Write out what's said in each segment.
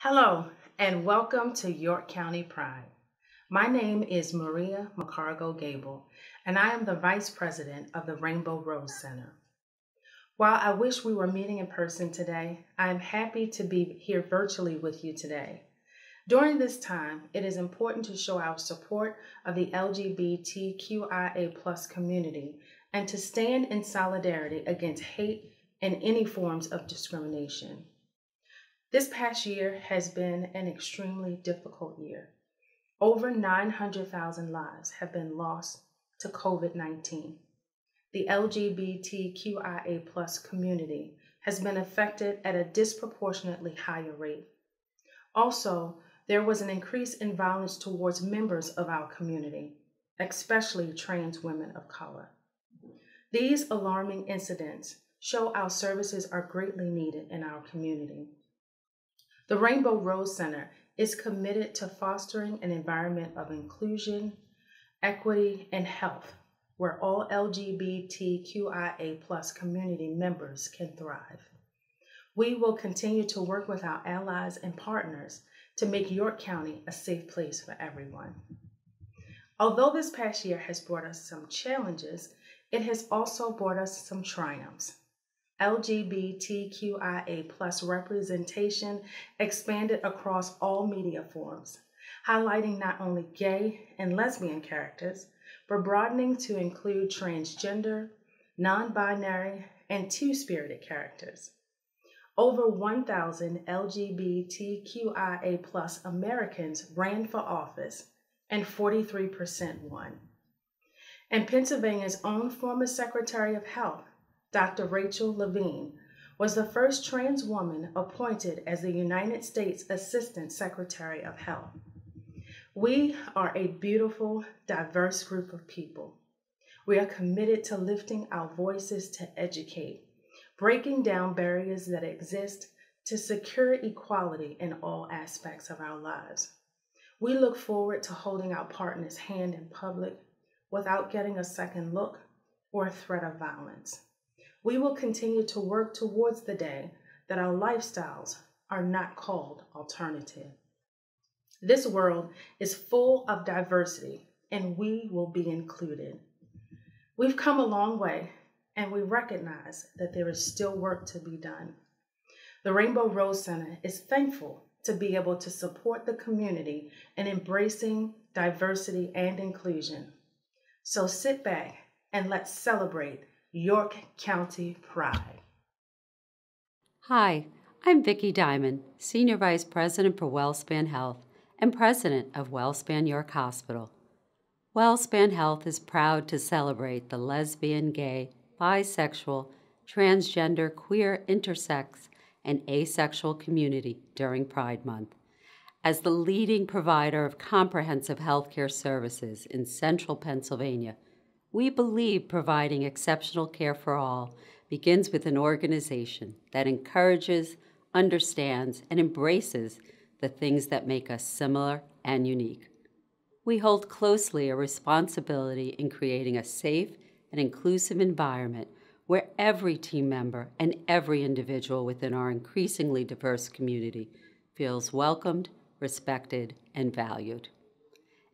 Hello, and welcome to York County Pride. My name is Maria McCargo Gable, and I am the Vice President of the Rainbow Rose Center. While I wish we were meeting in person today, I am happy to be here virtually with you today. During this time, it is important to show our support of the LGBTQIA+ community and to stand in solidarity against hate and any forms of discrimination. This past year has been an extremely difficult year. Over 900,000 lives have been lost to COVID-19. The LGBTQIA+ community has been affected at a disproportionately higher rate. Also, there was an increase in violence towards members of our community, especially trans women of color. These alarming incidents show our services are greatly needed in our community. The Rainbow Rose Center is committed to fostering an environment of inclusion, equity, and health where all LGBTQIA+ community members can thrive. We will continue to work with our allies and partners to make York County a safe place for everyone. Although this past year has brought us some challenges, it has also brought us some triumphs. LGBTQIA+ representation expanded across all media forms, highlighting not only gay and lesbian characters, but broadening to include transgender, non-binary, and two-spirited characters. Over 1,000 LGBTQIA+ Americans ran for office, and 43% won. And Pennsylvania's own former Secretary of Health, Dr. Rachel Levine, was the first trans woman appointed as the United States Assistant Secretary of Health. We are a beautiful, diverse group of people. We are committed to lifting our voices to educate, breaking down barriers that exist to secure equality in all aspects of our lives. We look forward to holding our partners' hand in public without getting a second look or a threat of violence. We will continue to work towards the day that our lifestyles are not called alternative. This world is full of diversity, and we will be included. We've come a long way, and we recognize that there is still work to be done. The Rainbow Rose Center is thankful to be able to support the community in embracing diversity and inclusion. So sit back and let's celebrate York County Pride. Hi, I'm Vicki Diamond, Senior Vice President for WellSpan Health and President of WellSpan York Hospital. WellSpan Health is proud to celebrate the lesbian, gay, bisexual, transgender, queer, intersex, and asexual community during Pride Month. As the leading provider of comprehensive healthcare services in central Pennsylvania, we believe providing exceptional care for all begins with an organization that encourages, understands, and embraces the things that make us similar and unique. We hold closely a responsibility in creating a safe and inclusive environment where every team member and every individual within our increasingly diverse community feels welcomed, respected, and valued.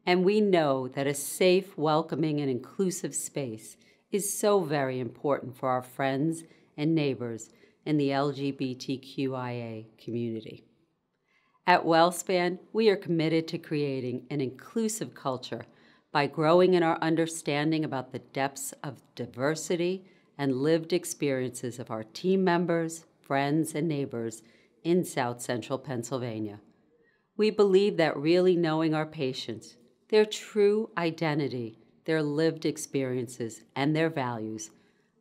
And we know that a safe, welcoming, and inclusive space is so very important for our friends and neighbors in the LGBTQIA community. At WellSpan, we are committed to creating an inclusive culture by growing in our understanding about the depths of diversity and lived experiences of our team members, friends, and neighbors in South Central Pennsylvania. We believe that really knowing our patients, their true identity, their lived experiences, and their values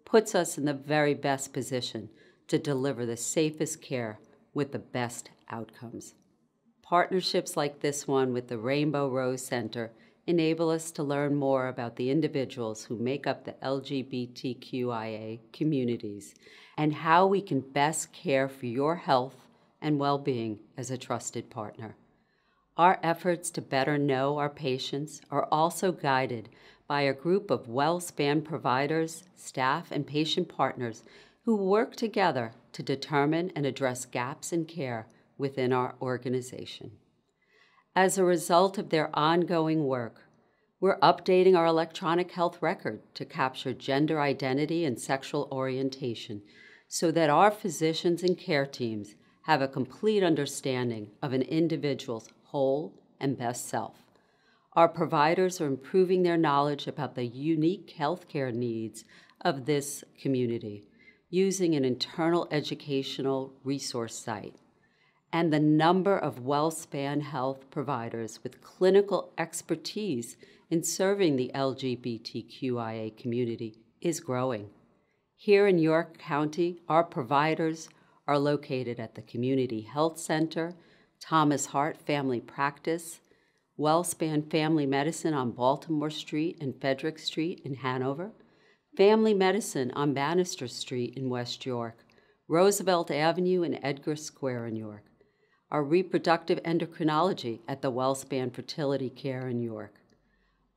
puts us in the very best position to deliver the safest care with the best outcomes. Partnerships like this one with the Rainbow Rose Center enable us to learn more about the individuals who make up the LGBTQIA communities and how we can best care for your health and well-being as a trusted partner. Our efforts to better know our patients are also guided by a group of WellSpan providers, staff, and patient partners who work together to determine and address gaps in care within our organization. As a result of their ongoing work, we're updating our electronic health record to capture gender identity and sexual orientation so that our physicians and care teams have a complete understanding of an individual's whole and best self. Our providers are improving their knowledge about the unique healthcare needs of this community using an internal educational resource site. And the number of WellSpan Health providers with clinical expertise in serving the LGBTQIA community is growing. Here in York County, our providers are located at the Community Health Center, Thomas Hart Family Practice, WellSpan Family Medicine on Baltimore Street and Frederick Street in Hanover, Family Medicine on Bannister Street in West York, Roosevelt Avenue and Edgar Square in York, our reproductive endocrinology at the WellSpan Fertility Care in York,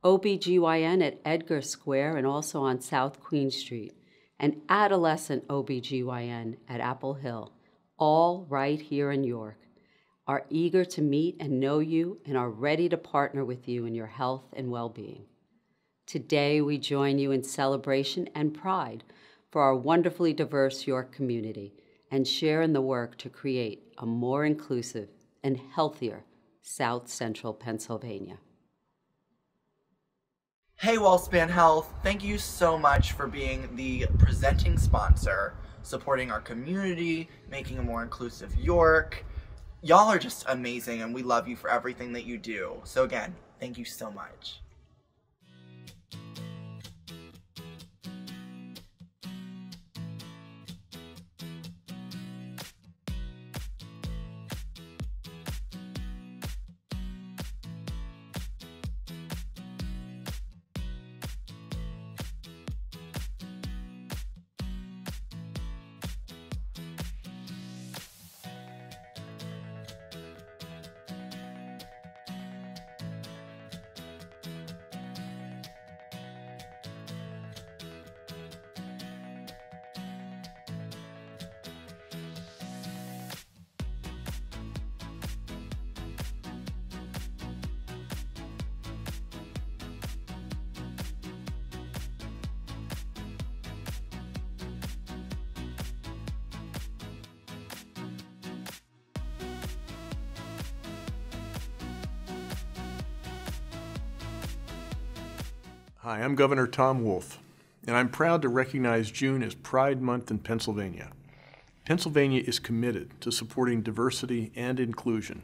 OBGYN at Edgar Square and also on South Queen Street, and adolescent OBGYN at Appell Hill, all right here in York, are eager to meet and know you and are ready to partner with you in your health and well-being. Today, we join you in celebration and pride for our wonderfully diverse York community and share in the work to create a more inclusive and healthier South Central Pennsylvania. Hey WellSpan Health, thank you so much for being the presenting sponsor, supporting our community, making a more inclusive York. Y'all are just amazing and we love you for everything that you do. So again, thank you so much. Hi, I'm Governor Tom Wolf, and I'm proud to recognize June as Pride Month in Pennsylvania. Pennsylvania is committed to supporting diversity and inclusion.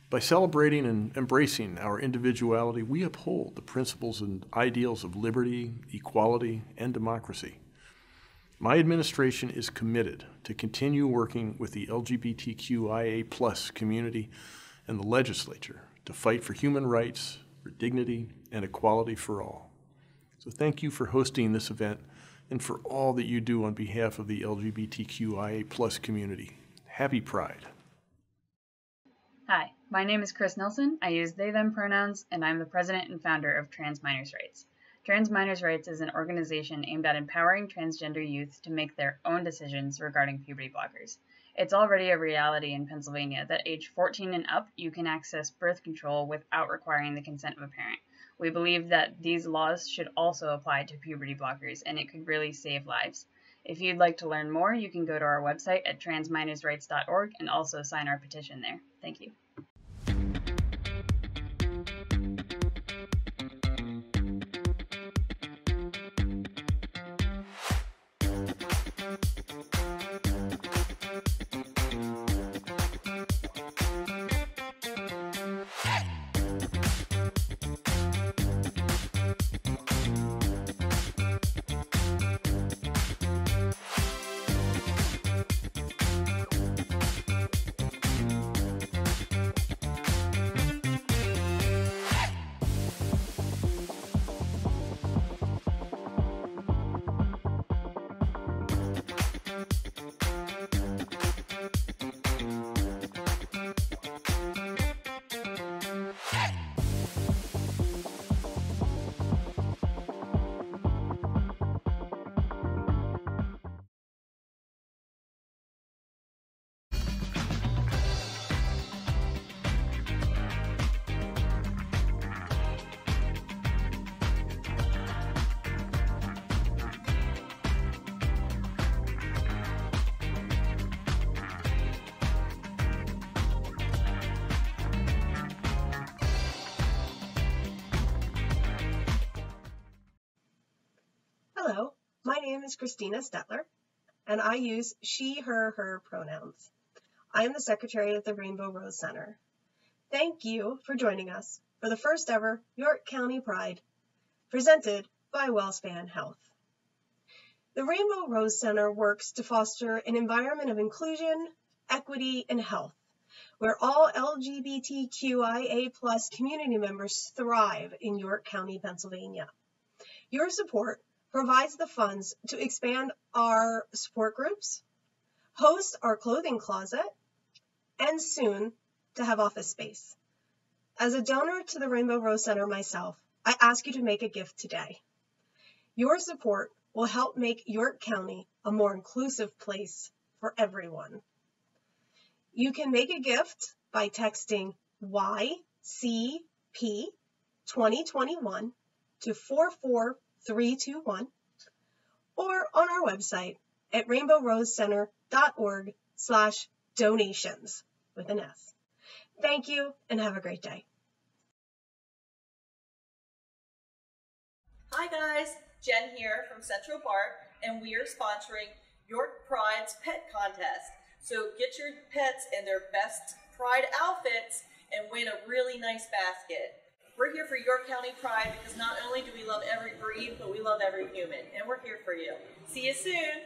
By celebrating and embracing our individuality, we uphold the principles and ideals of liberty, equality, and democracy. My administration is committed to continue working with the LGBTQIA+ community and the legislature to fight for human rights, for dignity, and equality for all. So thank you for hosting this event and for all that you do on behalf of the LGBTQIA+ community. Happy Pride. Hi, my name is Chris Nelson. I use they, them pronouns, and I'm the president and founder of Trans Minors Rights. Trans Minors Rights is an organization aimed at empowering transgender youth to make their own decisions regarding puberty blockers. It's already a reality in Pennsylvania that age 14 and up, you can access birth control without requiring the consent of a parent. We believe that these laws should also apply to puberty blockers, and it could really save lives. If you'd like to learn more, you can go to our website at transminorsrights.org and also sign our petition there. Thank you. Hello, my name is Christina Stetler, and I use she, her pronouns. I am the Secretary at the Rainbow Rose Center. Thank you for joining us for the first ever York County Pride, presented by WellSpan Health. The Rainbow Rose Center works to foster an environment of inclusion, equity, and health, where all LGBTQIA+ community members thrive in York County, Pennsylvania. Your support provides the funds to expand our support groups, host our clothing closet, and soon to have office space. As a donor to the Rainbow Rose Center myself, I ask you to make a gift today. Your support will help make York County a more inclusive place for everyone. You can make a gift by texting YCP 2021 to 44321 or on our website at rainbowrosecenter.org/donations with an S. Thank you and have a great day. Hi guys, Jen here from Central Park, and we are sponsoring York Pride's Pet Contest. So get your pets in their best Pride outfits and win a really nice basket. We're here for York County Pride because not only do we love every breed, but we love every human, and we're here for you. See you soon.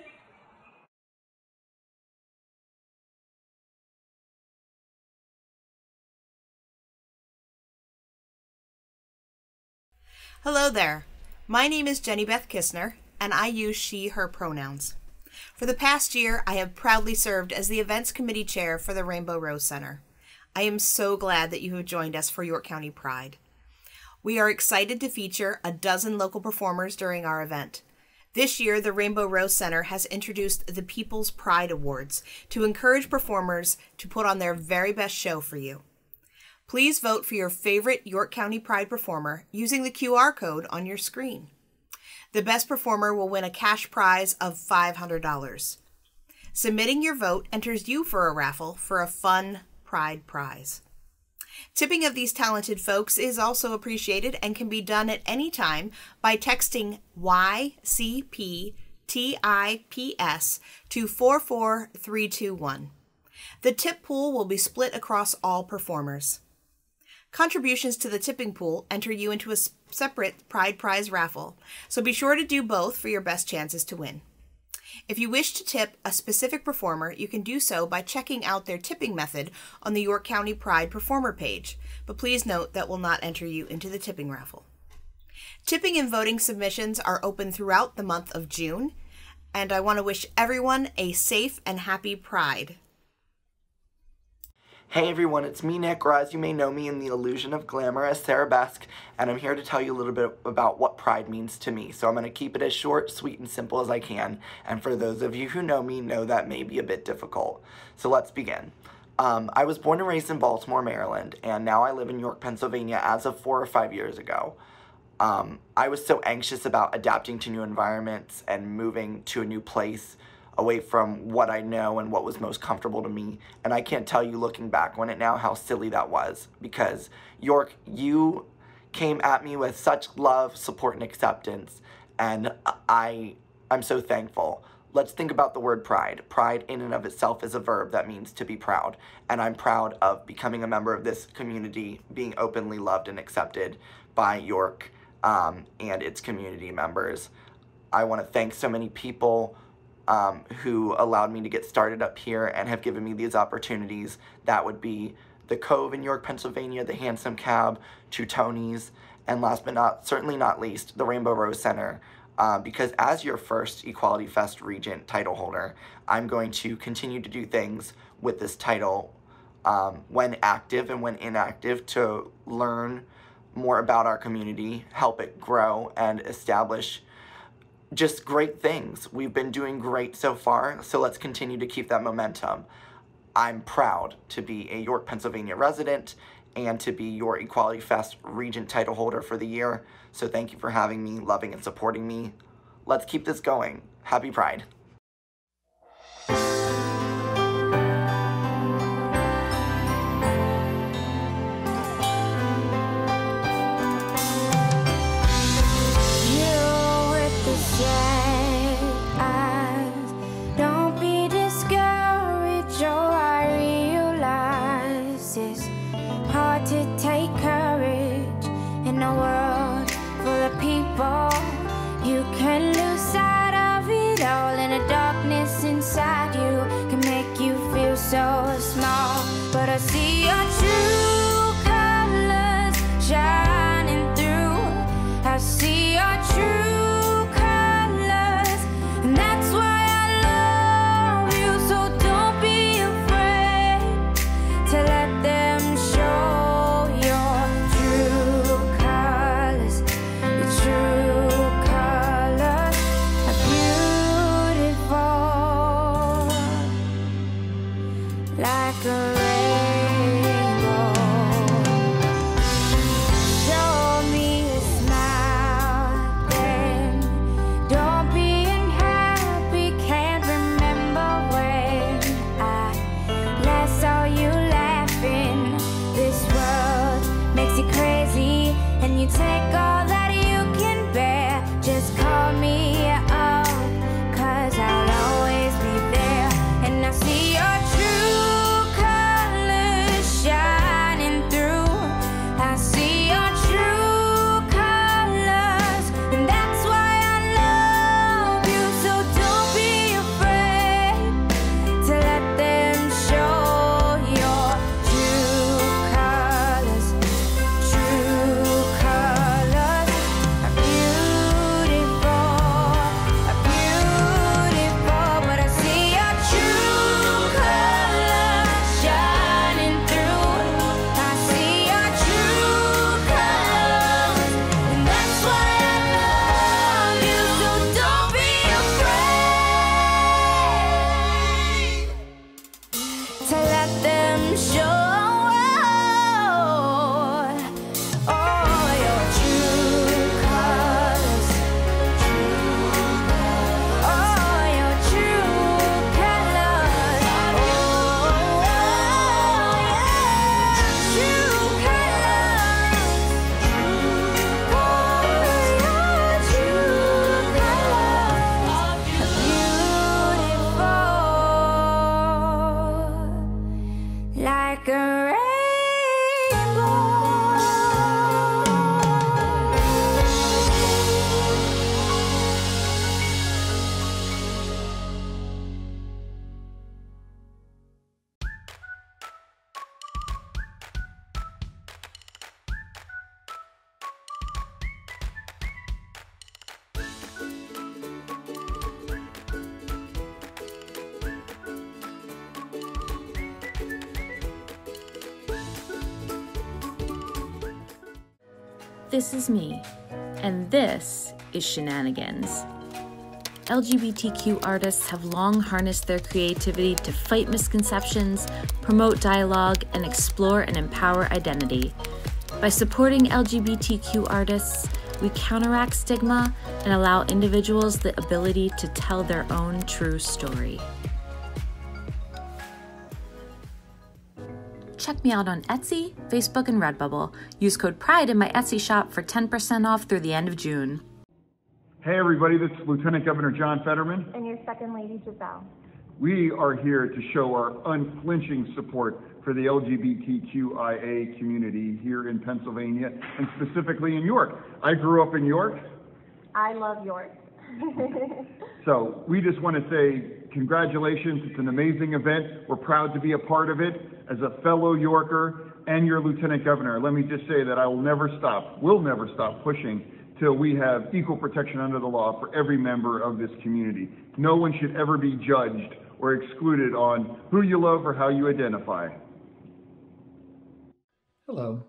Hello there. My name is Jenny Beth Kistner, and I use she, her pronouns. For the past year, I have proudly served as the Events Committee Chair for the Rainbow Rose Center. I am so glad that you have joined us for York County Pride. We are excited to feature a dozen local performers during our event. This year, the Rainbow Rose Center has introduced the People's Pride Awards to encourage performers to put on their very best show for you. Please vote for your favorite York County Pride performer using the QR code on your screen. The best performer will win a cash prize of $500. Submitting your vote enters you for a raffle for a fun Pride prize. Tipping of these talented folks is also appreciated and can be done at any time by texting YCP-TIPS to 44321. The tip pool will be split across all performers. Contributions to the tipping pool enter you into a separate Pride Prize raffle, so be sure to do both for your best chances to win. If you wish to tip a specific performer, you can do so by checking out their tipping method on the York County Pride performer page, but please note that will not enter you into the tipping raffle. Tipping and voting submissions are open throughout the month of June, and I want to wish everyone a safe and happy Pride. Hey everyone, it's me, Nick, or as you may know me in the illusion of glamour as Sarah Besk, and I'm here to tell you a little bit about what pride means to me. So I'm going to keep it as short, sweet, and simple as I can, and for those of you who know me, know that may be a bit difficult. So let's begin. I was born and raised in Baltimore, Maryland, and now I live in York, Pennsylvania as of 4 or 5 years ago. I was so anxious about adapting to new environments and moving to a new place, away from what I know and what was most comfortable to me. And I can't tell you, looking back on it now, how silly that was. Because, York, you came at me with such love, support, and acceptance. And I'm so thankful. Let's think about the word pride. Pride in and of itself is a verb that means to be proud. And I'm proud of becoming a member of this community, being openly loved and accepted by York and its community members. I want to thank so many people who allowed me to get started up here and have given me these opportunities. That would be the Cove in York, Pennsylvania, the Handsome Cab, Two Tonys, and last but certainly not least, the Rainbow Rose Center. Because as your first Equality Fest Regent title holder, I'm going to continue to do things with this title when active and when inactive to learn more about our community, help it grow, and establish just great things. We've been doing great so far, so let's continue to keep that momentum. I'm proud to be a York, Pennsylvania resident and to be your Equality Fest Regent title holder for the year. So thank you for having me, loving and supporting me. Let's keep this going. Happy Pride. You with the shadow. it's hard to take courage in a world full of people. You can lose sight of it all, and the darkness inside you can make you feel so small. But I see your true colors shining through. I see your true colors, and that's why I love you. So don't be afraid to let them show your true colors. Your true colors are beautiful, like a rainbow. Show me a smile then. Don't be unhappy, can't remember when I last saw you laughing. This world makes you crazy, and you take all that you can bear. Just call me up, 'cause I'll always be there. And I see your true colors shining through. I see your true colors, and that's why I love you. So don't be afraid to let them show your true colors. True colors are beautiful, but I see your true colors shining through. I see your true colors, and that's why I love you. So don't be afraid to let them show your true colors. Your true colors. True colors. Like a rainbow. This is me, and this is Shenanigans. LGBTQ artists have long harnessed their creativity to fight misconceptions, promote dialogue, and explore and empower identity. By supporting LGBTQ artists, we counteract stigma and allow individuals the ability to tell their own true story. Check me out on Etsy, Facebook, and Redbubble. Use code PRIDE in my Etsy shop for 10% off through the end of June. Hey everybody, this is Lieutenant Governor John Fetterman. And your second lady, Giselle. We are here to show our unflinching support for the LGBTQIA community here in Pennsylvania, and specifically in York. I grew up in York. I love York. So we just want to say congratulations. It's an amazing event. We're proud to be a part of it. As a fellow Yorker and your Lieutenant Governor, let me just say that I will never stop pushing till we have equal protection under the law for every member of this community. No one should ever be judged or excluded on who you love or how you identify. Hello.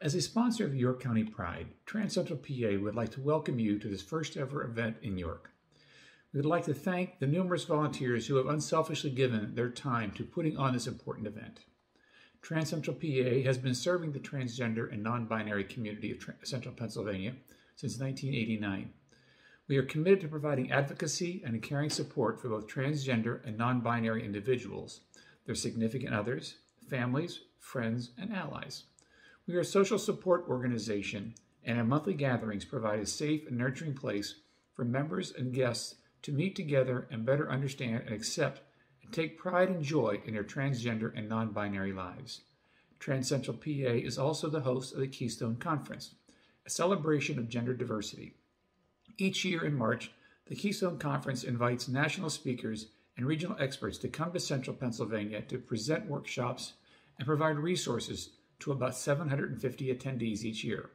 As a sponsor of York County Pride, Trans Central PA would like to welcome you to this first ever event in York. We would like to thank the numerous volunteers who have unselfishly given their time to putting on this important event. Trans Central PA has been serving the transgender and non-binary community of Central Pennsylvania since 1989. We are committed to providing advocacy and caring support for both transgender and non-binary individuals, their significant others, families, friends, and allies. We are a social support organization, and our monthly gatherings provide a safe and nurturing place for members and guests to meet together and better understand and accept and take pride and joy in their transgender and non-binary lives. Trans Central PA is also the host of the Keystone Conference, a celebration of gender diversity. Each year in March, the Keystone Conference invites national speakers and regional experts to come to Central Pennsylvania to present workshops and provide resources to about 750 attendees each year.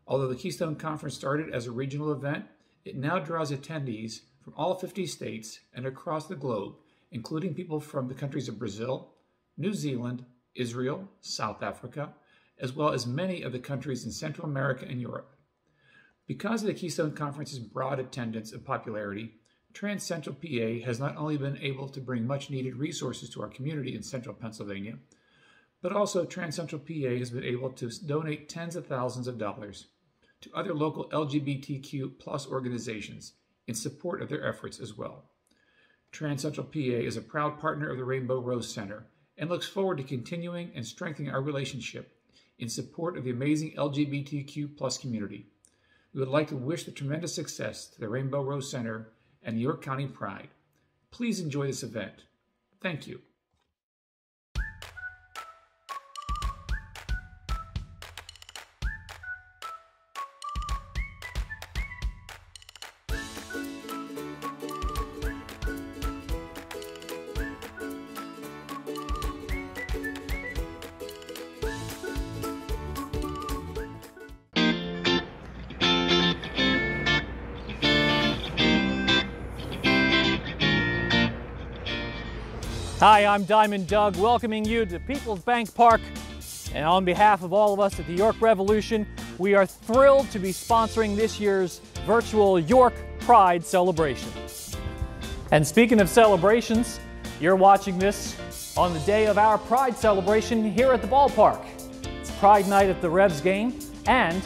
Although the Keystone Conference started as a regional event, it now draws attendees from all 50 states and across the globe, including people from the countries of Brazil, New Zealand, Israel, South Africa, as well as many of the countries in Central America and Europe. Because of the Keystone Conference's broad attendance and popularity, Trans Central PA has not only been able to bring much needed resources to our community in Central Pennsylvania, but also Trans Central PA has been able to donate tens of thousands of dollars to other local LGBTQ+ organizations in support of their efforts as well. Trans Central PA is a proud partner of the Rainbow Rose Center and looks forward to continuing and strengthening our relationship in support of the amazing LGBTQ+ community. We would like to wish the tremendous success to the Rainbow Rose Center and the York County Pride. Please enjoy this event. Thank you. Hi, I'm Diamond Doug, welcoming you to People's Bank Park. And on behalf of all of us at the York Revolution, we are thrilled to be sponsoring this year's virtual York Pride celebration. And speaking of celebrations, you're watching this on the day of our Pride celebration here at the ballpark. It's Pride Night at the Revs game, and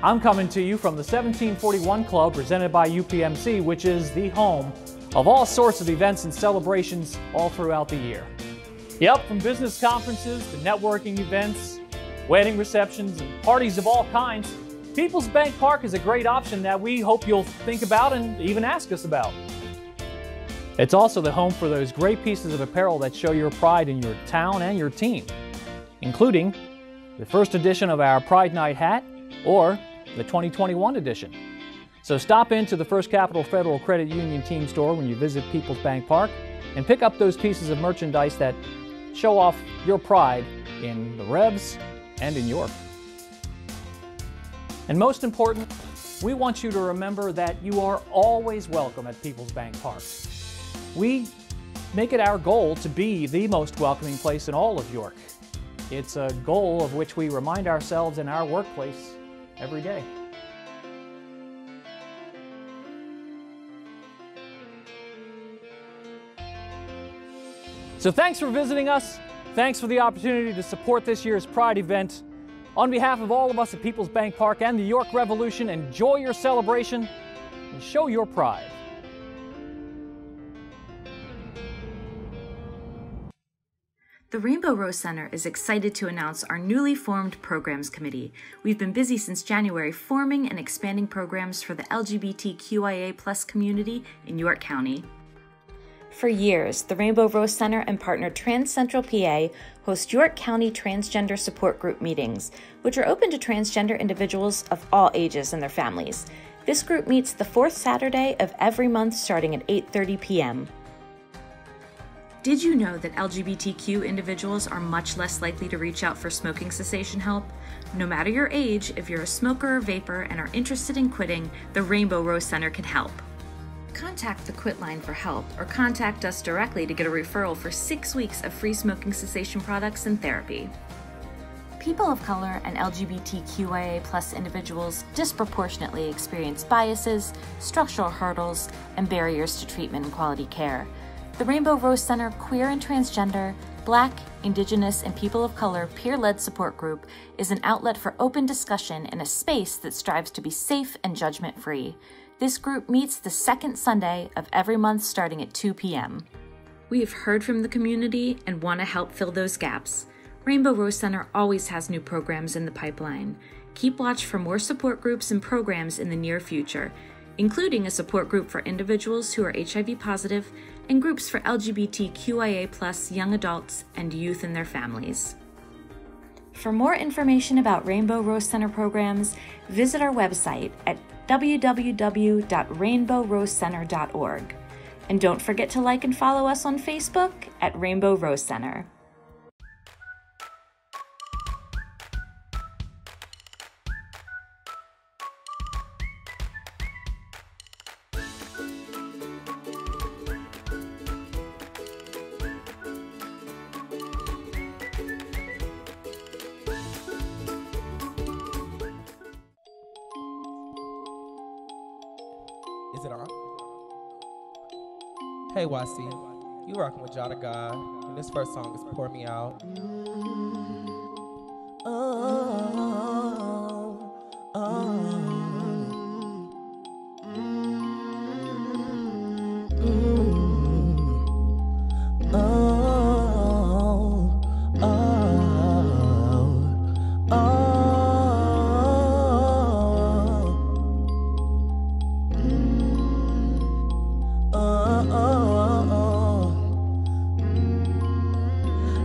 I'm coming to you from the 1741 Club presented by UPMC, which is the home of all sorts of events and celebrations all throughout the year. Yep, from business conferences to networking events, wedding receptions, and parties of all kinds, People's Bank Park is a great option that we hope you'll think about and even ask us about. It's also the home for those great pieces of apparel that show your pride in your town and your team, including the first edition of our Pride Night hat or the 2021 edition. So stop into the First Capital Federal Credit Union team store when you visit People's Bank Park and pick up those pieces of merchandise that show off your pride in the Revs and in York. And most important, we want you to remember that you are always welcome at People's Bank Park. We make it our goal to be the most welcoming place in all of York. It's a goal of which we remind ourselves in our workplace every day. So thanks for visiting us. Thanks for the opportunity to support this year's Pride event. On behalf of all of us at People's Bank Park and the York Revolution, enjoy your celebration and show your pride. The Rainbow Rose Center is excited to announce our newly formed Programs Committee. We've been busy since January forming and expanding programs for the LGBTQIA+ community in York County. For years, the Rainbow Rose Center and partner Trans Central PA host York County Transgender Support Group meetings, which are open to transgender individuals of all ages and their families. This group meets the fourth Saturday of every month starting at 8:30 p.m. Did you know that LGBTQ individuals are much less likely to reach out for smoking cessation help? No matter your age, if you're a smoker or vapor and are interested in quitting, the Rainbow Rose Center can help. Contact the Quit Line for help or contact us directly to get a referral for 6 weeks of free smoking cessation products and therapy. People of color and LGBTQIA+ individuals disproportionately experience biases, structural hurdles, and barriers to treatment and quality care. The Rainbow Rose Center Queer and Transgender, Black, Indigenous, and People of Color peer-led support group is an outlet for open discussion in a space that strives to be safe and judgment-free. This group meets the second Sunday of every month starting at 2 p.m. We have heard from the community and want to help fill those gaps. Rainbow Rose Center always has new programs in the pipeline. Keep watch for more support groups and programs in the near future, including a support group for individuals who are HIV positive and groups for LGBTQIA+ young adults and youth and their families. For more information about Rainbow Rose Center programs, visit our website at www.rainbowrosecenter.org. And don't forget to like and follow us on Facebook at Rainbow Rose Center. Is it on? Hey YC, you rockin' with Jada God, and this first song is Pour Me Out.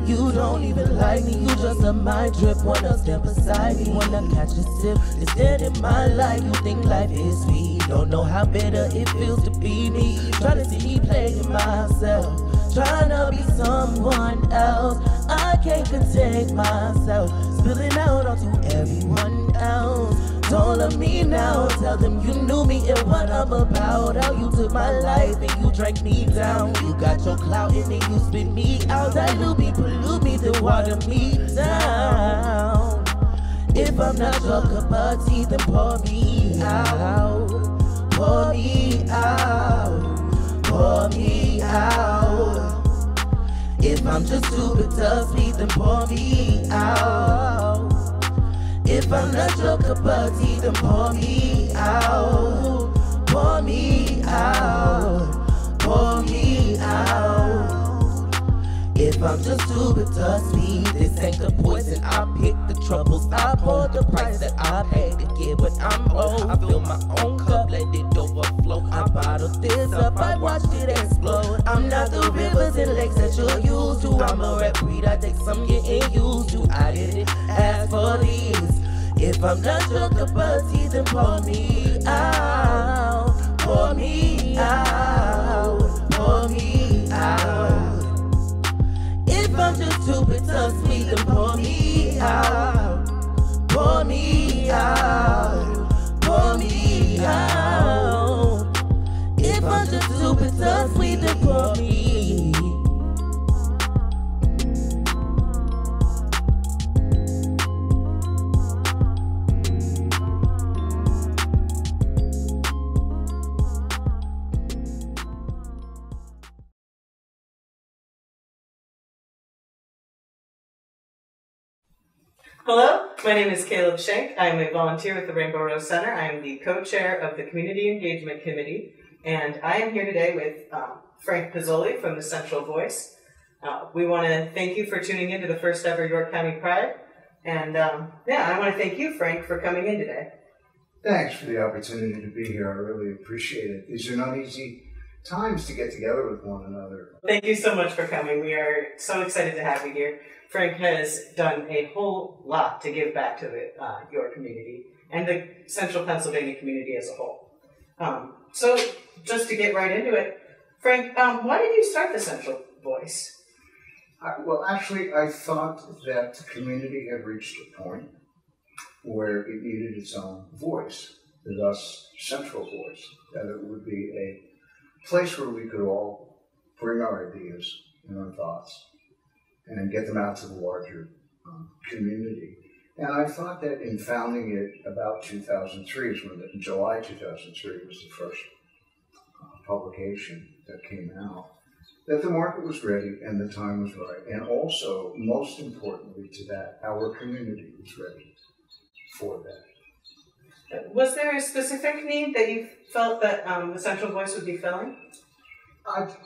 You don't even like me, you just a mind trip. Wanna stand beside me, wanna catch a sip. Instead in my life, you think life is sweet. Don't know how bitter it feels to be me. Trying to see me playing myself, trying to be someone else. I can't contain myself, spilling out onto everyone else. Don't love me now, tell them you knew me and what I'm about. How you took my life and you drank me down. You got your clout and then you spit me out. Dilute me, pollute me, then water me down. If I'm not your cup of tea, then pour me out. Pour me out. Pour me out. If I'm just too bitter sweet, then pour me out. If I'm not your cup of tea, then pour me out. Pour me out. Pour me out. If I'm just too bitter sweet, this ain't the poison. I pick the troubles, I pour the price that I pay to get what I'm owed. I fill my own cup, let it overflow. I bottled this up, I watched it explode. I'm not the rivers and lakes that you're used to. I'm a rap breed, I take some you ain't used to. I didn't ask for these. If I'm not your cup of tea, then pour me out. Pour me out. Pour me out. If I'm just too bitter sweet, then pour me out. Pour me out. Pour me out. If I'm just too bitter sweet, then pour me. Hello, my name is Caleb Schenk. I'm a volunteer with the Rainbow Rose Center. I am the co-chair of the Community Engagement Committee, and I am here today with Frank Pizzoli from the Central Voice. We want to thank you for tuning in to the first ever York County Pride, and I want to thank you, Frank, for coming in today. Thanks for the opportunity to be here. I really appreciate it. These are not easy times to get together with one another. Thank you so much for coming. We are so excited to have you here. Frank has done a whole lot to give back to your community and the central Pennsylvania community as a whole. So just to get right into it, Frank, why did you start the Central Voice? Well, actually, I thought that the community had reached a point where it needed its own voice, thus Central Voice, that it would be a place where we could all bring our ideas and our thoughts and get them out to the larger community. And I thought that in founding it about 2003, in July 2003 was the first publication that came out, that the market was ready and the time was right. And also, most importantly to that, our community was ready for that. Was there a specific need that you felt that the Central Voice would be filling?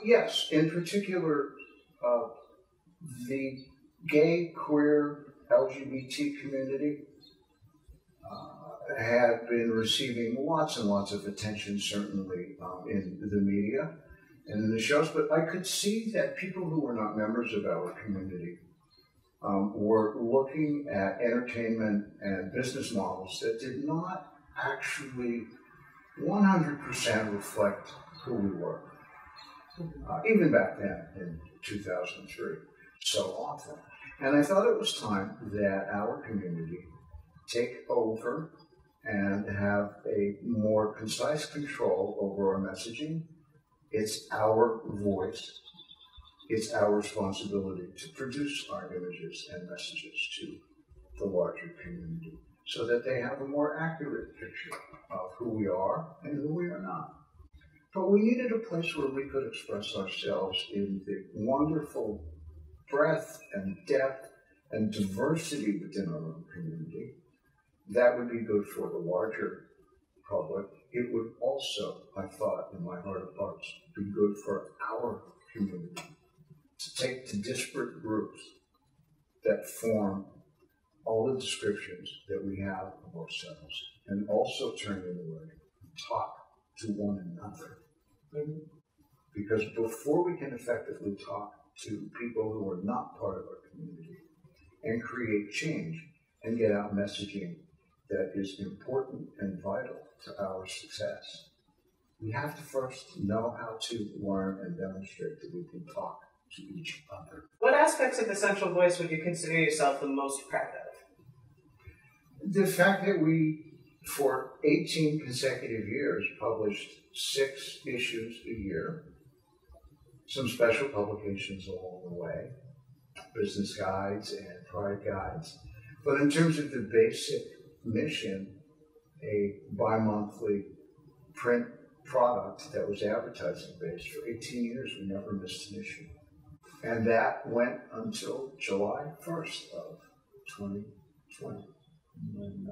Yes, in particular, the gay, queer, LGBT community had been receiving lots and lots of attention, certainly in the media and in the shows, but I could see that people who were not members of our community were looking at entertainment and business models that did not actually 100% reflect who we were, even back then in 2003, so often. And I thought it was time that our community take over and have a more concise control over our messaging. It's our voice. It's our responsibility to produce our images and messages to the larger community so that they have a more accurate picture of who we are and who we are not. But we needed a place where we could express ourselves in the wonderful breadth and depth and diversity within our own community. That would be good for the larger public. It would also, I thought, in my heart of hearts, be good for our community to take the disparate groups that form all the descriptions that we have of ourselves and also turn them away and talk to one another. Because before we can effectively talk to people who are not part of our community and create change and get out messaging that is important and vital to our success, we have to first know how to learn and demonstrate that we can talk to each other. What aspects of the Central Voice would you consider yourself the most proud of? The fact that we, for 18 consecutive years, published 6 issues a year, some special publications along the way, business guides and pride guides. But in terms of the basic mission, a bi-monthly print product that was advertising based, for 18 years we never missed an issue. And that went until July 1st of 2020. When,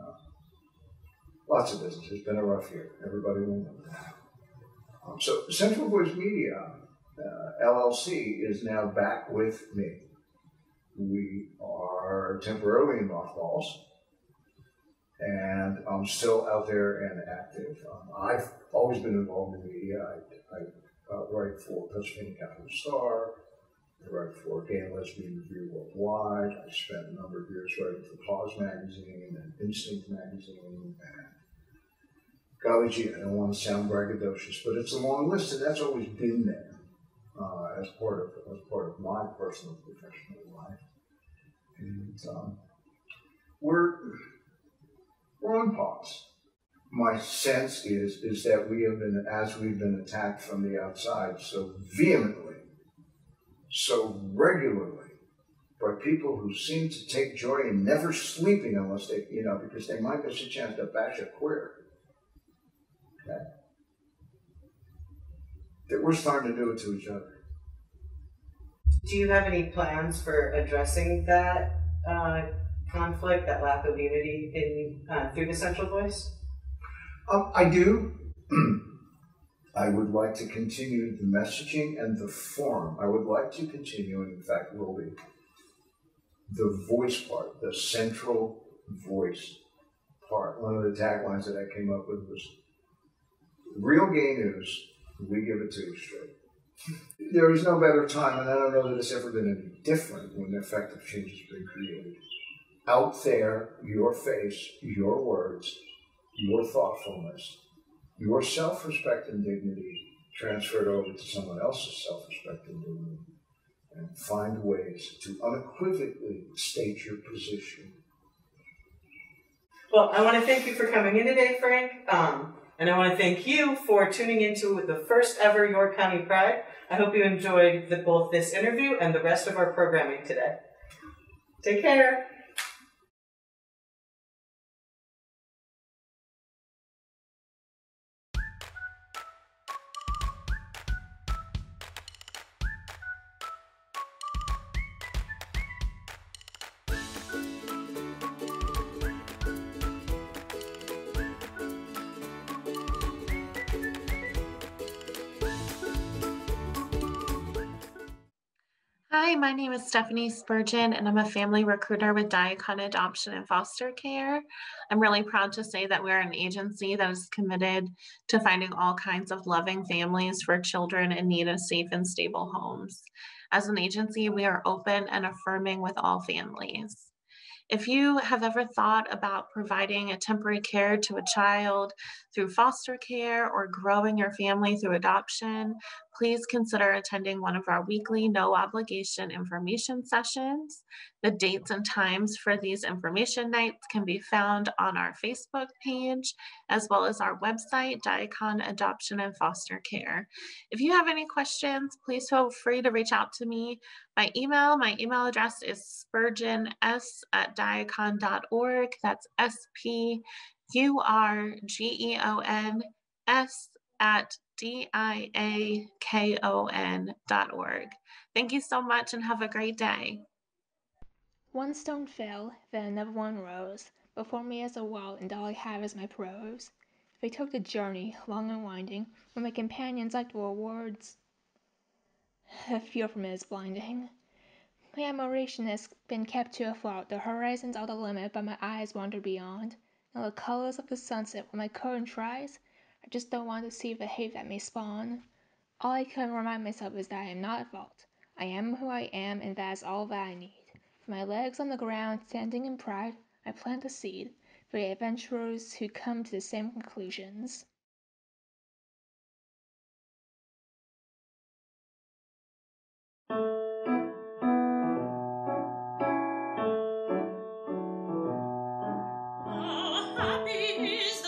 lots of business. It's been a rough year. Everybody will know that. So Central Voice Media, LLC, is now back with me. We are temporarily in mothballs, and I'm still out there and active. I've always been involved in media. I write for Pennsylvania Capital Star. I write for Gay and Lesbian Review Worldwide. I spent a number of years writing for Pause Magazine and Instinct Magazine. And golly gee, I don't want to sound braggadocious, but it's a long list, and that's always been there as part of my personal professional life. And we're on pause. My sense is that we have been, as we've been attacked from the outside so vehemently, so regularly, by people who seem to take joy in never sleeping unless they, because they might miss a chance to bash a queer. Okay? That we're starting to do it to each other. Do you have any plans for addressing that conflict, that lack of unity through the Central Voice? I do. I would like to continue the messaging and the forum. I would like to continue, and in fact will be, the voice part, the central voice part. One of the taglines that I came up with was, real gay news, we give it to you straight. There is no better time, and I don't know that it's ever been any different when effective change has been created. Out there, your face, your words, your thoughtfulness, your self-respect and dignity transferred over to someone else's self-respect and dignity, and find ways to unequivocally state your position. Well, I want to thank you for coming in today, Frank, and I want to thank you for tuning into the first ever York County Pride. I hope you enjoyed both this interview and the rest of our programming today. Take care. Hi, my name is Stephanie Spurgeon, and I'm a family recruiter with Diacon Adoption and Foster Care. I'm really proud to say that we're an agency that is committed to finding all kinds of loving families for children in need of safe and stable homes. As an agency, we are open and affirming with all families. If you have ever thought about providing a temporary care to a child through foster care or growing your family through adoption, please consider attending one of our weekly no obligation information sessions. The dates and times for these information nights can be found on our Facebook page, as well as our website, Diacon Adoption and Foster Care. If you have any questions, please feel free to reach out to me by email. My email address is spurgeons@diacon.org. That's SPURGEONS@DIAKON.org. Thank you so much and have a great day. One stone fell, then another one rose. Before me is a wall, and all I have is my prose. If I took the journey, long and winding, with my companions like the rewards, the fear from it is blinding. My admiration has been kept to a fault. The horizons are the limit, but my eyes wander beyond. Now the colors of the sunset, when my current tries, I just don't want to see the hate that may spawn. All I can remind myself is that I am not at fault. I am who I am, and that is all that I need. With my legs on the ground, standing in pride, I plant a seed for the adventurers who come to the same conclusions.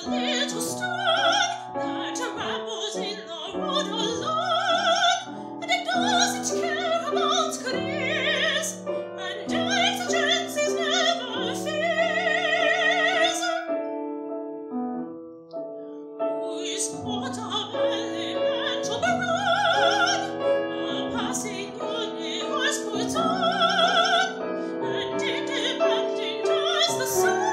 Little stone that rambles in the road alone, and it doesn't care about careers, and exigencies never fears. Who's caught up elemental baron, a passing universe puts on, and independent as the sun.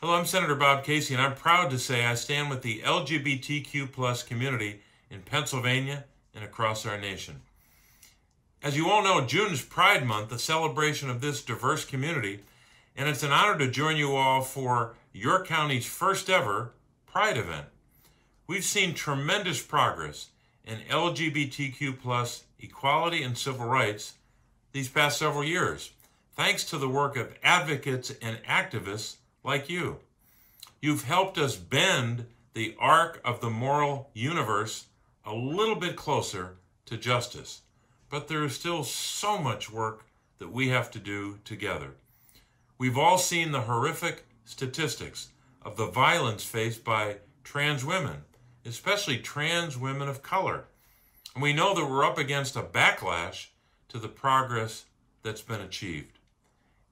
Hello, I'm Senator Bob Casey, and I'm proud to say I stand with the LGBTQ+ community in Pennsylvania and across our nation. As you all know, June is Pride Month, a celebration of this diverse community, and it's an honor to join you all for your county's first ever Pride event. We've seen tremendous progress in LGBTQ+ equality and civil rights these past several years, thanks to the work of advocates and activists like you. You've helped us bend the arc of the moral universe a little bit closer to justice. But there is still so much work that we have to do together. We've all seen the horrific statistics of the violence faced by trans women, especially trans women of color. And we know that we're up against a backlash to the progress that's been achieved.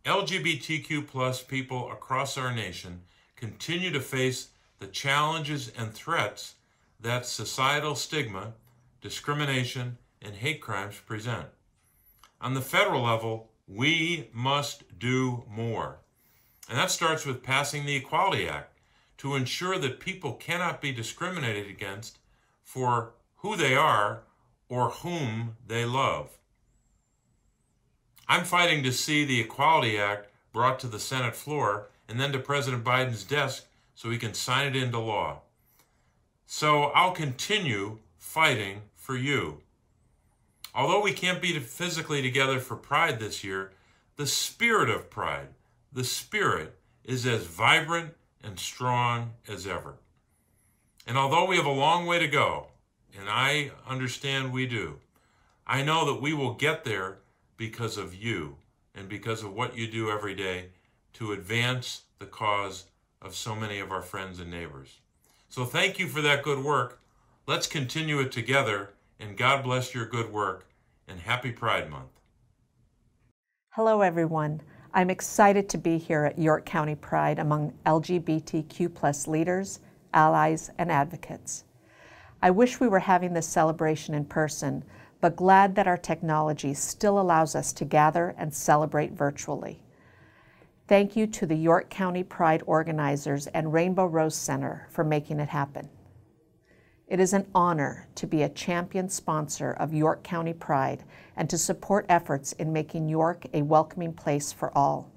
LGBTQ+ people across our nation continue to face the challenges and threats that societal stigma, discrimination, and hate crimes present. On the federal level, we must do more. And that starts with passing the Equality Act to ensure that people cannot be discriminated against for who they are or whom they love. I'm fighting to see the Equality Act brought to the Senate floor and then to President Biden's desk so he can sign it into law. So I'll continue fighting for you. Although we can't be physically together for Pride this year, the spirit of Pride, the spirit, is as vibrant and strong as ever. And although we have a long way to go, and I understand we do, I know that we will get there because of you and because of what you do every day to advance the cause of so many of our friends and neighbors. So thank you for that good work. Let's continue it together, and God bless your good work, and happy Pride Month. Hello, everyone. I'm excited to be here at York County Pride among LGBTQ+ leaders, allies, and advocates. I wish we were having this celebration in person, but glad that our technology still allows us to gather and celebrate virtually. Thank you to the York County Pride organizers and Rainbow Rose Center for making it happen. It is an honor to be a champion sponsor of York County Pride and to support efforts in making York a welcoming place for all.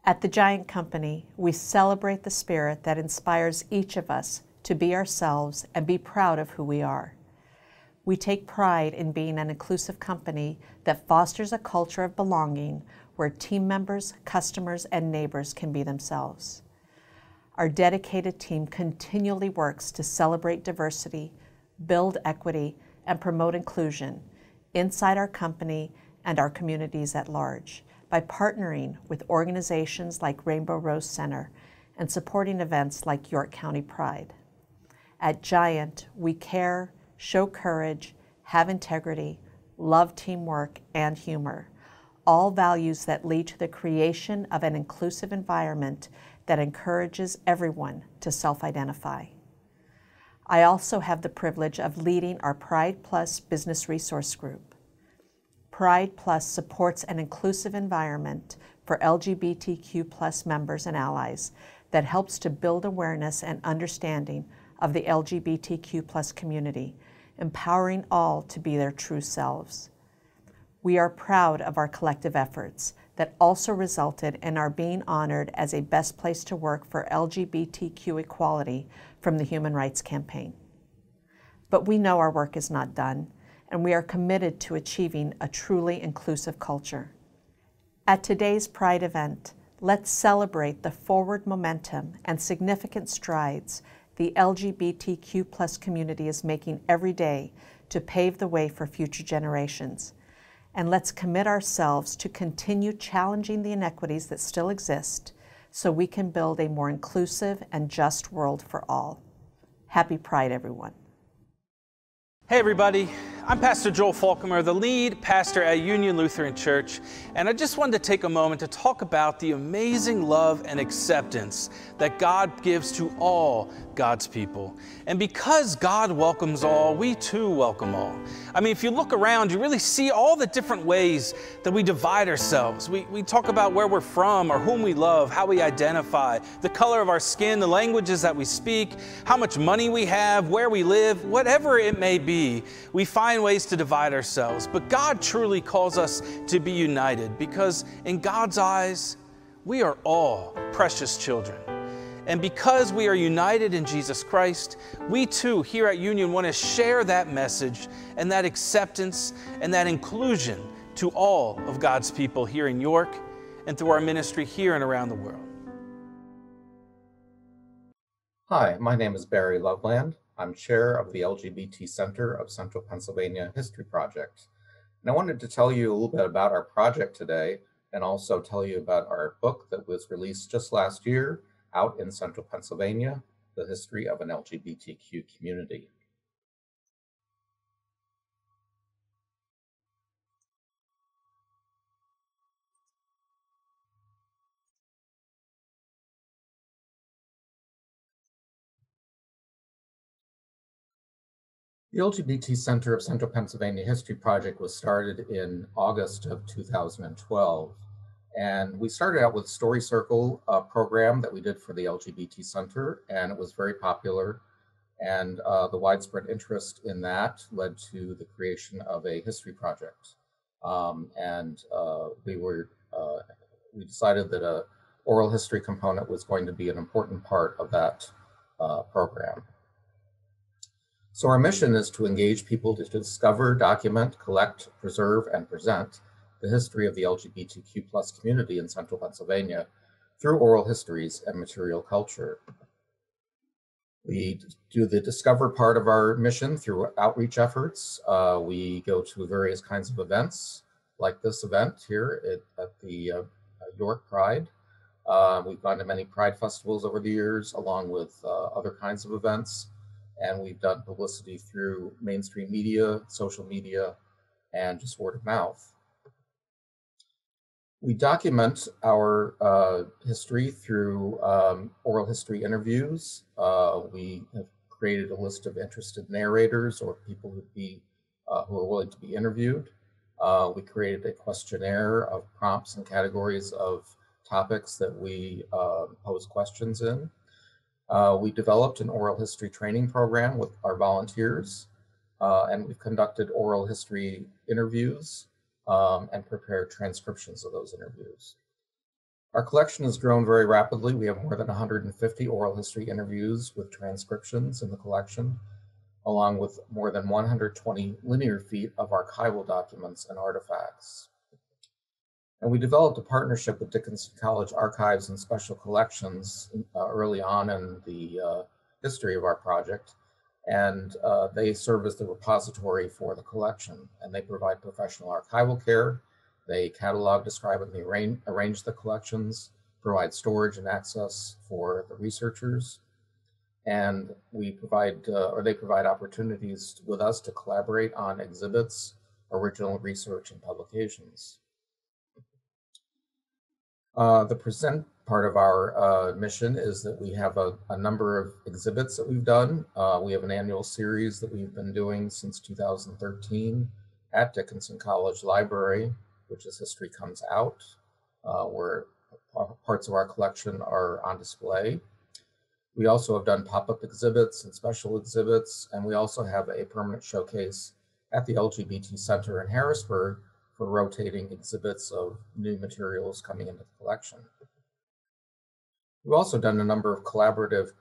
At the Giant Company, we celebrate the spirit that inspires each of us to be ourselves and be proud of who we are. We take pride in being an inclusive company that fosters a culture of belonging where team members, customers, and neighbors can be themselves. Our dedicated team continually works to celebrate diversity, build equity, and promote inclusion inside our company and our communities at large by partnering with organizations like Rainbow Rose Center and supporting events like York County Pride. At Giant, we care, show courage, have integrity, love teamwork, and humor, all values that lead to the creation of an inclusive environment that encourages everyone to self-identify. I also have the privilege of leading our Pride Plus Business Resource Group. Pride Plus supports an inclusive environment for LGBTQ+ members and allies that helps to build awareness and understanding of the LGBTQ+ community, empowering all to be their true selves. We are proud of our collective efforts that also resulted in our being honored as a best place to work for LGBTQ equality from the Human Rights Campaign. But we know our work is not done, and we are committed to achieving a truly inclusive culture. At today's Pride event, let's celebrate the forward momentum and significant strides the LGBTQ+ community is making every day to pave the way for future generations. And let's commit ourselves to continue challenging the inequities that still exist so we can build a more inclusive and just world for all. Happy Pride, everyone. Hey everybody, I'm Pastor Joel Falcomer, the lead pastor at Union Lutheran Church, and I just wanted to take a moment to talk about the amazing love and acceptance that God gives to all God's people. And because God welcomes all, we too welcome all. I mean, if you look around, you really see all the different ways that we divide ourselves. We talk about where we're from or whom we love, how we identify, the color of our skin, the languages that we speak, how much money we have, where we live, whatever it may be, we find ways to divide ourselves. But God truly calls us to be united because in God's eyes, we are all precious children. And because we are united in Jesus Christ, we too here at Union want to share that message and that acceptance and that inclusion to all of God's people here in York and through our ministry here and around the world. Hi, my name is Barry Loveland. I'm chair of the LGBT Center of Central Pennsylvania History Project. And I wanted to tell you a little bit about our project today and also tell you about our book that was released just last year out in Central Pennsylvania, The History of an LGBTQ Community. The LGBT Center of Central Pennsylvania History Project was started in August of 2012. And we started out with Story Circle, a program that we did for the LGBT Center, and it was very popular. And the widespread interest in that led to the creation of a history project. We decided that a oral history component was going to be an important part of that program. So our mission is to engage people to discover, document, collect, preserve, and present the history of the LGBTQ+ community in Central Pennsylvania through oral histories and material culture. We do the discover part of our mission through outreach efforts. We go to various kinds of events, like this event here at the York Pride. We've gone to many Pride festivals over the years, along with other kinds of events. And we've done publicity through mainstream media, social media, and just word of mouth. We document our history through oral history interviews. We have created a list of interested narrators or people who are willing to be interviewed. We created a questionnaire of prompts and categories of topics that we pose questions in. We developed an oral history training program with our volunteers, and we've conducted oral history interviews and prepared transcriptions of those interviews. Our collection has grown very rapidly. We have more than 150 oral history interviews with transcriptions in the collection, along with more than 120 linear feet of archival documents and artifacts. And we developed a partnership with Dickinson College Archives and Special Collections early on in the history of our project. And they serve as the repository for the collection. And they provide professional archival care. They catalog, describe, and arrange the collections, provide storage and access for the researchers. And we provide, they provide opportunities with us to collaborate on exhibits, original research, and publications. The present part of our mission is that we have a number of exhibits that we've done. We have an annual series that we've been doing since 2013 at Dickinson College Library, which is History Comes Out, where parts of our collection are on display. We also have done pop-up exhibits and special exhibits, and we also have a permanent showcase at the LGBT Center in Harrisburg for rotating exhibits of new materials coming into the collection. We've also done a number of collaborative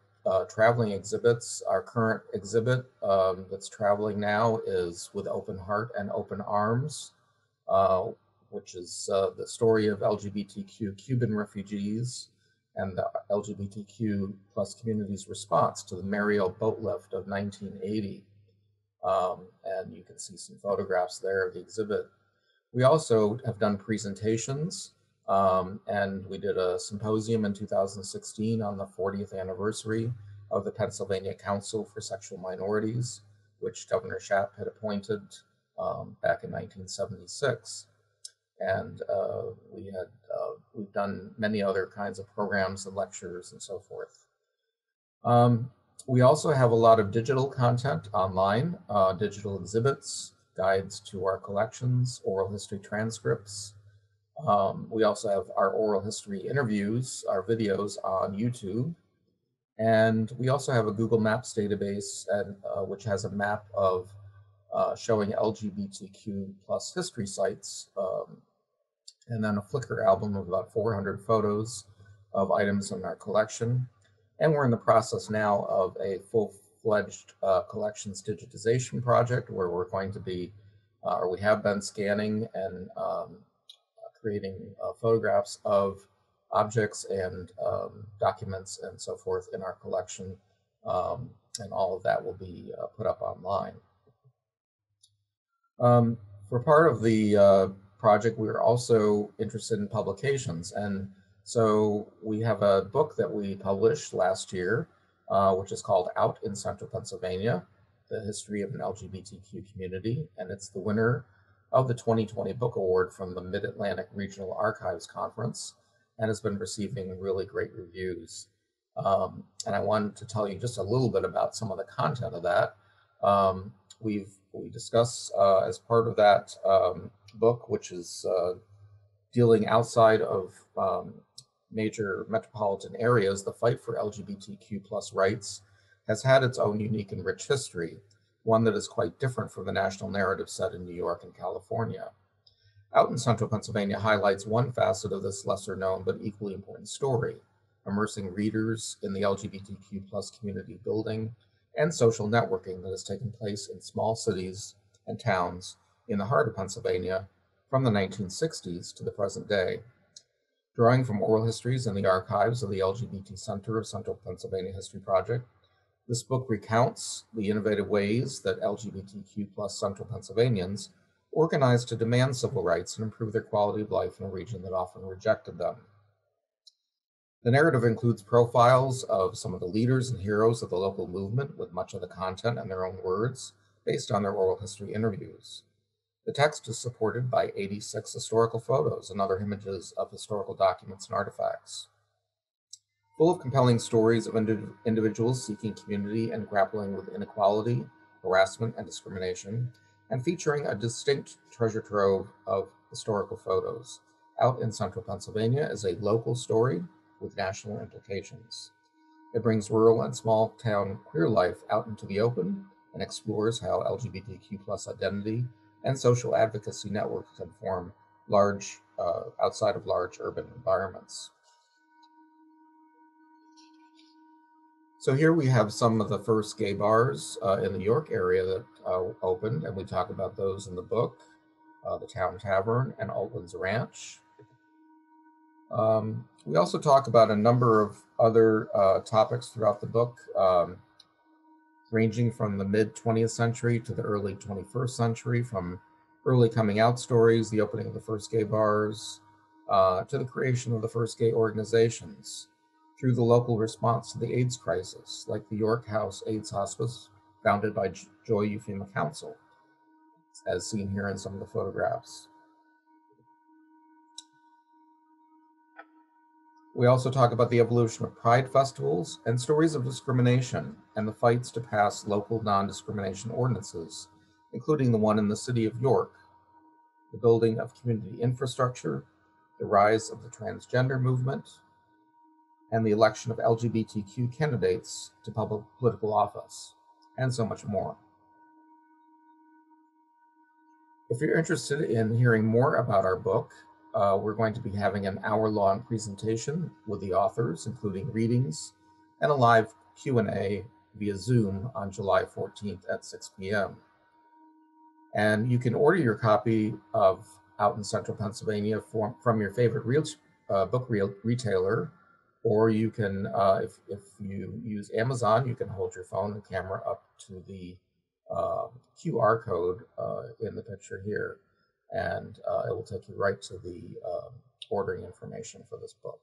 traveling exhibits. Our current exhibit that's traveling now is With Open Heart and Open Arms, which is the story of LGBTQ Cuban refugees and the LGBTQ+ community's response to the Mariel boat lift of 1980. And you can see some photographs there of the exhibit. We also have done presentations, and we did a symposium in 2016 on the 40th anniversary of the Pennsylvania Council for Sexual Minorities, which Governor Schaap had appointed back in 1976. And we've done many other kinds of programs and lectures and so forth. We also have a lot of digital content online, digital exhibits, guides to our collections, oral history transcripts. We also have our oral history interviews, our videos on YouTube. And we also have a Google Maps database which has a map of showing LGBTQ+ history sites, and then a Flickr album of about 400 photos of items in our collection. And we're in the process now of a full-fledged collections digitization project where we're going to be, or we have been scanning and creating photographs of objects and documents and so forth in our collection. And all of that will be put up online. For part of the project, we are also interested in publications. And so we have a book that we published last year, which is called Out in Central Pennsylvania, The History of an LGBTQ Community. And it's the winner of the 2020 Book Award from the Mid-Atlantic Regional Archives Conference and has been receiving really great reviews. And I wanted to tell you just a little bit about some of the content of that. we discuss as part of that book, which is dealing outside of major metropolitan areas, the fight for LGBTQ plus rights has had its own unique and rich history, one that is quite different from the national narrative set in New York and California. Out in Central Pennsylvania highlights one facet of this lesser known but equally important story, immersing readers in the LGBTQ plus community building and social networking that has taken place in small cities and towns in the heart of Pennsylvania from the 1960s to the present day. Drawing from oral histories in the archives of the LGBT Center of Central Pennsylvania History Project, this book recounts the innovative ways that LGBTQ plus Central Pennsylvanians organized to demand civil rights and improve their quality of life in a region that often rejected them. The narrative includes profiles of some of the leaders and heroes of the local movement, with much of the content in their own words, based on their oral history interviews. The text is supported by 86 historical photos and other images of historical documents and artifacts. Full of compelling stories of individuals seeking community and grappling with inequality, harassment, and discrimination, and featuring a distinct treasure trove of historical photos. Out in Central Pennsylvania is a local story with national implications. It brings rural and small town queer life out into the open and explores how LGBTQ plus identity and social advocacy networks can form outside of large urban environments. So here we have some of the first gay bars in the York area that opened, and we talk about those in the book, the Town Tavern and Altland's Ranch. We also talk about a number of other topics throughout the book, ranging from the mid-20th century to the early 21st century, from early coming out stories, the opening of the first gay bars, to the creation of the first gay organizations, through the local response to the AIDS crisis, like the York House AIDS Hospice, founded by Joy Euphema Council, as seen here in some of the photographs. We also talk about the evolution of pride festivals and stories of discrimination and the fights to pass local non-discrimination ordinances, including the one in the city of York, the building of community infrastructure, the rise of the transgender movement, and the election of LGBTQ candidates to public political office, and so much more. If you're interested in hearing more about our book, we're going to be having an hour-long presentation with the authors, including readings and a live Q&A via Zoom on July 14th at 6 p.m. And you can order your copy of Out in Central Pennsylvania from your favorite book retailer, or you can, if you use Amazon, you can hold your phone and camera up to the QR code in the picture here, and it will take you right to the ordering information for this book.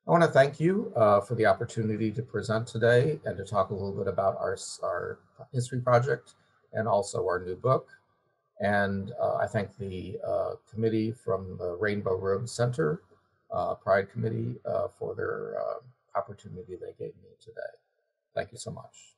I want to thank you for the opportunity to present today and to talk a little bit about our history project and also our new book. And I thank the committee from the Rainbow Road Center, Pride Committee, for their opportunity they gave me today. Thank you so much.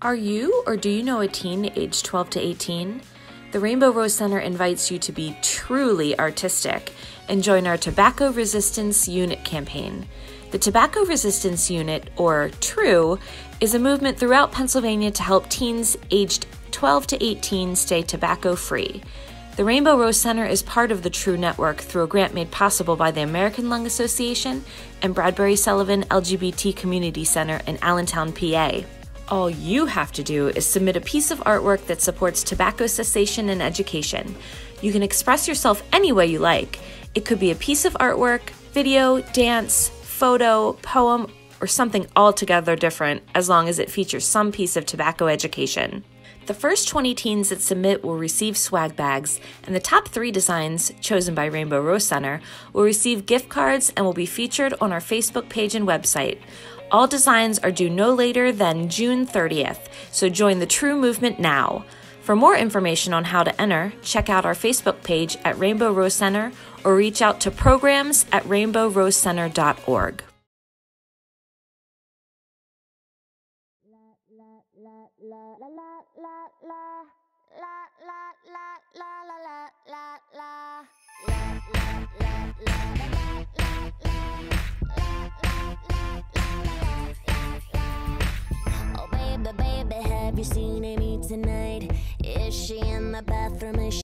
Are you or do you know a teen aged 12 to 18? The Rainbow Rose Center invites you to be truly artistic and join our Tobacco Resistance Unit campaign. The Tobacco Resistance Unit, or TRUE, is a movement throughout Pennsylvania to help teens aged 12 to 18 stay tobacco-free. The Rainbow Rose Center is part of the TRUE network through a grant made possible by the American Lung Association and Bradbury Sullivan LGBT Community Center in Allentown, PA. All you have to do is submit a piece of artwork that supports tobacco cessation and education. You can express yourself any way you like. It could be a piece of artwork, video, dance, photo, poem, or something altogether different, as long as it features some piece of tobacco education. The first 20 teens that submit will receive swag bags, and the top 3 designs, chosen by Rainbow Rose Center, will receive gift cards and will be featured on our Facebook page and website. All designs are due no later than June 30th, so join the true movement now. For more information on how to enter, check out our Facebook page at Rainbow Rose Center or reach out to programs@rainbowrosecenter.org. Oh baby, baby, have you seen Amy tonight? Is she in the bathroom? Is she...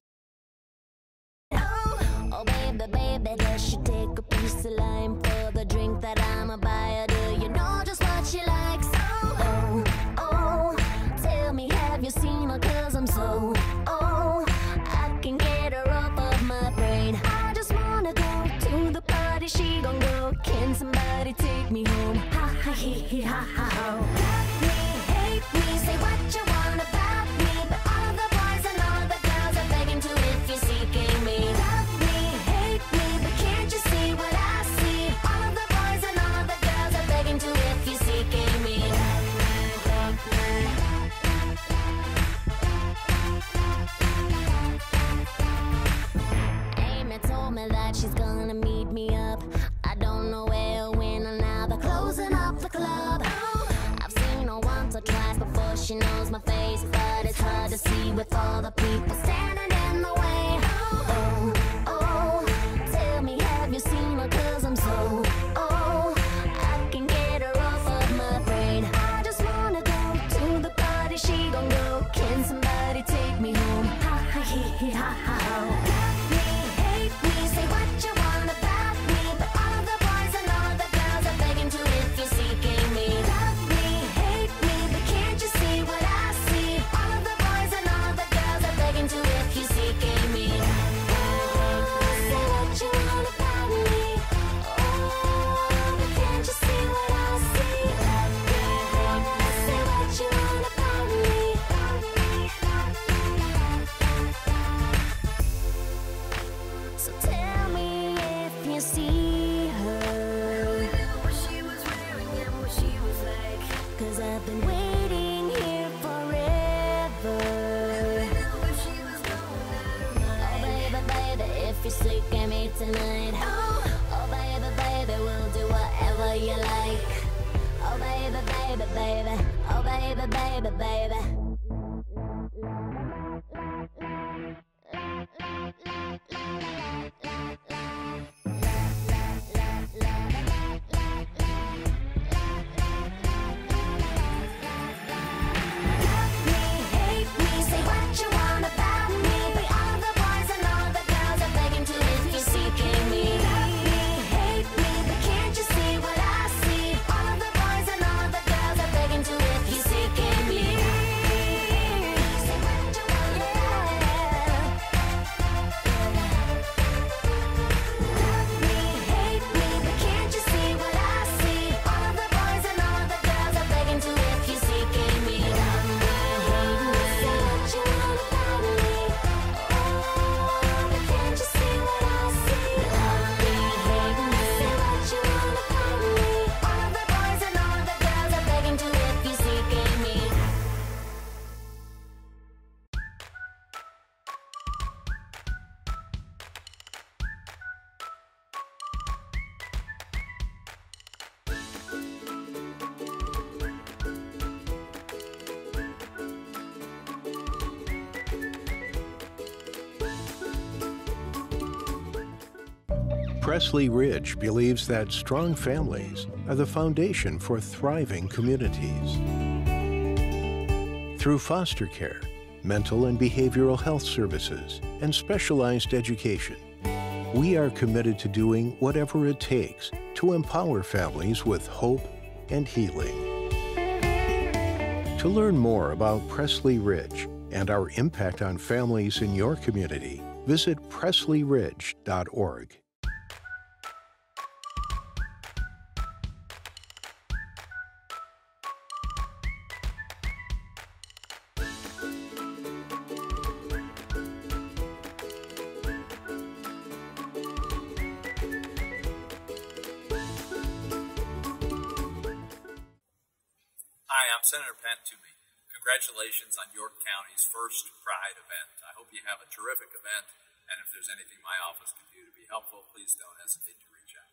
Oh baby, baby, does she take a piece of lime for the drink that I'ma buy her? Do you know just what she likes? Oh, oh, tell me, have you seen her? 'Cause I'm so, oh, I can get her off of my brain. I just wanna go to the party, she gon' go. Can somebody take me home? Ha ha he he ha ha ho. Love me, hate me, say what you want about me, but all the boys and all the girls are begging to if you're seeking me. Love me, hate me, but can't you see what I see? All of the boys and all the girls are begging to if you're seeking me. Amy told me that she's gonna meet me up. I don't know where or when, or now they're closing up the club. I've seen her once or twice before she knows my face, but it's hard to see with all the people standing in the way. Oh, oh, tell me, have you seen her? 'Cause I'm so, oh, I can get her off of my brain. I just wanna go to the party, she gon' go. Can somebody take me home? Ha ha he he ha ha ho. Love me, hate me, say what you want about me, but all of the boys and all the girls are begging to if you're seeking me. Love me, hate me, but can't you see what I see? All of the boys and all the girls are begging to if you're seeking me. Say what you want about me. Oh, but can't you see what I see? Say what you want about me. So tell me if you see her. What she was wearing and what she was like. 'Cause I've been waiting here forever. Oh baby, baby, if you're seeking me tonight. Oh baby, baby, we'll do whatever you like. Oh baby, baby, baby. Oh baby, baby, baby. Hate me, say what you want about me, but all the boys and all the girls are begging to if you're seeking me. Love me, hate me, but can't you see what I see? All of the boys and all the girls are begging to if you're seeking me. Say what you want, Love me, hate me, but can't you see what I see? All of the boys and all the girls are begging to if you're seeking me. Love me, hate me, say what you want about me. Oh, but can't you see what I see? Love me, hate me, say what you want about me. All of the boys and all the girls are begging to if you're seeking me. Presley Ridge believes that strong families are the foundation for thriving communities. Through foster care, mental and behavioral health services, and specialized education, we are committed to doing whatever it takes to empower families with hope and healing. To To learn more about Presley Ridge and our impact on families in your community, visit presleyridge.org. Hi, I'm Senator Pat Toomey. Congratulations on York County's first Pride event. I hope you have a terrific event, and if there's anything my office can do to be helpful, please don't hesitate to reach out.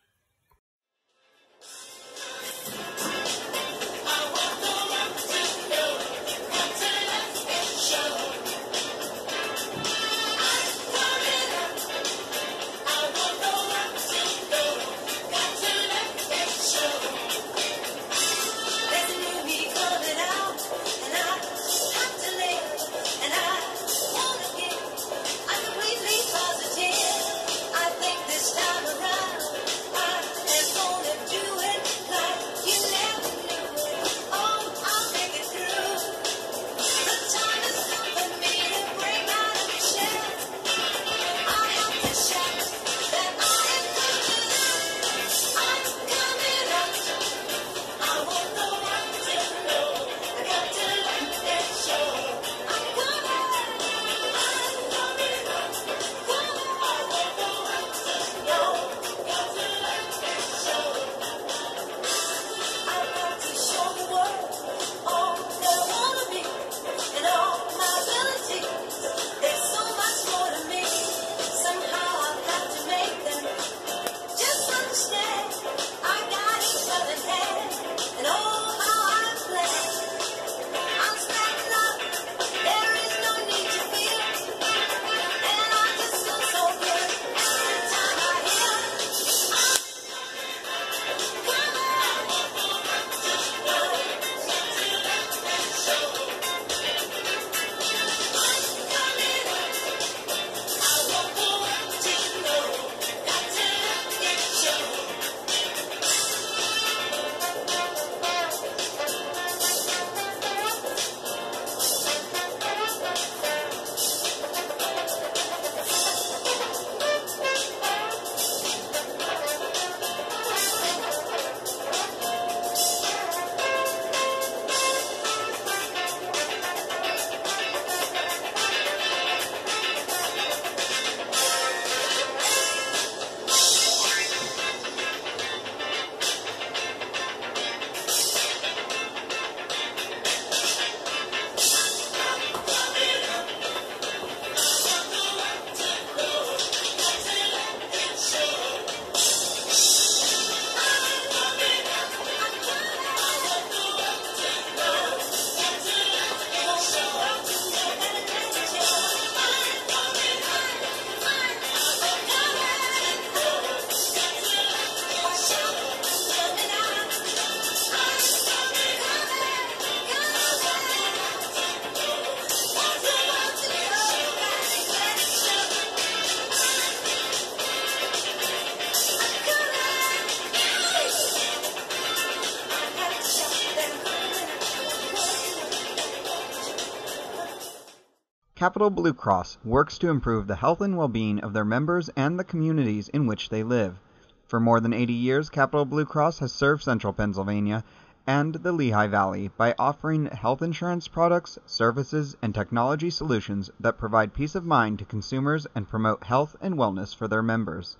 Capital Blue Cross works to improve the health and well-being of their members and the communities in which they live. For more than 80 years, Capital Blue Cross has served Central Pennsylvania and the Lehigh Valley by offering health insurance products, services, and technology solutions that provide peace of mind to consumers and promote health and wellness for their members.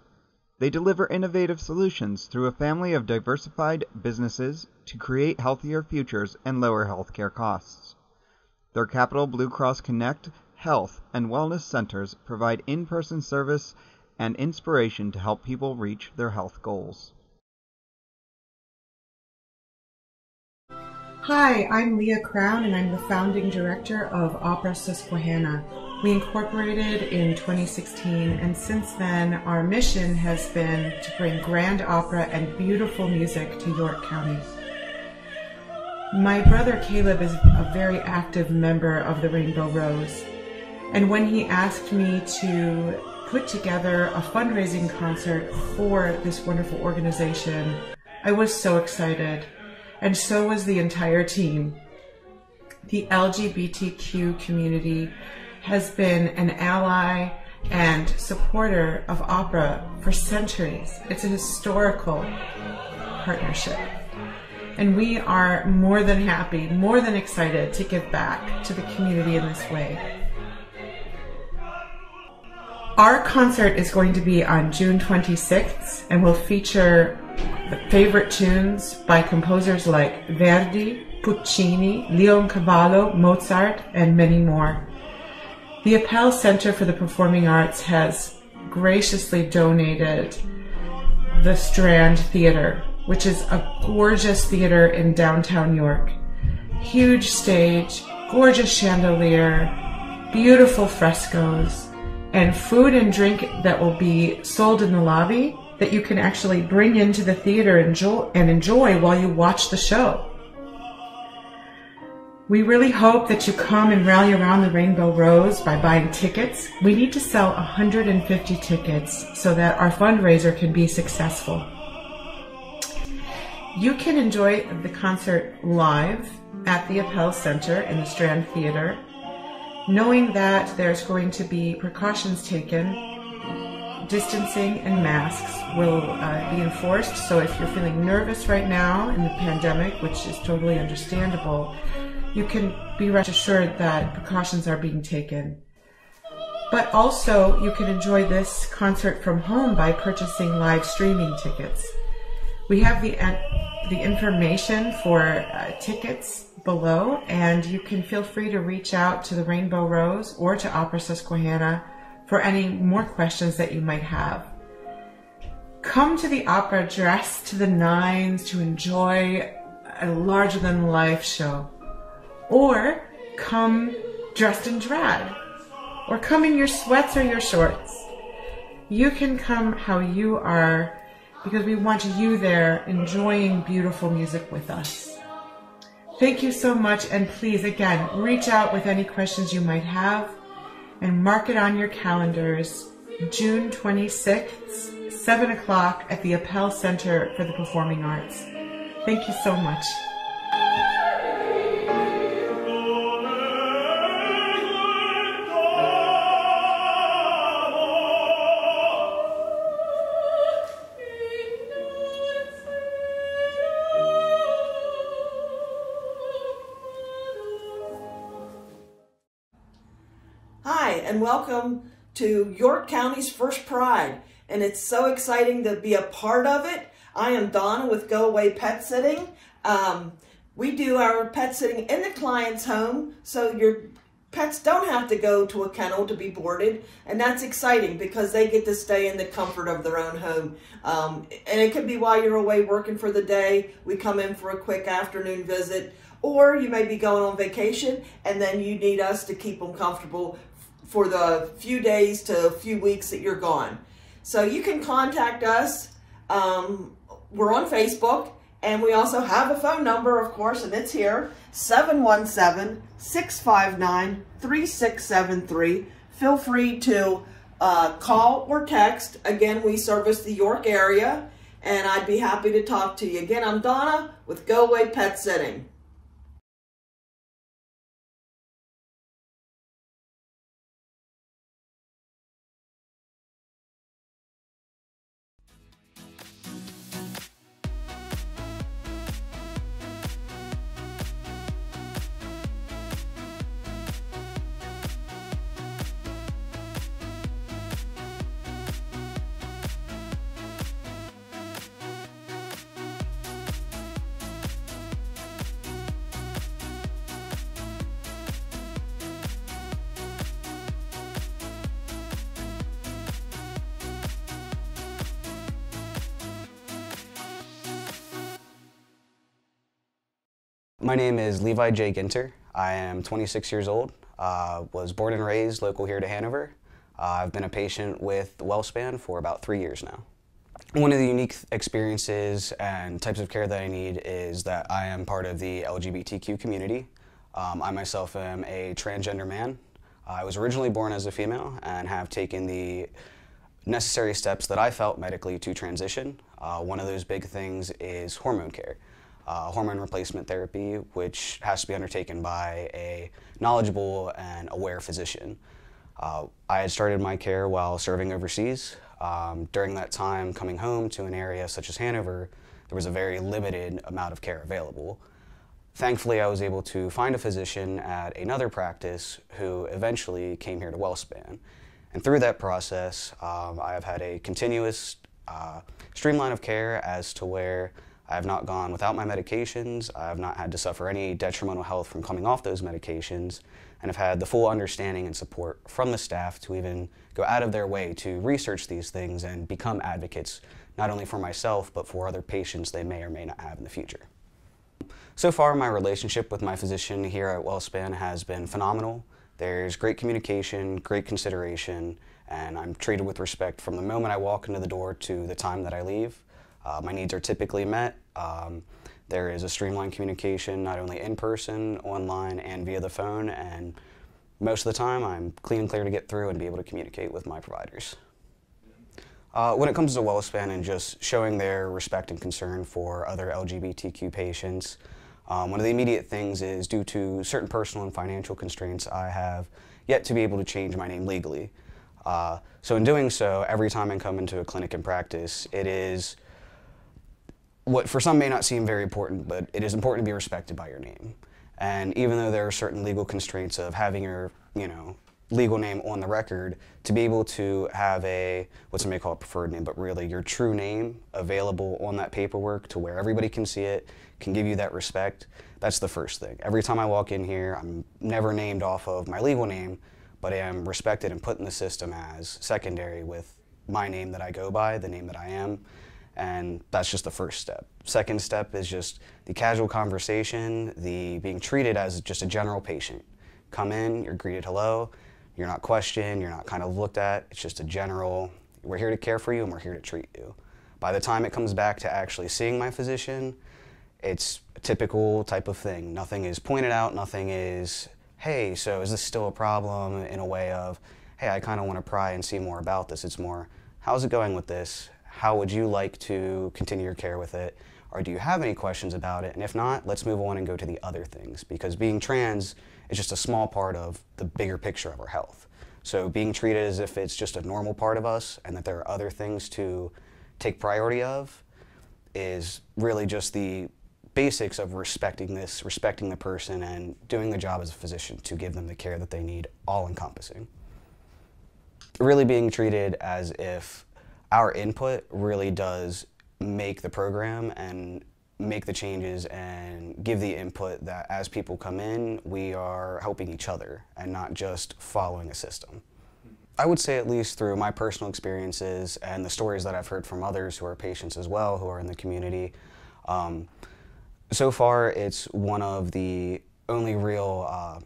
They deliver innovative solutions through a family of diversified businesses to create healthier futures and lower healthcare costs. Their Capital Blue Cross Connect health and wellness centers provide in-person service and inspiration to help people reach their health goals. Hi, I'm Leah Crown, and I'm the founding director of Opera Susquehanna. We incorporated in 2016, and since then our mission has been to bring grand opera and beautiful music to York County. My brother Caleb is a very active member of the Rainbow Rose, and when he asked me to put together a fundraising concert for this wonderful organization, I was so excited, and so was the entire team. The LGBTQ community has been an ally and supporter of opera for centuries. It's a historical partnership. And we are more than happy, more than excited to give back to the community in this way. Our concert is going to be on June 26th and will feature the favorite tunes by composers like Verdi, Puccini, Leoncavallo, Mozart, and many more. The Appell Center for the Performing Arts has graciously donated the Strand Theater, which is a gorgeous theater in downtown York. Huge stage, gorgeous chandelier, beautiful frescoes, and food and drink that will be sold in the lobby that you can actually bring into the theater and enjoy while you watch the show. We really hope that you come and rally around the Rainbow Rose by buying tickets. We need to sell 150 tickets so that our fundraiser can be successful. You can enjoy the concert live at the Appell Center in the Strand Theater, knowing that there's going to be precautions taken. Distancing and masks will be enforced, so if you're feeling nervous right now in the pandemic, which is totally understandable, you can be rest assured that precautions are being taken. But also, you can enjoy this concert from home by purchasing live streaming tickets. We have the information for tickets below, and you can feel free to reach out to the Rainbow Rose or to Opera Susquehanna for any more questions that you might have. Come to the opera dressed to the nines to enjoy a larger-than-life show. Or come dressed in drag. Or come in your sweats or your shorts. You can come how you are because we want you there enjoying beautiful music with us. Thank you so much, and please, again, reach out with any questions you might have and mark it on your calendars, June 26th, 7 o'clock at the Appell Center for the Performing Arts. Thank you so much. And welcome to York County's first Pride, and it's so exciting to be a part of it. I am Donna with Go Away Pet Sitting. We do our pet sitting in the client's home, so your pets don't have to go to a kennel to be boarded, and that's exciting because they get to stay in the comfort of their own home. And it could be while you're away working for the day. We come in for a quick afternoon visit, or you may be going on vacation and then you need us to keep them comfortable for the few days to a few weeks that you're gone. So you can contact us. We're on Facebook, and we also have a phone number, of course, and it's here, 717-659-3673. Feel free to call or text. Again, we service the York area, and I'd be happy to talk to you. Again, I'm Donna with Go Away Pet Sitting. My name is Levi J. Ginter. I am 26 years old, was born and raised local here to Hanover. I've been a patient with WellSpan for about 3 years now. One of the unique experiences and types of care that I need is that I am part of the LGBTQ community. I myself am a transgender man. I was originally born as a female and have taken the necessary steps that I felt medically to transition. One of those big things is hormone care. hormone replacement therapy, which has to be undertaken by a knowledgeable and aware physician. I had started my care while serving overseas. During that time, coming home to an area such as Hanover, there was a very limited amount of care available. Thankfully, I was able to find a physician at another practice who eventually came here to WellSpan. And through that process, I have had a continuous streamline of care as to where I have not gone without my medications. I have not had to suffer any detrimental health from coming off those medications, and have had the full understanding and support from the staff to even go out of their way to research these things and become advocates, not only for myself, but for other patients they may or may not have in the future. So far, my relationship with my physician here at WellSpan has been phenomenal. There's great communication, great consideration, and I'm treated with respect from the moment I walk into the door to the time that I leave. My needs are typically met. There is a streamlined communication, not only in person, online, and via the phone, and most of the time I'm clean and clear to get through and be able to communicate with my providers. When it comes to WellSpan and just showing their respect and concern for other LGBTQ patients, one of the immediate things is, due to certain personal and financial constraints, I have yet to be able to change my name legally. So in doing so, every time I come into a clinic and practice, it is what for some may not seem very important, but it is important to be respected by your name. And even though there are certain legal constraints of having your, legal name on the record, to be able to have what some may call a preferred name, but really your true name available on that paperwork to where everybody can see it, can give you that respect, that's the first thing. Every time I walk in here, I'm never named off of my legal name, but I am respected and put in the system as secondary with my name that I go by, the name that I am, and that's just the first step. Second step is just the casual conversation, the being treated as just a general patient. Come in, you're greeted hello, you're not questioned, you're not kind of looked at, it's just a general, we're here to care for you and we're here to treat you. By the time it comes back to actually seeing my physician, it's a typical type of thing. Nothing is pointed out, nothing is, hey, so is this still a problem, in a way of, hey, I kind of want to pry and see more about this. It's more, how's it going with this? How would you like to continue your care with it? Or do you have any questions about it? And if not, let's move on and go to the other things, because being trans is just a small part of the bigger picture of our health. So being treated as if it's just a normal part of us and that there are other things to take priority of is really just the basics of respecting this, respecting the person, and doing the job as a physician to give them the care that they need, all encompassing. Really being treated as if our input really does make the program and make the changes and give the input that as people come in, we are helping each other and not just following a system. I would say, at least through my personal experiences and the stories that I've heard from others who are patients as well, who are in the community, so far it's one of the only real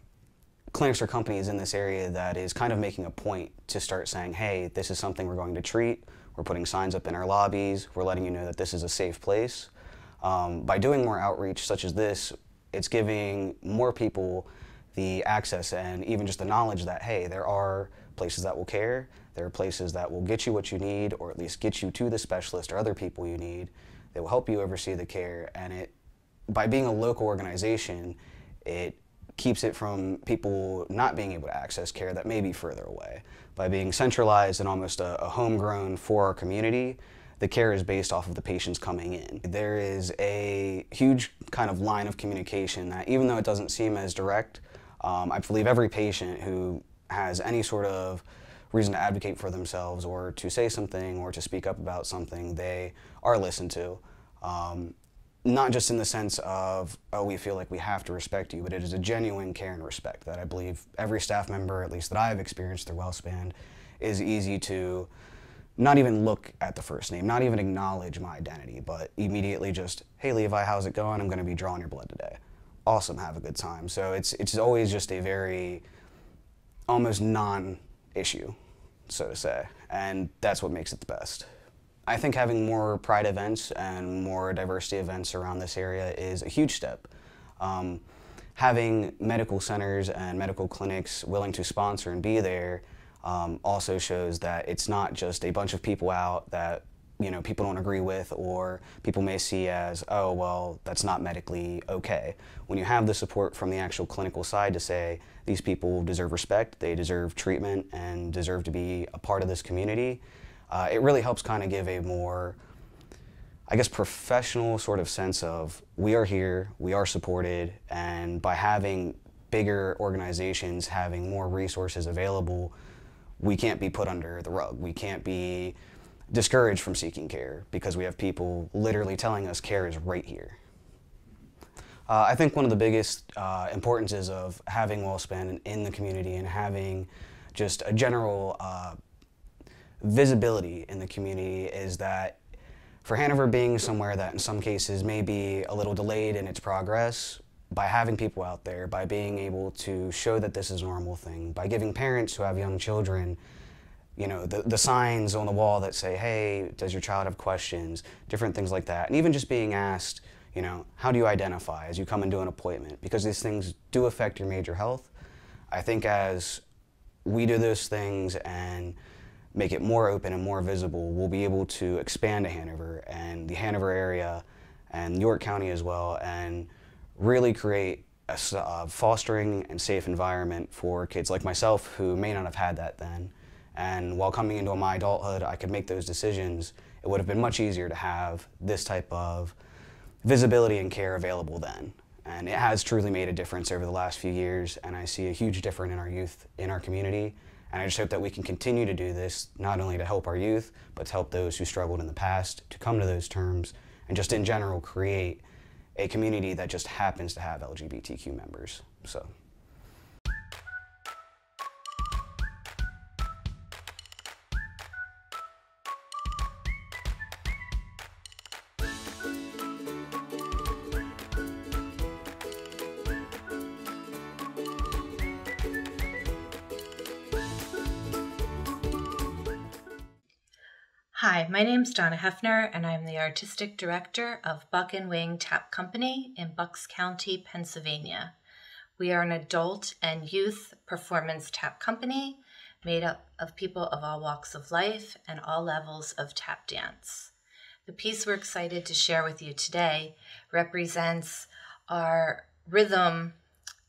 clinics or companies in this area that is kind of making a point to start saying, hey, this is something we're going to treat. We're putting signs up in our lobbies. We're letting you know that this is a safe place. By doing more outreach such as this, it's giving more people the access and even just the knowledge that, hey, there are places that will care. There are places that will get you what you need, or at least get you to the specialist or other people you need. They will help you oversee the care. And by being a local organization, it keeps it from people not being able to access care that may be further away. By being centralized and almost a homegrown for our community, the care is based off of the patients coming in. There is a huge kind of line of communication that, even though it doesn't seem as direct, I believe every patient who has any sort of reason to advocate for themselves or to say something or to speak up about something, they are listened to. Not just in the sense of, oh, we feel like we have to respect you, but it is a genuine care and respect that I believe every staff member, at least that I've experienced through WellSpan, is easy to not even look at the first name, not even acknowledge my identity, but immediately just, hey, Levi, how's it going? I'm going to be drawing your blood today. Awesome, have a good time. So it's always just a very almost non-issue, so to say, and that's what makes it the best. I think having more pride events and more diversity events around this area is a huge step. Having medical centers and medical clinics willing to sponsor and be there also shows that it's not just a bunch of people out that people don't agree with, or people may see as, oh, well, that's not medically okay. When you have the support from the actual clinical side to say, these people deserve respect, they deserve treatment, and deserve to be a part of this community, it really helps kind of give a more, I guess, professional sort of sense of, we are here, we are supported, and by having bigger organizations having more resources available, we can't be put under the rug. We can't be discouraged from seeking care because we have people literally telling us care is right here. I think one of the biggest importances of having WellSpan in the community and having just a general visibility in the community is that for Hanover being somewhere that in some cases may be a little delayed in its progress, by having people out there, by being able to show that this is a normal thing, by giving parents who have young children, the signs on the wall that say, hey, does your child have questions, different things like that, and even just being asked, how do you identify as you come into an appointment, because these things do affect your major health. I think as we do those things and make it more open and more visible, we'll be able to expand to Hanover and the Hanover area and York County as well, and really create a fostering and safe environment for kids like myself who may not have had that then. And while coming into my adulthood, I could make those decisions. It would have been much easier to have this type of visibility and care available then. And it has truly made a difference over the last few years, and I see a huge difference in our youth in our community. And I just hope that we can continue to do this, not only to help our youth, but to help those who struggled in the past to come to those terms, and just in general create a community that just happens to have LGBTQ members. So. Hi, my name's Donna Hefner, and I'm the Artistic Director of Buck and Wing Tap Company in Bucks County, Pennsylvania. We are an adult and youth performance tap company made up of people of all walks of life and all levels of tap dance. The piece we're excited to share with you today represents our rhythm.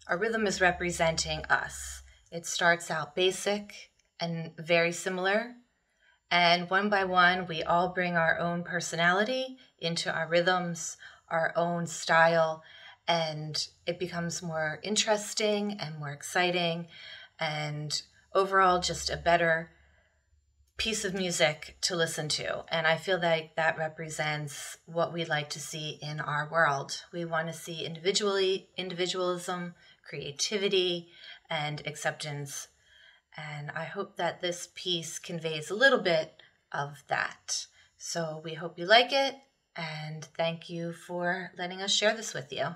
Our rhythm is representing us. It starts out basic and very similar, and one by one, we all bring our own personality into our rhythms, our own style, and it becomes more interesting and more exciting, and overall just a better piece of music to listen to. And I feel like that represents what we'd like to see in our world. We want to see individualism, creativity, and acceptance. And I hope that this piece conveys a little bit of that. So we hope you like it, and thank you for letting us share this with you.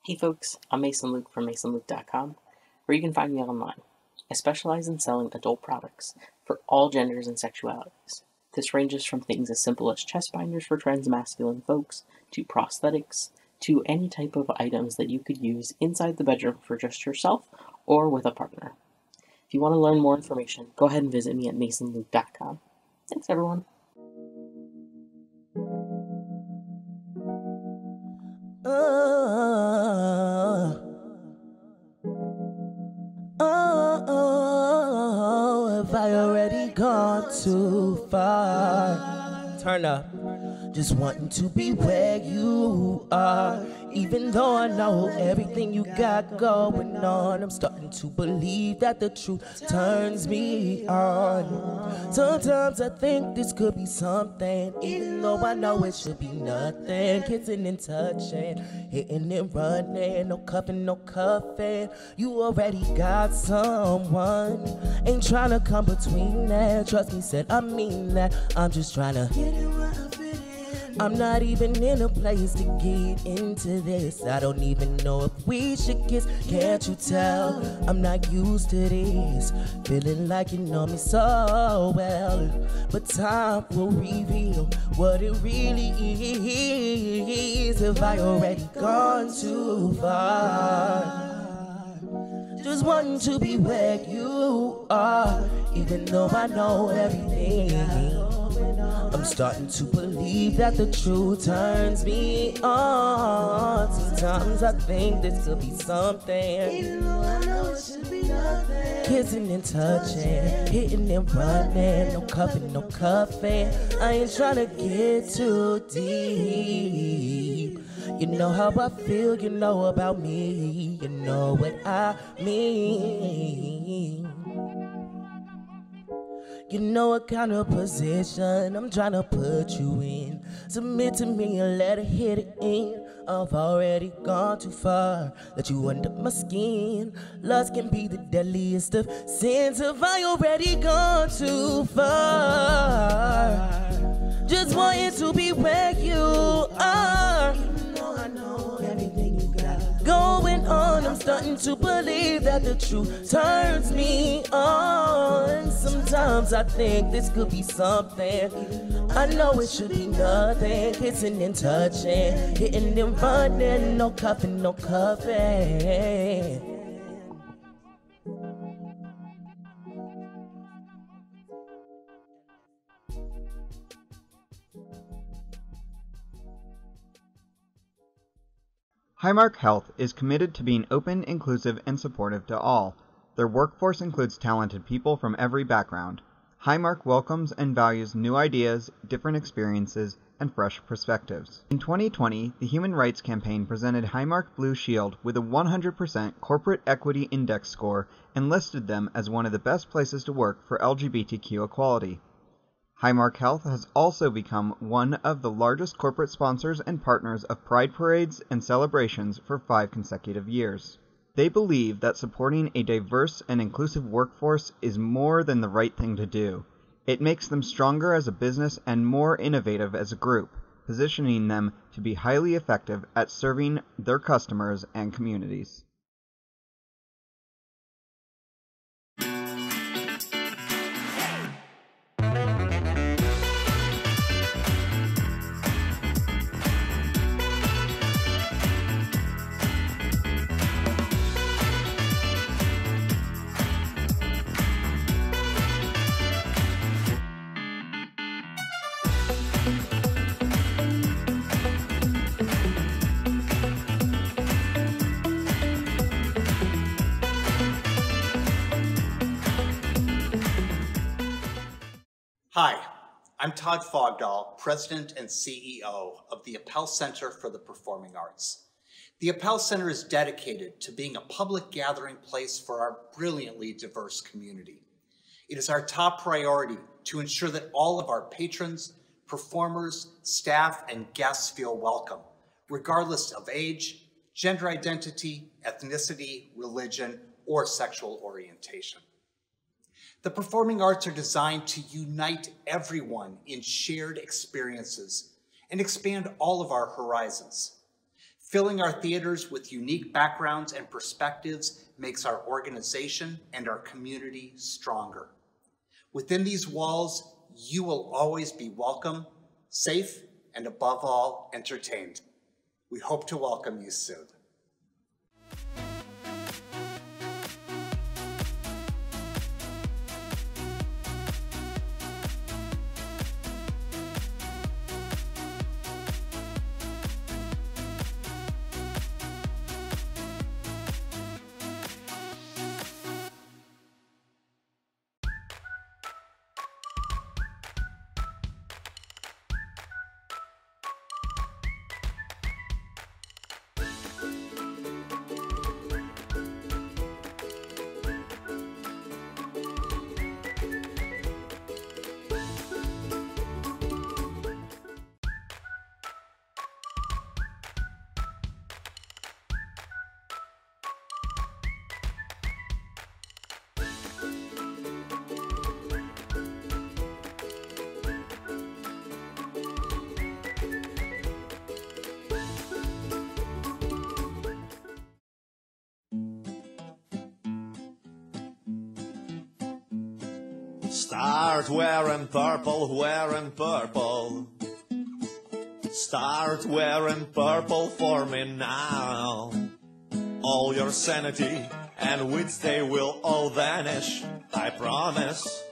Hey folks, I'm Mason Luke from masonluke.com, where you can find me online. I specialize in selling adult products for all genders and sexualities. This ranges from things as simple as chest binders for transmasculine folks, to prosthetics, to any type of items that you could use inside the bedroom for just yourself or with a partner. If you want to learn more information, go ahead and visit me at masonluke.com. Thanks everyone. Have I already gone too far? Turn up. Just wanting to be where you are. Even though I know everything you got going on, I'm starting to believe that the truth turns me on. Sometimes I think this could be something, even though I know it should be nothing. Kissing and touching, hitting and running, no cuffing, no cuffing. You already got someone, ain't trying to come between that. Trust me, said I mean that. I'm just trying to get it where I fit in. I'm not even in a place to get into this. I don't even know if we should kiss. Can't you tell? I'm not used to this. Feeling like you know me so well. But time will reveal what it really is. Have I already gone too far? Just wanting to be where you are, even though I know everything. I'm starting to believe that the truth turns me on. Sometimes I think this could be something, even though I know it should be nothing. Kissing and touching, hitting and running, no cuffing, no cuffing. I ain't trying to get too deep. You know how I feel, you know about me, you know what I mean. You know what kind of position I'm trying to put you in. Submit to me and let it hit it in. I've already gone too far, let you under my skin. Lust can be the deadliest of sins. Have I already gone too far? Just wanting to be where you are. Even though I know everything you got going on, I'm starting to believe that the truth turns me on. Sometimes I think this could be something, I know it should be nothing. Kissing and touching, hitting and running, no cuffing, no cuffing. Highmark Health is committed to being open, inclusive, and supportive to all. Their workforce includes talented people from every background. Highmark welcomes and values new ideas, different experiences, and fresh perspectives. In 2020, the Human Rights Campaign presented Highmark Blue Shield with a 100% Corporate Equity Index score and listed them as one of the best places to work for LGBTQ equality. Highmark Health has also become one of the largest corporate sponsors and partners of Pride parades and celebrations for 5 consecutive years. They believe that supporting a diverse and inclusive workforce is more than the right thing to do. It makes them stronger as a business and more innovative as a group, positioning them to be highly effective at serving their customers and communities. Hi, I'm Todd Fogdahl, President and CEO of the Appell Center for the Performing Arts. The Appell Center is dedicated to being a public gathering place for our brilliantly diverse community. It is our top priority to ensure that all of our patrons, performers, staff, and guests feel welcome, regardless of age, gender identity, ethnicity, religion, or sexual orientation. The performing arts are designed to unite everyone in shared experiences and expand all of our horizons. Filling our theaters with unique backgrounds and perspectives makes our organization and our community stronger. Within these walls, you will always be welcome, safe, and above all, entertained. We hope to welcome you soon. Start wearing purple, wearing purple. Start wearing purple for me now. All your sanity and wits, they will all vanish, I promise.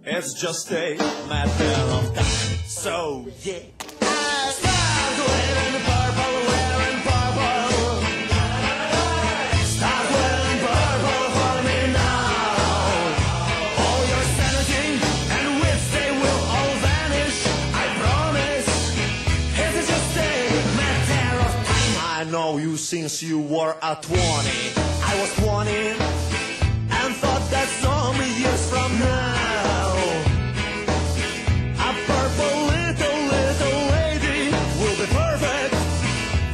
It's just a matter of time, so yeah. Start wearing purple, wearing purple. Start wearing purple for me now. All your sanity and wits, they will all vanish, I promise. It's just a matter of time. I know you since you were at 20. I was 20 and thought that some years from now, a purple little lady will be perfect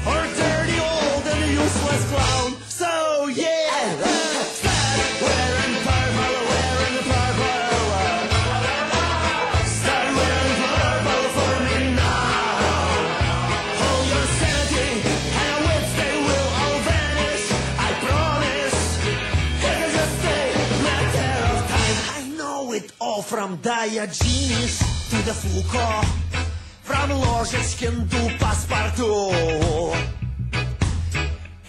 for a dirty old and useless clown. So yeah, start wearing purple, wearing purple. Start wearing purple for me now. All your sanity and wits, they will all vanish, I promise. It's just a matter of time. I know it all from Diogenes to the Foucault, from Ложечкин to паспорту.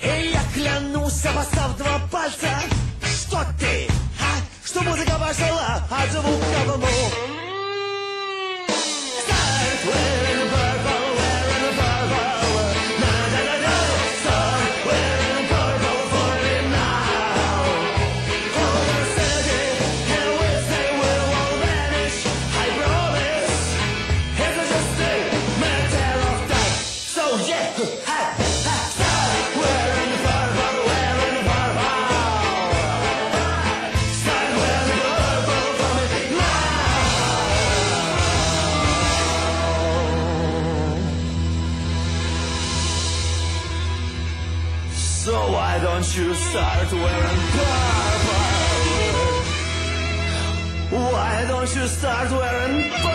И я клянусь, обоссав два пальца, что ты, что музыка пошла от звука бомбу. Start wearing purple, wearing purple. Na-na-na-na. Start wearing purple for me now. All your sanity and wits, they will all vanish, I promise. It's just a matter of time. So yeah, start wearing purple, wearing purple. Start wearing purple for me now. So why don't you start wearing purple? Why don't you start wearing purple?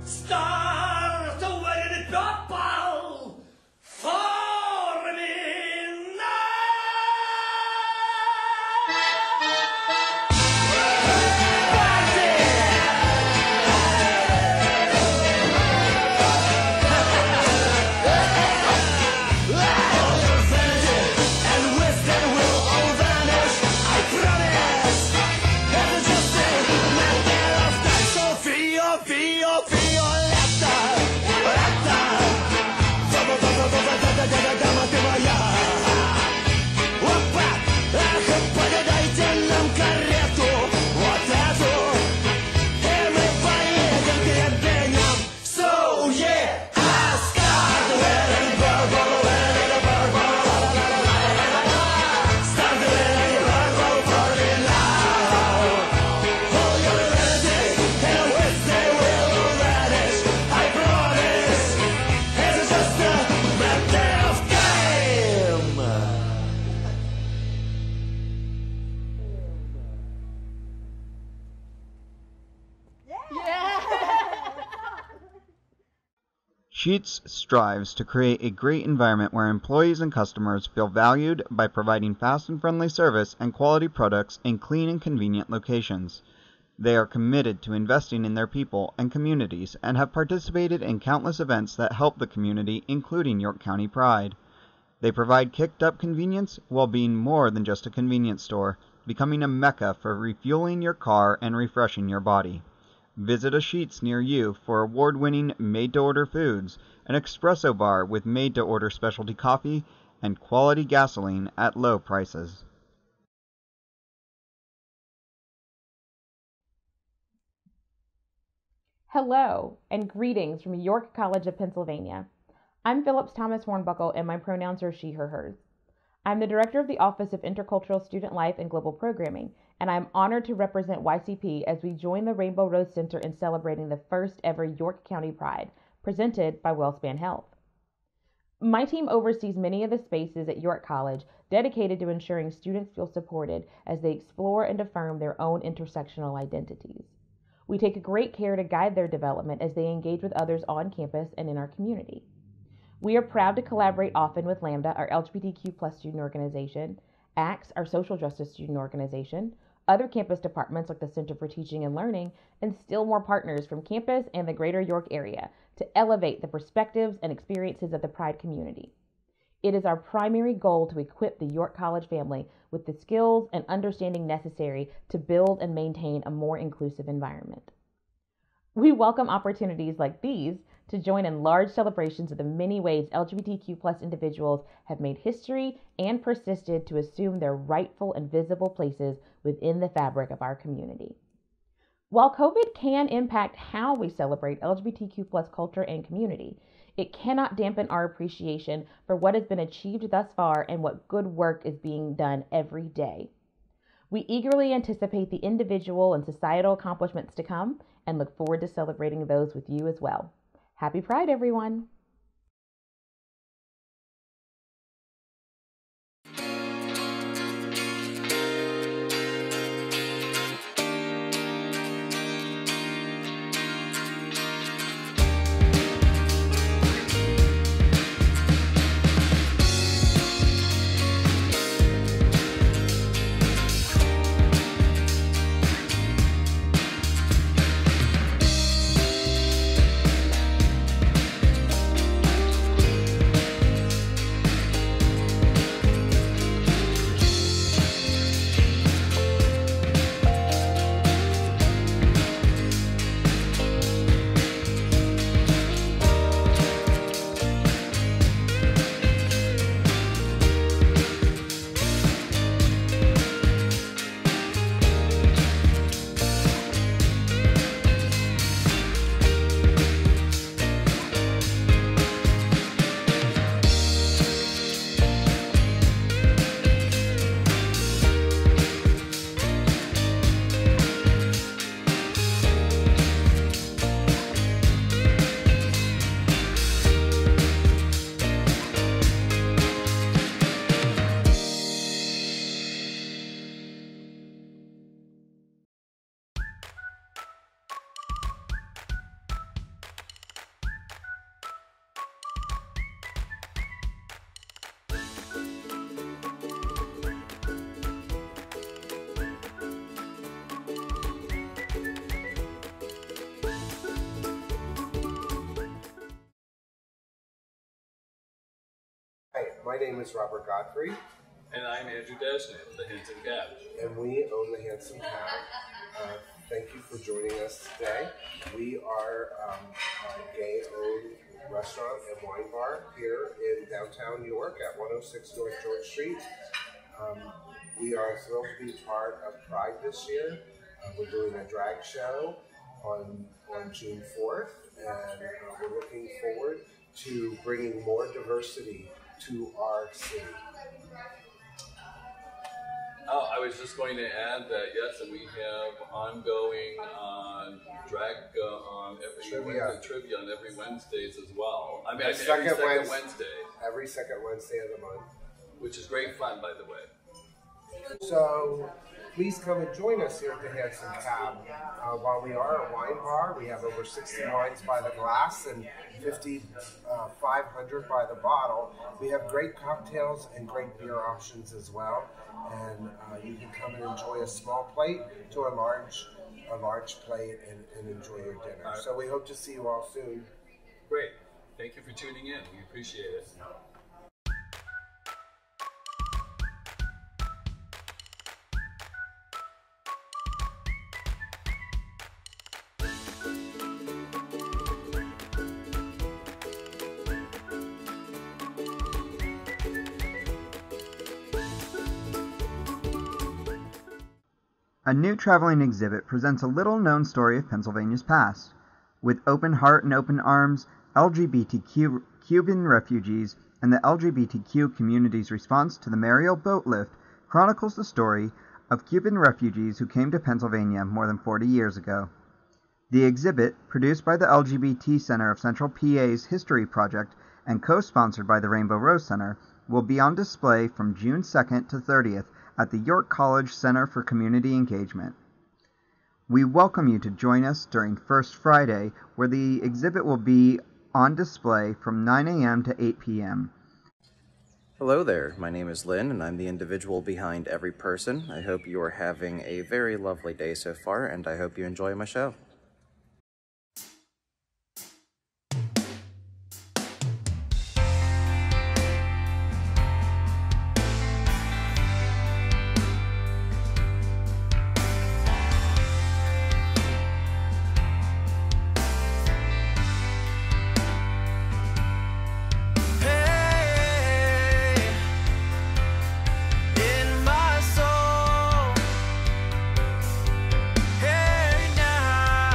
Start wearing purple for me now. All your sanity and wisdom will all Sheetz strives to create a great environment where employees and customers feel valued by providing fast and friendly service and quality products in clean and convenient locations. They are committed to investing in their people and communities and have participated in countless events that help the community, including York County Pride. They provide kicked-up convenience while being more than just a convenience store, becoming a mecca for refueling your car and refreshing your body. Visit a Sheetz near you for award-winning made-to-order foods, an espresso bar with made-to-order specialty coffee, and quality gasoline at low prices. Hello, and greetings from York College of Pennsylvania. I'm Phillips Thomas Hornbuckle, and my pronouns are she, her, hers. I'm the Director of the Office of Intercultural Student Life and Global Programming, and I'm honored to represent YCP as we join the Rainbow Rose Center in celebrating the first ever York County Pride, presented by WellSpan Health. My team oversees many of the spaces at York College dedicated to ensuring students feel supported as they explore and affirm their own intersectional identities. We take great care to guide their development as they engage with others on campus and in our community. We are proud to collaborate often with Lambda, our LGBTQ+ student organization, ACTS, our social justice student organization, other campus departments like the Center for Teaching and Learning, and still more partners from campus and the greater York area to elevate the perspectives and experiences of the Pride community. It is our primary goal to equip the York College family with the skills and understanding necessary to build and maintain a more inclusive environment. We welcome opportunities like these to join in large celebrations of the many ways LGBTQ+ individuals have made history and persisted to assume their rightful and visible places within the fabric of our community. While COVID can impact how we celebrate LGBTQ+ culture and community, it cannot dampen our appreciation for what has been achieved thus far and what good work is being done every day. We eagerly anticipate the individual and societal accomplishments to come and look forward to celebrating those with you as well. Happy Pride, everyone! Hi, my name is Robert Godfrey. And I'm Andrew Desney of the Handsome Cab. And we own the Handsome Cab. Thank you for joining us today. We are a gay-owned restaurant and wine bar here in downtown New York at 106 North George Street. We are thrilled to be part of Pride this year. We're doing a drag show on June 4th, and we're looking forward to bringing more diversity to our city. Oh, I was just going to add that, yes, and we have ongoing drag trivia on every Wednesdays as well. I mean, every second Wednesday. Every second Wednesday of the month. Which is great fun, by the way. So, please come and join us here at the Handsome Cab. While we are a wine bar, we have over 60 wines by the glass and 500 by the bottle. We have great cocktails and great beer options as well. And you can come and enjoy a small plate to a large plate and enjoy your dinner. So we hope to see you all soon. Great. Thank you for tuning in. We appreciate it. A new traveling exhibit presents a little-known story of Pennsylvania's past. With open heart and open arms, LGBTQ Cuban refugees and the LGBTQ community's response to the Mariel boat lift chronicles the story of Cuban refugees who came to Pennsylvania more than 40 years ago. The exhibit, produced by the LGBT Center of Central PA's History Project and co-sponsored by the Rainbow Rose Center, will be on display from June 2nd to 30th at the York College Center for Community Engagement. We welcome you to join us during First Friday, where the exhibit will be on display from 9 a.m. to 8 p.m. Hello there, my name is Lynn, and I'm the individual behind every person. I hope you are having a very lovely day so far, and I hope you enjoy my show. Hey now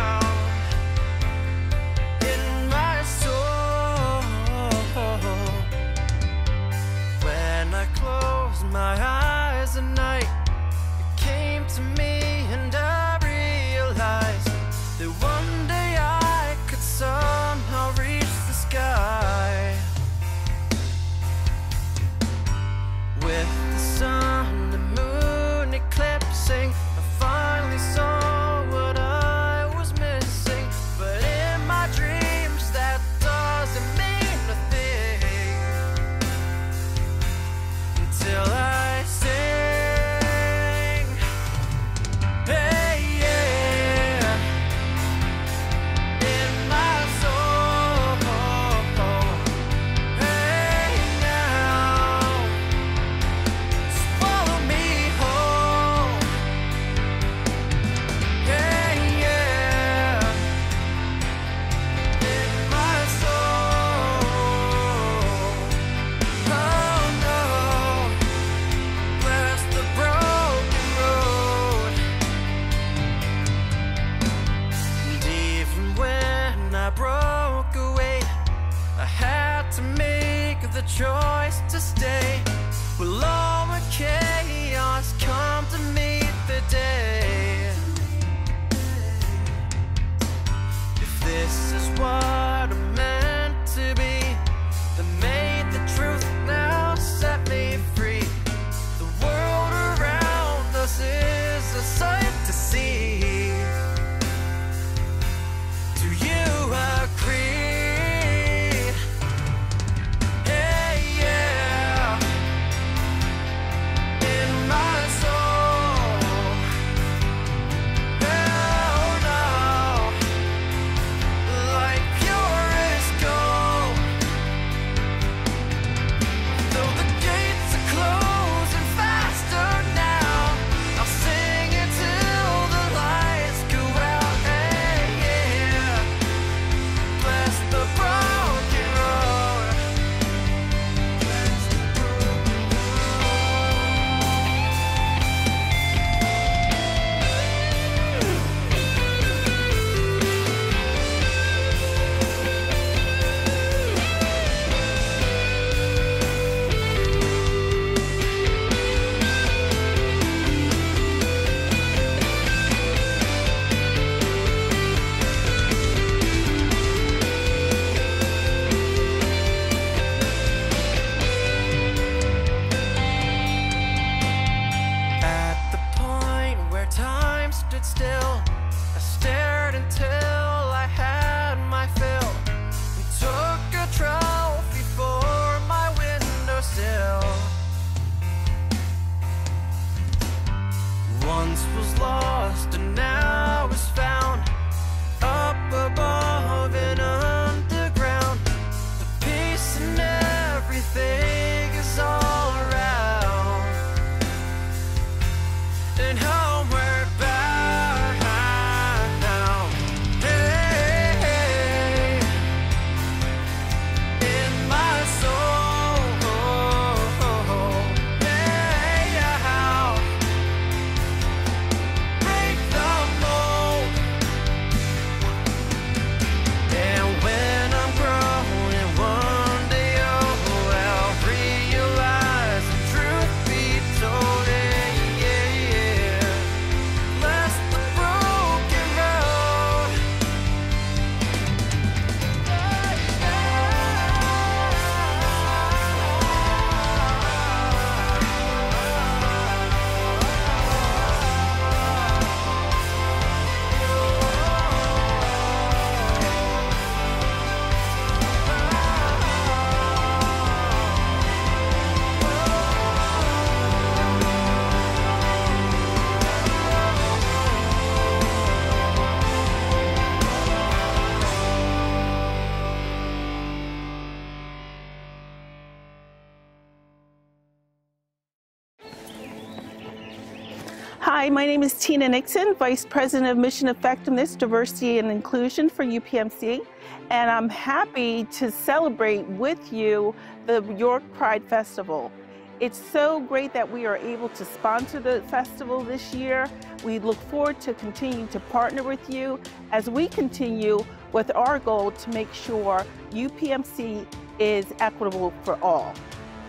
Hi, my name is Tina Nixon, Vice President of Mission Effectiveness, Diversity and Inclusion for UPMC, and I'm happy to celebrate with you the York Pride Festival. It's so great that we are able to sponsor the festival this year. We look forward to continuing to partner with you as we continue with our goal to make sure UPMC is equitable for all.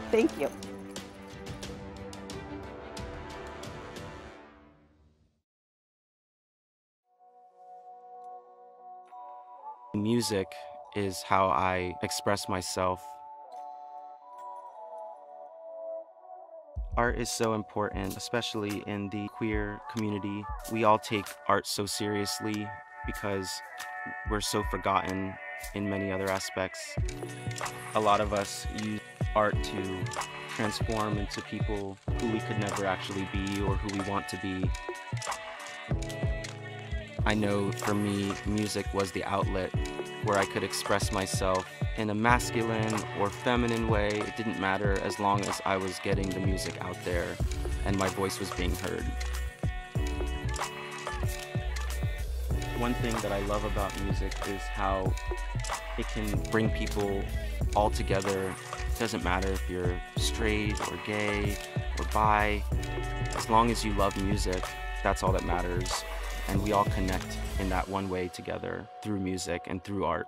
Thank you. Music is how I express myself. Art is so important, especially in the queer community. We all take art so seriously because we're so forgotten in many other aspects. A lot of us use art to transform into people who we could never actually be or who we want to be. I know for me, music was the outlet where I could express myself in a masculine or feminine way. It didn't matter as long as I was getting the music out there and my voice was being heard. One thing that I love about music is how it can bring people all together. It doesn't matter if you're straight or gay or bi. As long as you love music, that's all that matters. And we all connect in that one way together through music and through art.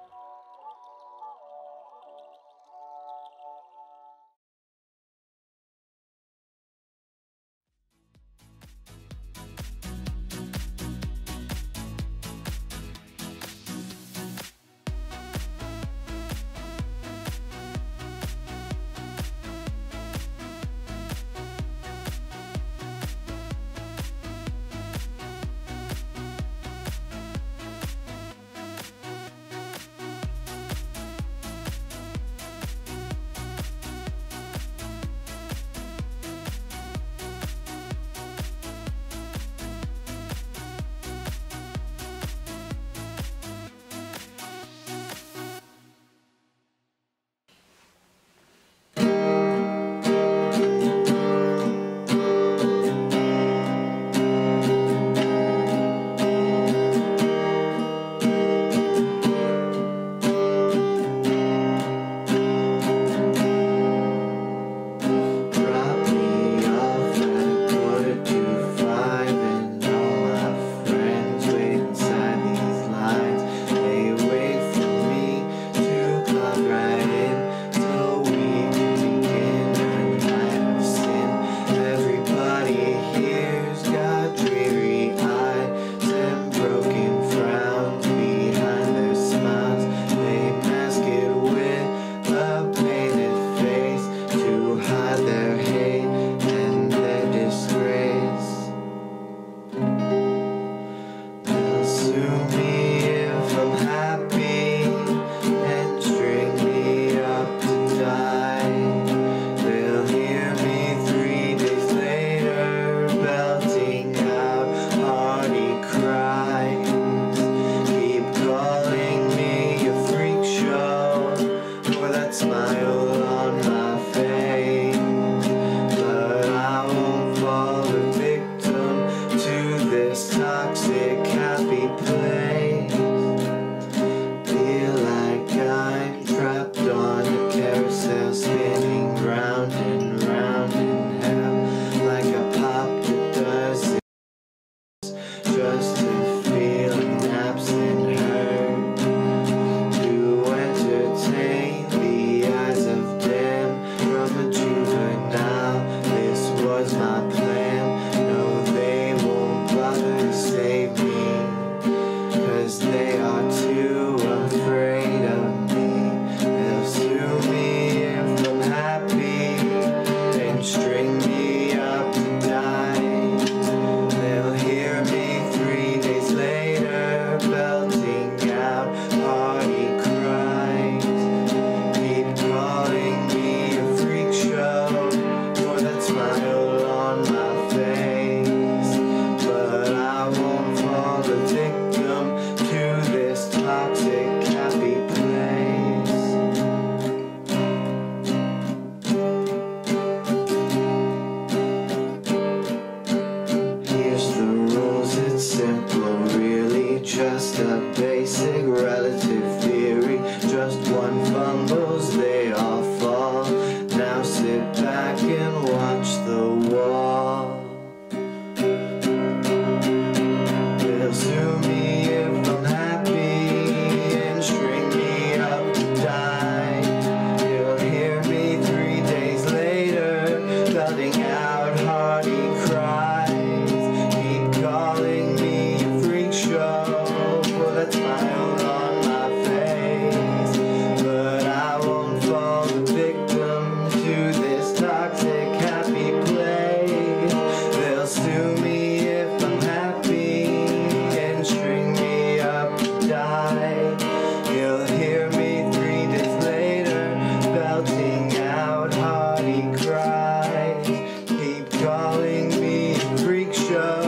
show,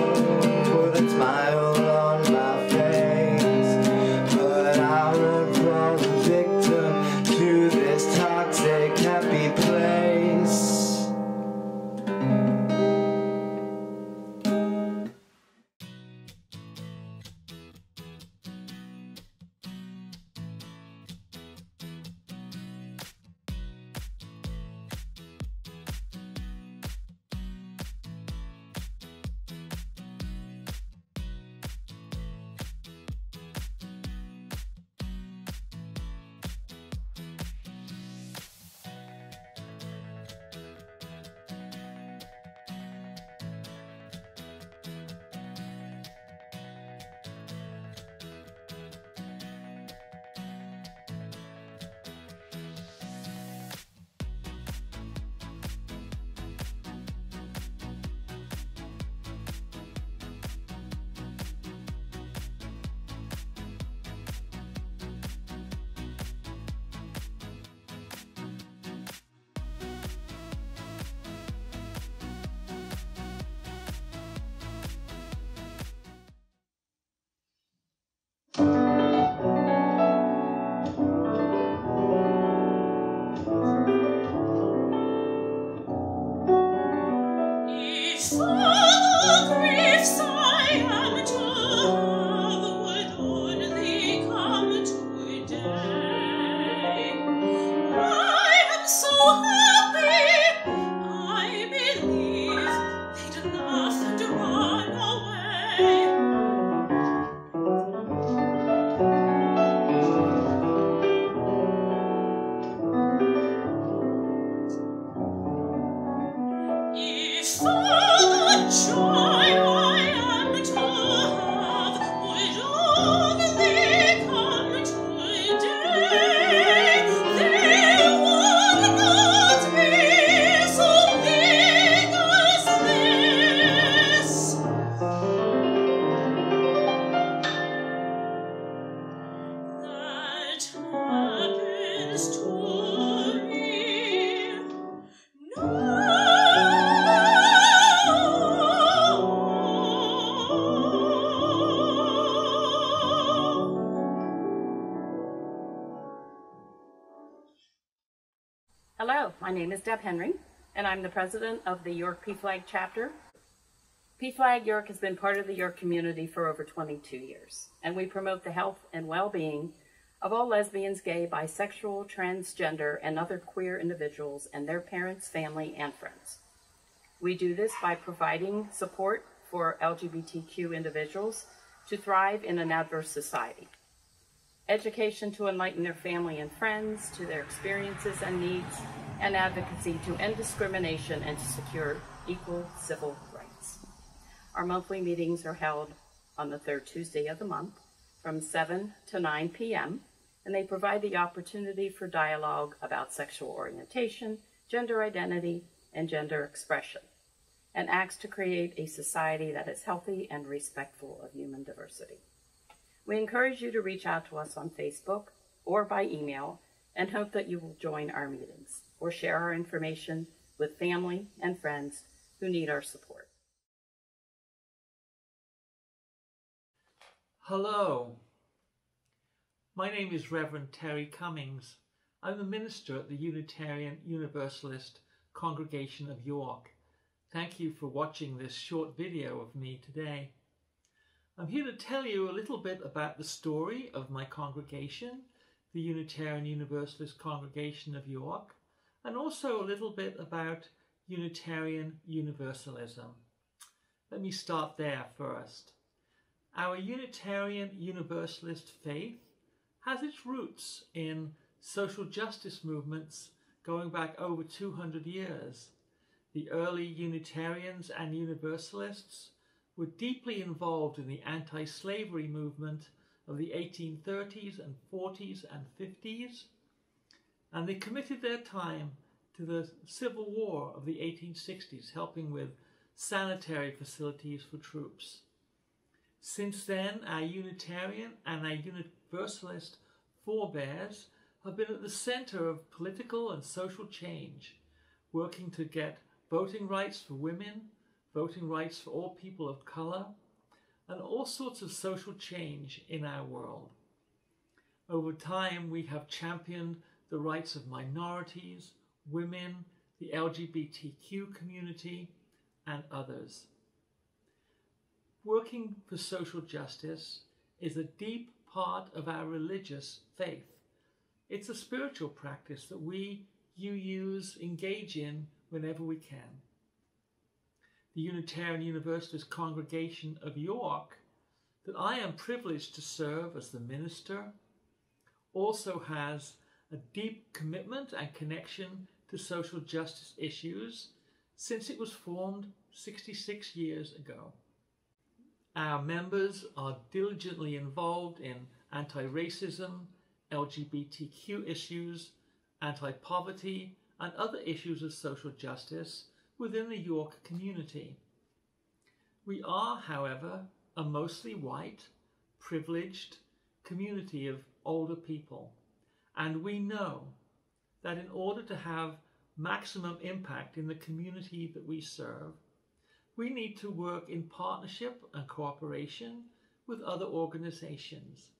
put a smile on my face. But I'm a prone victim to this toxic happy place. Hello, my name is Deb Henry, and I'm the president of the York PFLAG chapter. PFLAG York has been part of the York community for over 22 years, and we promote the health and well-being of all lesbians, gay, bisexual, transgender, and other queer individuals and their parents, family, and friends. We do this by providing support for LGBTQ individuals to thrive in an adverse society. Education to enlighten their family and friends to their experiences and needs, and advocacy to end discrimination and to secure equal civil rights. Our monthly meetings are held on the third Tuesday of the month from 7 to 9 p.m., and they provide the opportunity for dialogue about sexual orientation, gender identity, and gender expression, and acts to create a society that is healthy and respectful of human diversity. We encourage you to reach out to us on Facebook or by email and hope that you will join our meetings or share our information with family and friends who need our support. Hello, my name is Reverend Terry Cummings. I'm the minister at the Unitarian Universalist Congregation of York. Thank you for watching this short video of me today. I'm here to tell you a little bit about the story of my congregation, the Unitarian Universalist Congregation of York, and also a little bit about Unitarian Universalism. Let me start there first. Our Unitarian Universalist faith has its roots in social justice movements going back over 200 years. The early Unitarians and Universalists were deeply involved in the anti-slavery movement of the 1830s and 40s and 50s, and they committed their time to the Civil War of the 1860s, helping with sanitary facilities for troops. Since then, our Unitarian and our Universalist forebears have been at the center of political and social change, working to get voting rights for women, voting rights for all people of color, and all sorts of social change in our world. Over time, we have championed the rights of minorities, women, the LGBTQ community, and others. Working for social justice is a deep part of our religious faith. It's a spiritual practice that you engage in whenever we can. The Unitarian Universalist congregation of York, that I am privileged to serve as the minister, also has a deep commitment and connection to social justice issues since it was formed 66 years ago. Our members are diligently involved in anti-racism, LGBTQ issues, anti-poverty, and other issues of social justice within the York community. We are, however, a mostly white, privileged community of older people, and we know that in order to have maximum impact in the community that we serve, we need to work in partnership and cooperation with other organizations.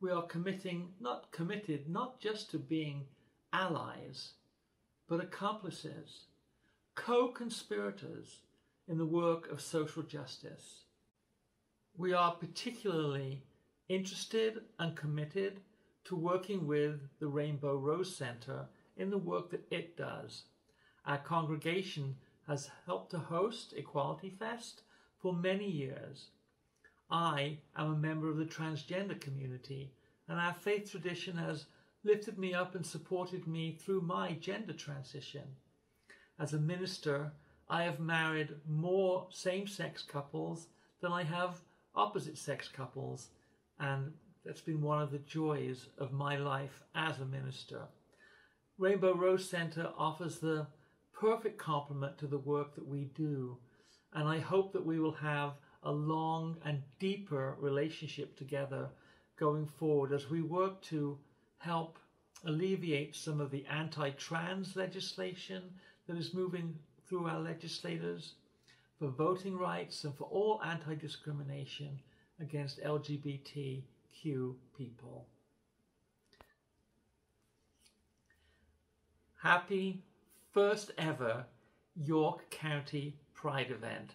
We are committed not just to being allies, but accomplices, co-conspirators in the work of social justice. We are particularly interested and committed to working with the Rainbow Rose Center in the work that it does. Our congregation has helped to host Equality Fest for many years. I am a member of the transgender community, and our faith tradition has lifted me up and supported me through my gender transition. As a minister, I have married more same-sex couples than I have opposite-sex couples, and that's been one of the joys of my life as a minister. Rainbow Rose Center offers the perfect complement to the work that we do, and I hope that we will have a long and deeper relationship together going forward as we work to help alleviate some of the anti-trans legislation that is moving through our legislators, for voting rights and for all anti-discrimination against LGBTQ people. Happy first ever York County Pride event.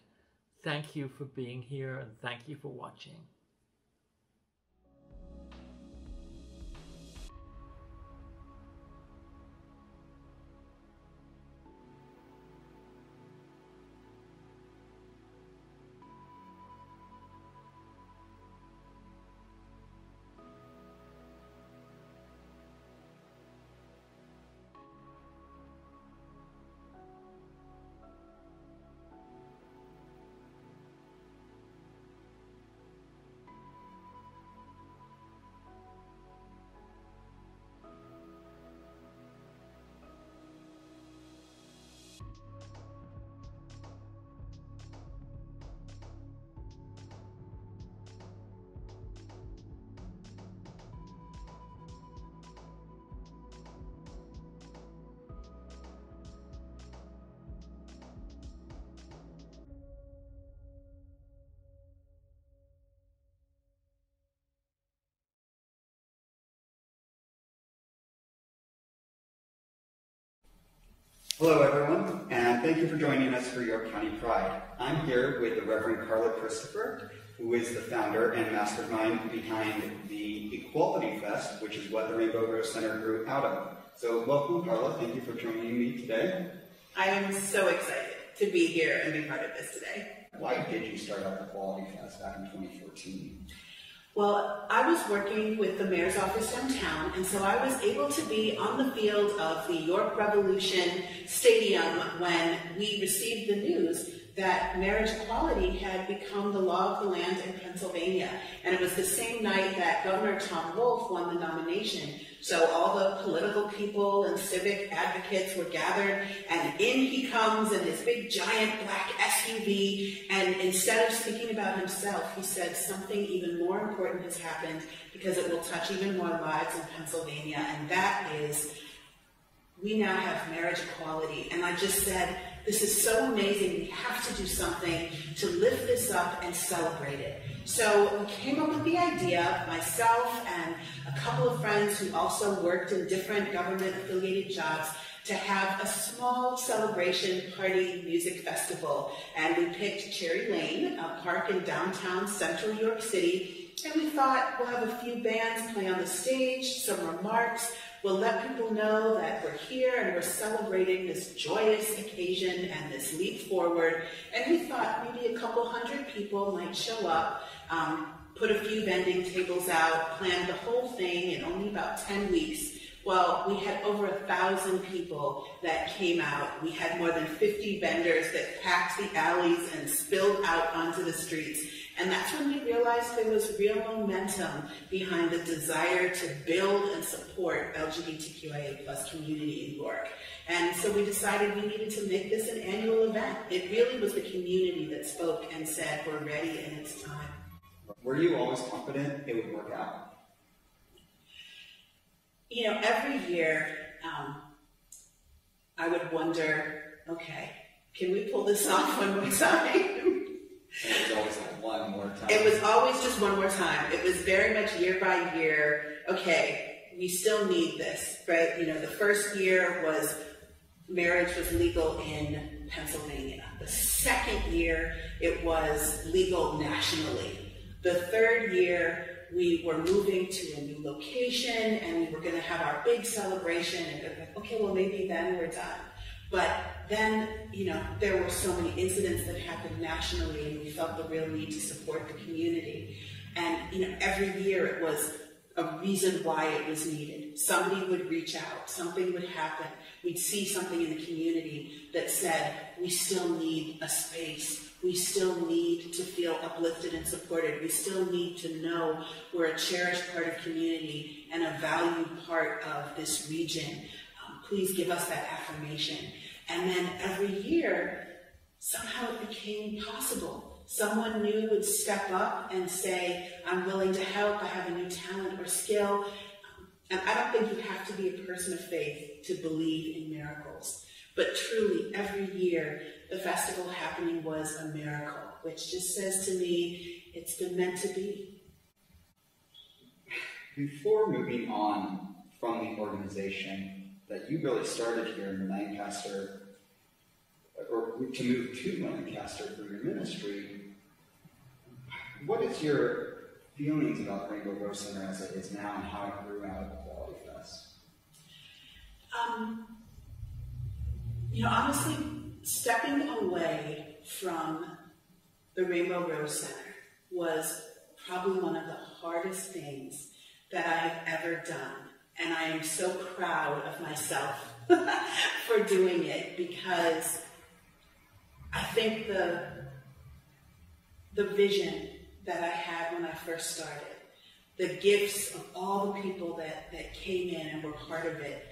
Thank you for being here and thank you for watching. Hello everyone, and thank you for joining us for York County Pride. I'm here with the Reverend Carla Christopher, who is the founder and mastermind behind the Equality Fest, which is what the Rainbow Rose Center grew out of. So welcome Carla, thank you for joining me today. I am so excited to be here and be part of this today. Why did you start up Equality Fest back in 2014? Well, I was working with the mayor's office downtown, and so I was able to be on the field of the York Revolution Stadium when we received the news that marriage equality had become the law of the land in Pennsylvania. And it was the same night that Governor Tom Wolf won the nomination. So all the political people and civic advocates were gathered, and in he comes in his big giant black SUV, and instead of speaking about himself, he said something even more important has happened because it will touch even more lives in Pennsylvania, and that is we now have marriage equality. And I just said, this is so amazing, we have to do something to lift this up and celebrate it. So we came up with the idea, myself and a couple of friends who also worked in different government-affiliated jobs, to have a small celebration party music festival. And we picked Cherry Lane, a park in downtown central New York City, and we thought we'll have a few bands play on the stage, some remarks, we'll let people know that we're here and we're celebrating this joyous occasion and this leap forward. And we thought maybe a couple hundred people might show up, put a few vending tables out, planned the whole thing in only about 10 weeks. Well, we had over 1,000 people that came out. We had more than 50 vendors that packed the alleys and spilled out onto the streets. And that's when we realized there was real momentum behind the desire to build and support LGBTQIA+ community in York. And so we decided we needed to make this an annual event. It really was the community that spoke and said, we're ready and it's time. Were you always confident it would work out? You know, every year I would wonder, okay, can we pull this off one more time? It was always like one more time. It was always just one more time. It was very much year by year, okay, we still need this, right? You know, the first year was marriage was legal in Pennsylvania. The second year, it was legal nationally. The third year, we were moving to a new location and we were going to have our big celebration and okay, well maybe then we're done. But then, you know, there were so many incidents that happened nationally and we felt the real need to support the community. And, you know, every year it was a reason why it was needed. Somebody would reach out, something would happen. We'd see something in the community that said, we still need a space. We still need to feel uplifted and supported. We still need to know we're a cherished part of community and a valued part of this region. Please give us that affirmation. And then every year, somehow it became possible. Someone new would step up and say, I'm willing to help, I have a new talent or skill. And I don't think you have to be a person of faith to believe in miracles. But truly, every year, the festival happening was a miracle, which just says to me, it's been meant to be. Before moving on from the organization that you really started here in Lancaster, or to move to Lancaster for your ministry, what is your feelings about Rainbow Rose Center as it is now and how it grew out of the Quality Fest? You know, honestly, stepping away from the Rainbow Rose Center was probably one of the hardest things that I've ever done. And I am so proud of myself for doing it because I think the vision that I had when I first started, the gifts of all the people that came in and were part of it,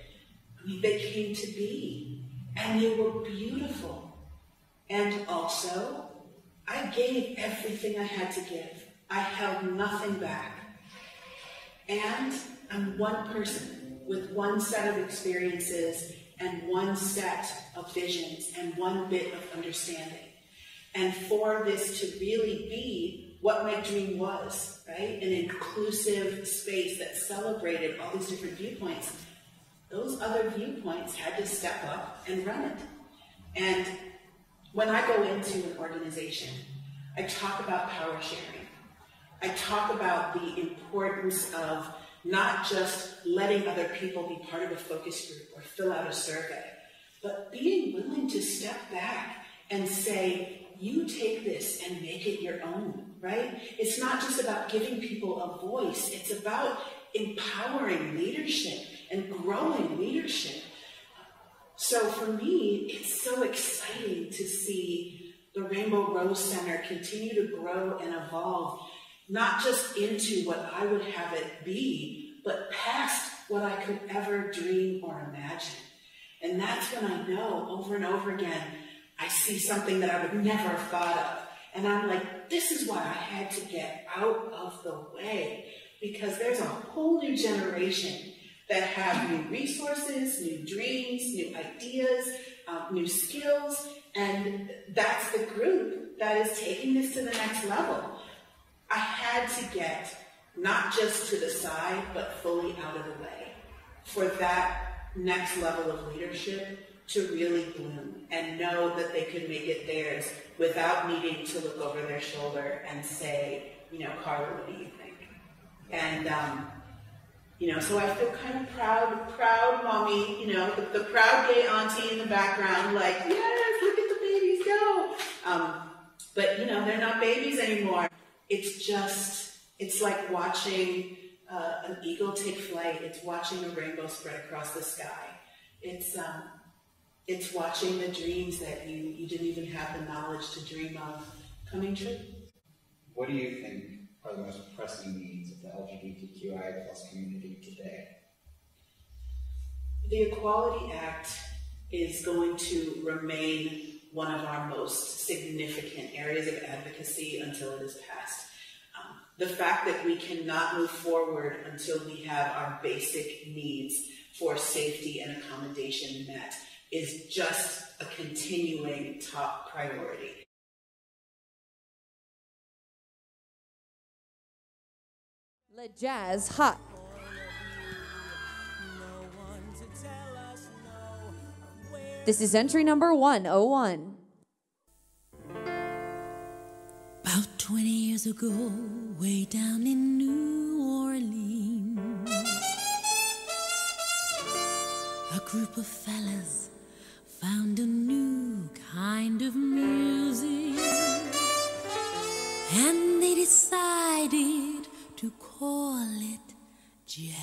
I mean, they came to be. And they were beautiful. And also, I gave everything I had to give. I held nothing back. And I'm one person with one set of experiences and one set of visions and one bit of understanding. And for this to really be what my dream was, right? An inclusive space that celebrated all these different viewpoints, those other viewpoints had to step up and run it. And when I go into an organization, I talk about power sharing. I talk about the importance of not just letting other people be part of a focus group or fill out a survey, but being willing to step back and say, you take this and make it your own, right? It's not just about giving people a voice, it's about empowering leadership and growing leadership. So for me, it's so exciting to see the Rainbow Rose Center continue to grow and evolve, not just into what I would have it be, but past what I could ever dream or imagine. And that's when I know over and over again, I see something that I would never have thought of. And I'm like, this is why I had to get out of the way, because there's a whole new generation that have new resources, new dreams, new ideas, new skills, and that's the group that is taking this to the next level. I had to get not just to the side, but fully out of the way for that next level of leadership to really bloom and know that they could make it theirs without needing to look over their shoulder and say, you know, Carla, what do you think? And, you know, so I feel kind of proud mommy, you know, the proud gay auntie in the background, like, yes, look at the babies go. But, you know, they're not babies anymore. It's just, it's like watching an eagle take flight. It's watching a rainbow spread across the sky. It's watching the dreams that you didn't even have the knowledge to dream of coming true. What do you think are the most pressing needs of the LGBTQI plus community today? The Equality Act is going to remain one of our most significant areas of advocacy until it is passed. The fact that we cannot move forward until we have our basic needs for safety and accommodation met is just a continuing top priority. Le Jazz Hot. This is entry number 101. About 20 years ago, way down in New Orleans, a group of fellas found a new kind of music, and they decided to call it jazz.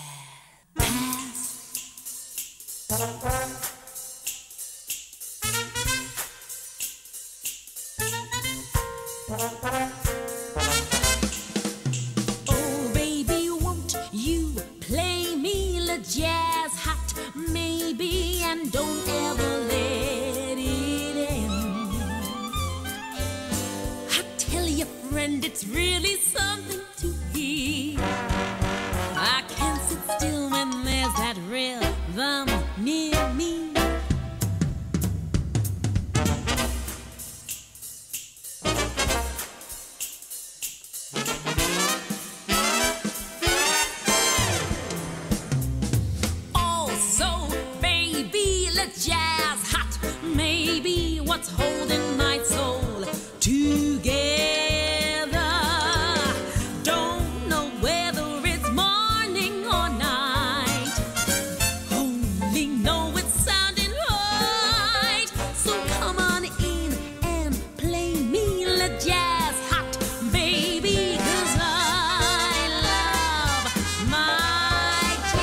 Oh, baby, won't you play me the jazz hot, maybe, and don't ever let it end. I tell you, friend, it's really something to hear. I can't sit still when there's that rhythm near me. Jazz hot, maybe what's holding my soul together. Don't know whether it's morning or night, only know it's sounding right. So come on in and play me the jazz hot, baby, 'cause I love my jazz.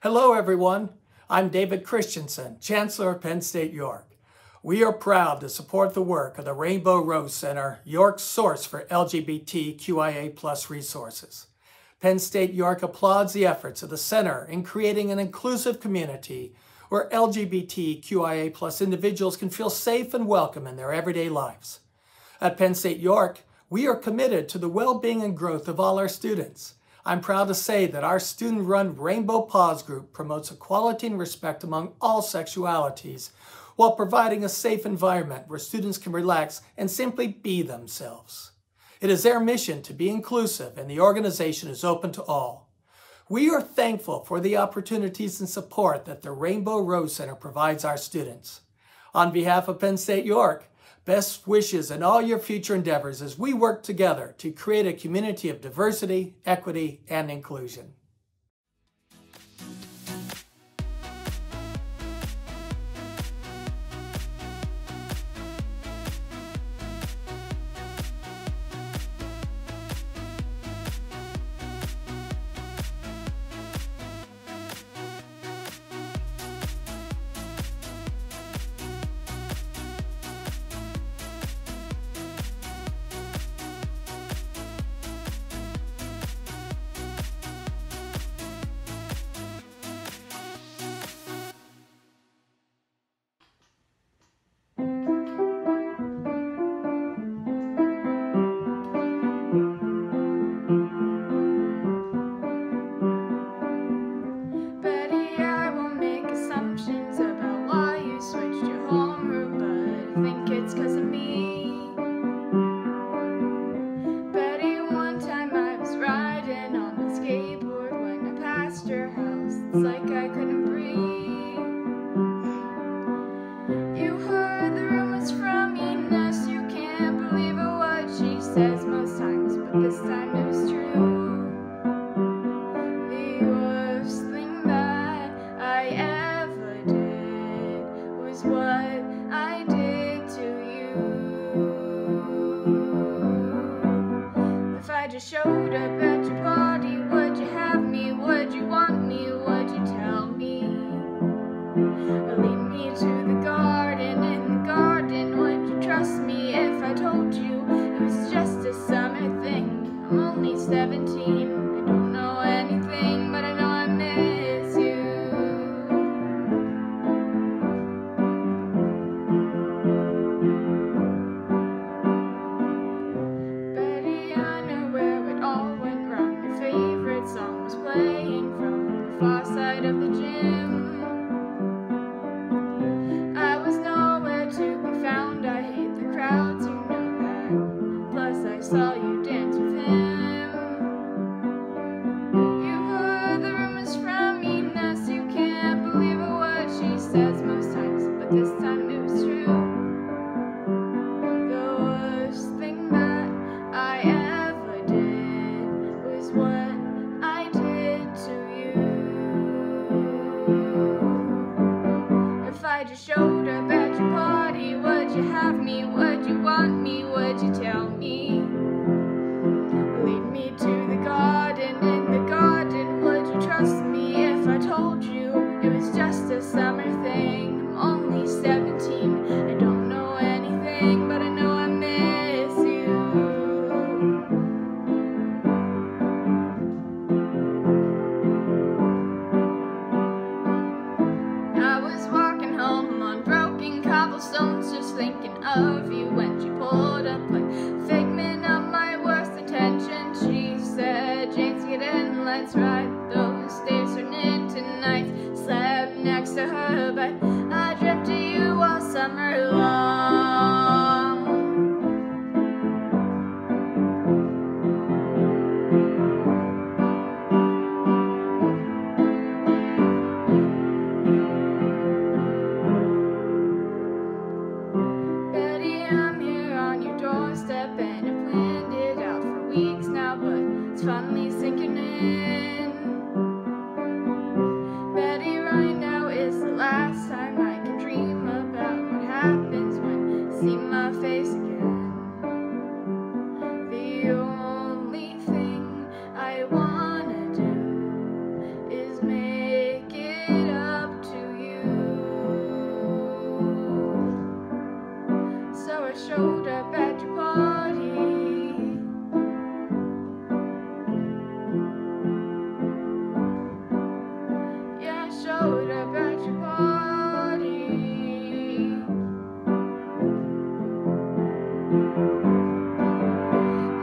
Hello, everyone. I'm David Christensen, Chancellor of Penn State York. We are proud to support the work of the Rainbow Rose Center, York's source for LGBTQIA+ resources. Penn State York applauds the efforts of the center in creating an inclusive community where LGBTQIA+ individuals can feel safe and welcome in their everyday lives. At Penn State York, we are committed to the well-being and growth of all our students. I'm proud to say that our student-run Rainbow Paws group promotes equality and respect among all sexualities while providing a safe environment where students can relax and simply be themselves. It is their mission to be inclusive, and the organization is open to all. We are thankful for the opportunities and support that the Rainbow Rose Center provides our students. On behalf of Penn State York, best wishes in all your future endeavors as we work together to create a community of diversity, equity, and inclusion.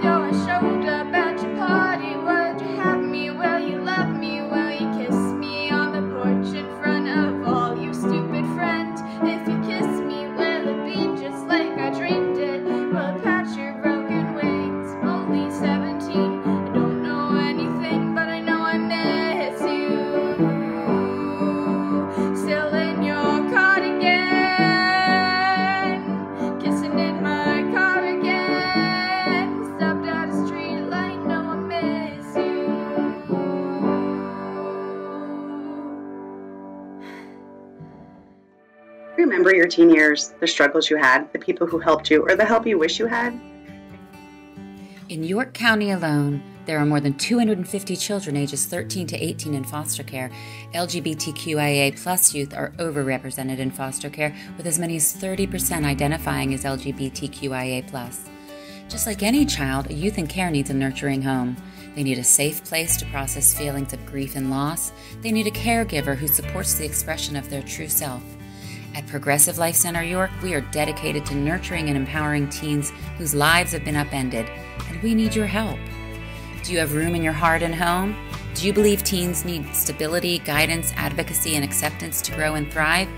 Yo, I showed up at your party. Would you have me remember your teen years, the struggles you had, the people who helped you, or the help you wish you had? In York County alone, there are more than 250 children ages 13 to 18 in foster care. LGBTQIA+ youth are overrepresented in foster care, with as many as 30% identifying as LGBTQIA+. Just like any child, a youth in care needs a nurturing home. They need a safe place to process feelings of grief and loss. They need a caregiver who supports the expression of their true self. At Progressive Life Center York, we are dedicated to nurturing and empowering teens whose lives have been upended, and we need your help. Do you have room in your heart and home? Do you believe teens need stability, guidance, advocacy, and acceptance to grow and thrive?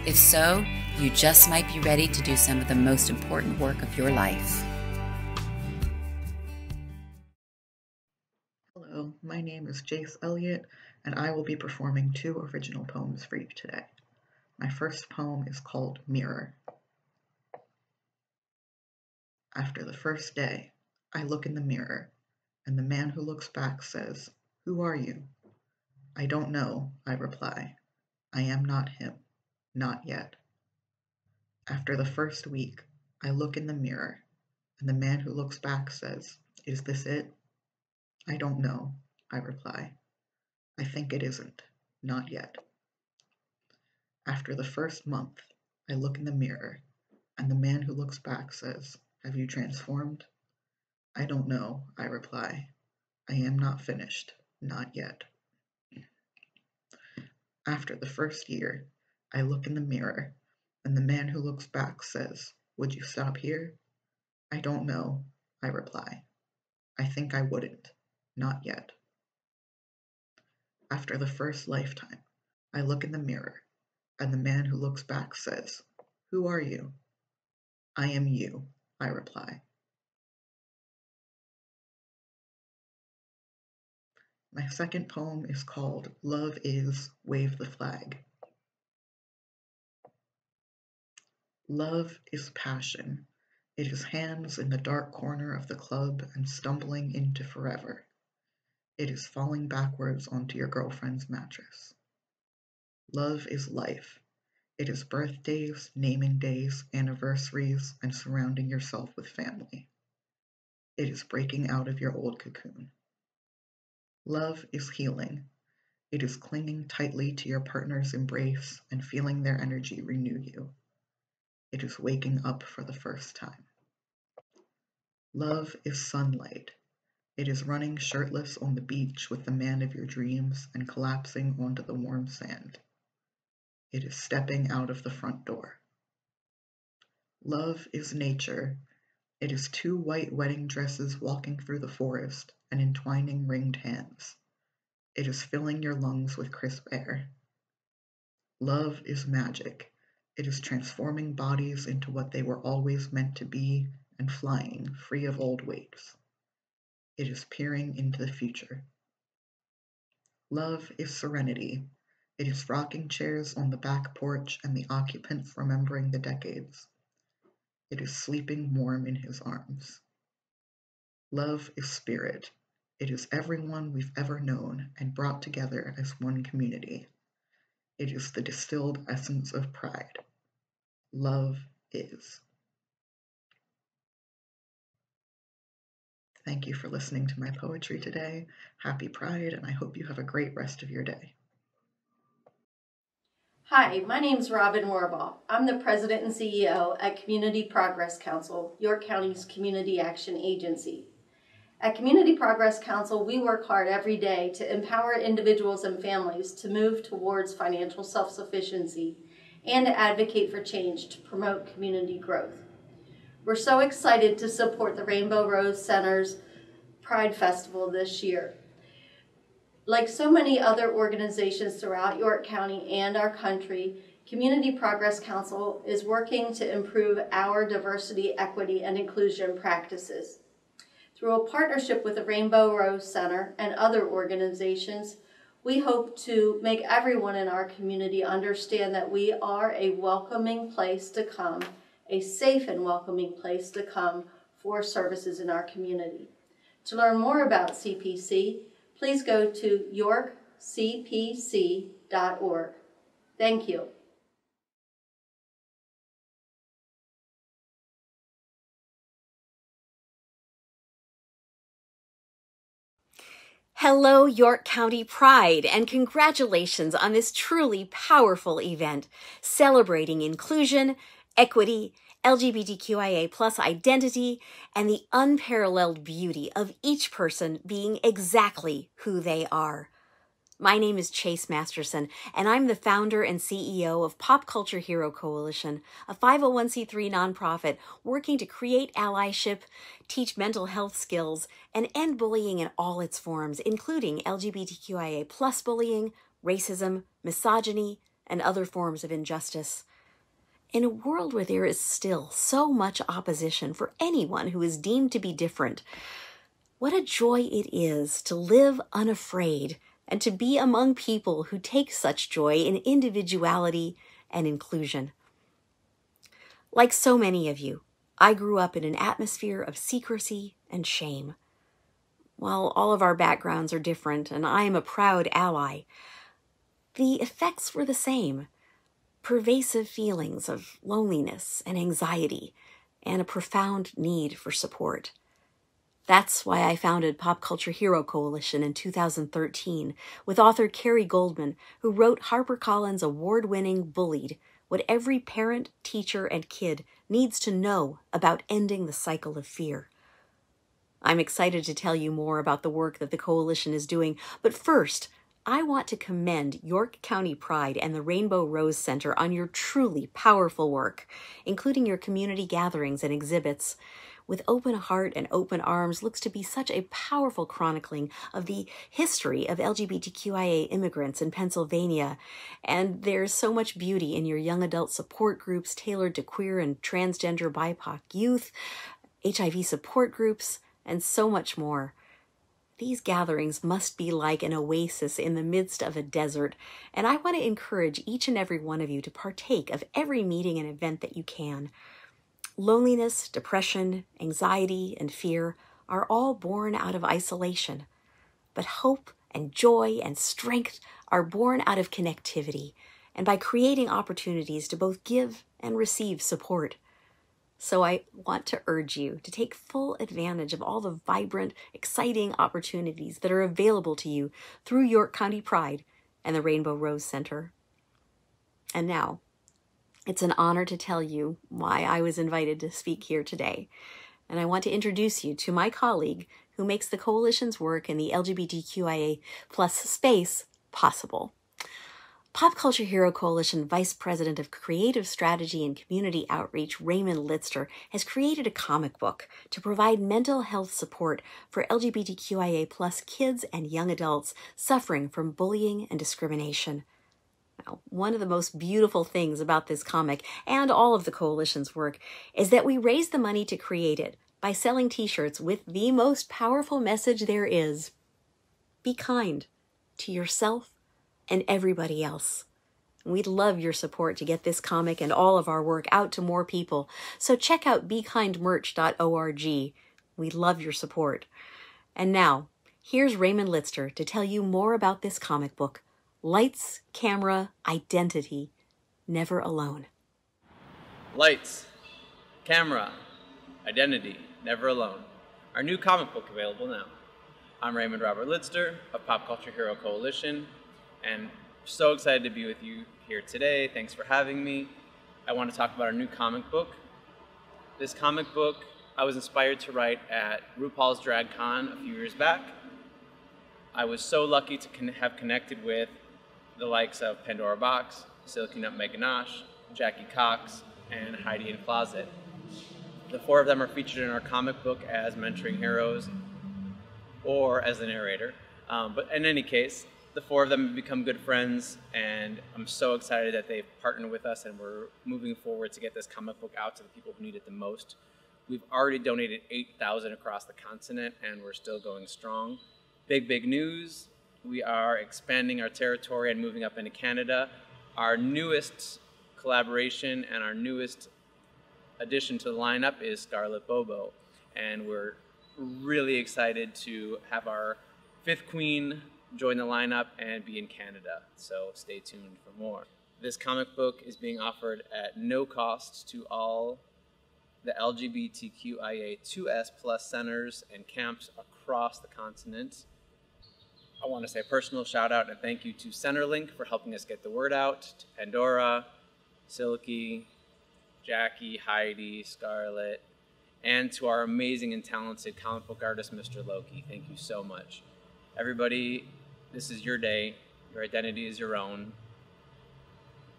If so, you just might be ready to do some of the most important work of your life. Hello, my name is Jace Elliott, and I will be performing 2 original poems for you today. My first poem is called Mirror. After the first day, I look in the mirror, and the man who looks back says, "Who are you?" "I don't know," I reply. "I am not him, not yet." After the first week, I look in the mirror, and the man who looks back says, "Is this it?" "I don't know," I reply. "I think it isn't, not yet." After the first month, I look in the mirror, and the man who looks back says, "Have you transformed?" "I don't know," I reply. "I am not finished, not yet." After the first year, I look in the mirror, and the man who looks back says, "Would you stop here?" "I don't know," I reply. "I think I wouldn't, not yet." After the first lifetime, I look in the mirror, and the man who looks back says, "Who are you?" "I am you," I reply. My second poem is called Love Is, Wave the Flag. Love is passion. It is hands in the dark corner of the club and stumbling into forever. It is falling backwards onto your girlfriend's mattress. Love is life. It is birthdays, naming days, anniversaries, and surrounding yourself with family. It is breaking out of your old cocoon. Love is healing. It is clinging tightly to your partner's embrace and feeling their energy renew you. It is waking up for the first time. Love is sunlight. It is running shirtless on the beach with the man of your dreams and collapsing onto the warm sand. It is stepping out of the front door. Love is nature. It is 2 white wedding dresses walking through the forest and entwining ringed hands. It is filling your lungs with crisp air. Love is magic. It is transforming bodies into what they were always meant to be and flying free of old weights. It is peering into the future. Love is serenity. It is rocking chairs on the back porch and the occupants remembering the decades. It is sleeping warm in his arms. Love is spirit. It is everyone we've ever known and brought together as one community. It is the distilled essence of pride. Love is. Thank you for listening to my poetry today. Happy Pride, and I hope you have a great rest of your day. Hi, my name is Robin Warbaugh. I'm the President and CEO at Community Progress Council, York County's community action agency. At Community Progress Council, we work hard every day to empower individuals and families to move towards financial self-sufficiency and to advocate for change to promote community growth. We're so excited to support the Rainbow Rose Center's Pride Festival this year. Like so many other organizations throughout York County and our country, Community Progress Council is working to improve our diversity, equity, and inclusion practices. Through a partnership with the Rainbow Rose Center and other organizations, we hope to make everyone in our community understand that we are a welcoming place to come, a safe and welcoming place to come for services in our community. To learn more about CPC, please go to yorkcpc.org. Thank you. Hello, York County Pride, and congratulations on this truly powerful event celebrating inclusion, equity, LGBTQIA+ identity, and the unparalleled beauty of each person being exactly who they are. My name is Chase Masterson, and I'm the founder and CEO of Pop Culture Hero Coalition, a 501c3 nonprofit working to create allyship, teach mental health skills, and end bullying in all its forms, including LGBTQIA+ bullying, racism, misogyny, and other forms of injustice. In a world where there is still so much opposition for anyone who is deemed to be different, what a joy it is to live unafraid and to be among people who take such joy in individuality and inclusion. Like so many of you, I grew up in an atmosphere of secrecy and shame. While all of our backgrounds are different and I am a proud ally, the effects were the same. Pervasive feelings of loneliness and anxiety and a profound need for support. That's why I founded Pop Culture Hero Coalition in 2013 with author Carrie Goldman, who wrote HarperCollins' award-winning Bullied, what every parent, teacher, and kid needs to know about ending the cycle of fear. I'm excited to tell you more about the work that the coalition is doing, but first, I want to commend York County Pride and the Rainbow Rose Center on your truly powerful work, including your community gatherings and exhibits. With Open Heart and Open Arms looks to be such a powerful chronicling of the history of LGBTQIA immigrants in Pennsylvania, and there's so much beauty in your young adult support groups tailored to queer and transgender BIPOC youth, HIV support groups, and so much more. These gatherings must be like an oasis in the midst of a desert, and I want to encourage each and every one of you to partake of every meeting and event that you can. Loneliness, depression, anxiety, and fear are all born out of isolation. But hope and joy and strength are born out of connectivity and by creating opportunities to both give and receive support. So I want to urge you to take full advantage of all the vibrant, exciting opportunities that are available to you through York County Pride and the Rainbow Rose Center. And now, it's an honor to tell you why I was invited to speak here today. And I want to introduce you to my colleague who makes the coalition's work in the LGBTQIA+ space possible. Pop Culture Hero Coalition Vice President of Creative Strategy and Community Outreach, Raymond Litzter, has created a comic book to provide mental health support for LGBTQIA+ kids and young adults suffering from bullying and discrimination. Now, one of the most beautiful things about this comic and all of the coalition's work is that we raise the money to create it by selling t-shirts with the most powerful message there is. Be kind to yourself and everybody else. We'd love your support to get this comic and all of our work out to more people, so check out bekindmerch.org. We'd love your support. And now, here's Raymond Litzter to tell you more about this comic book, Lights, Camera, Identity, Never Alone. Lights, Camera, Identity, Never Alone. Our new comic book available now. I'm Raymond Robert Litzter of Pop Culture Hero Coalition, and so excited to be with you here today. Thanks for having me. I want to talk about our new comic book. This comic book I was inspired to write at RuPaul's Drag Con a few years back. I was so lucky to have connected with the likes of Pandora Box, Silky Nutmeg Ganache, Jackie Cox, and Heidi in Closet. The four of them are featured in our comic book as mentoring heroes or as the narrator. But in any case, the four of them have become good friends, and I'm so excited that they've partnered with us and we're moving forward to get this comic book out to the people who need it the most. We've already donated 8,000 across the continent, and we're still going strong. Big news. We are expanding our territory and moving up into Canada. Our newest collaboration and our newest addition to the lineup is Scarlet Bobo, and we're really excited to have our fifth queen join the lineup and be in Canada, so stay tuned for more. This comic book is being offered at no cost to all the LGBTQIA2S+ centers and camps across the continent. I want to say a personal shout out and thank you to Centerlink for helping us get the word out, to Pandora, Silky, Jackie, Heidi, Scarlett, and to our amazing and talented comic book artist, Mr. Loki. Thank you so much. Everybody, this is your day. Your identity is your own.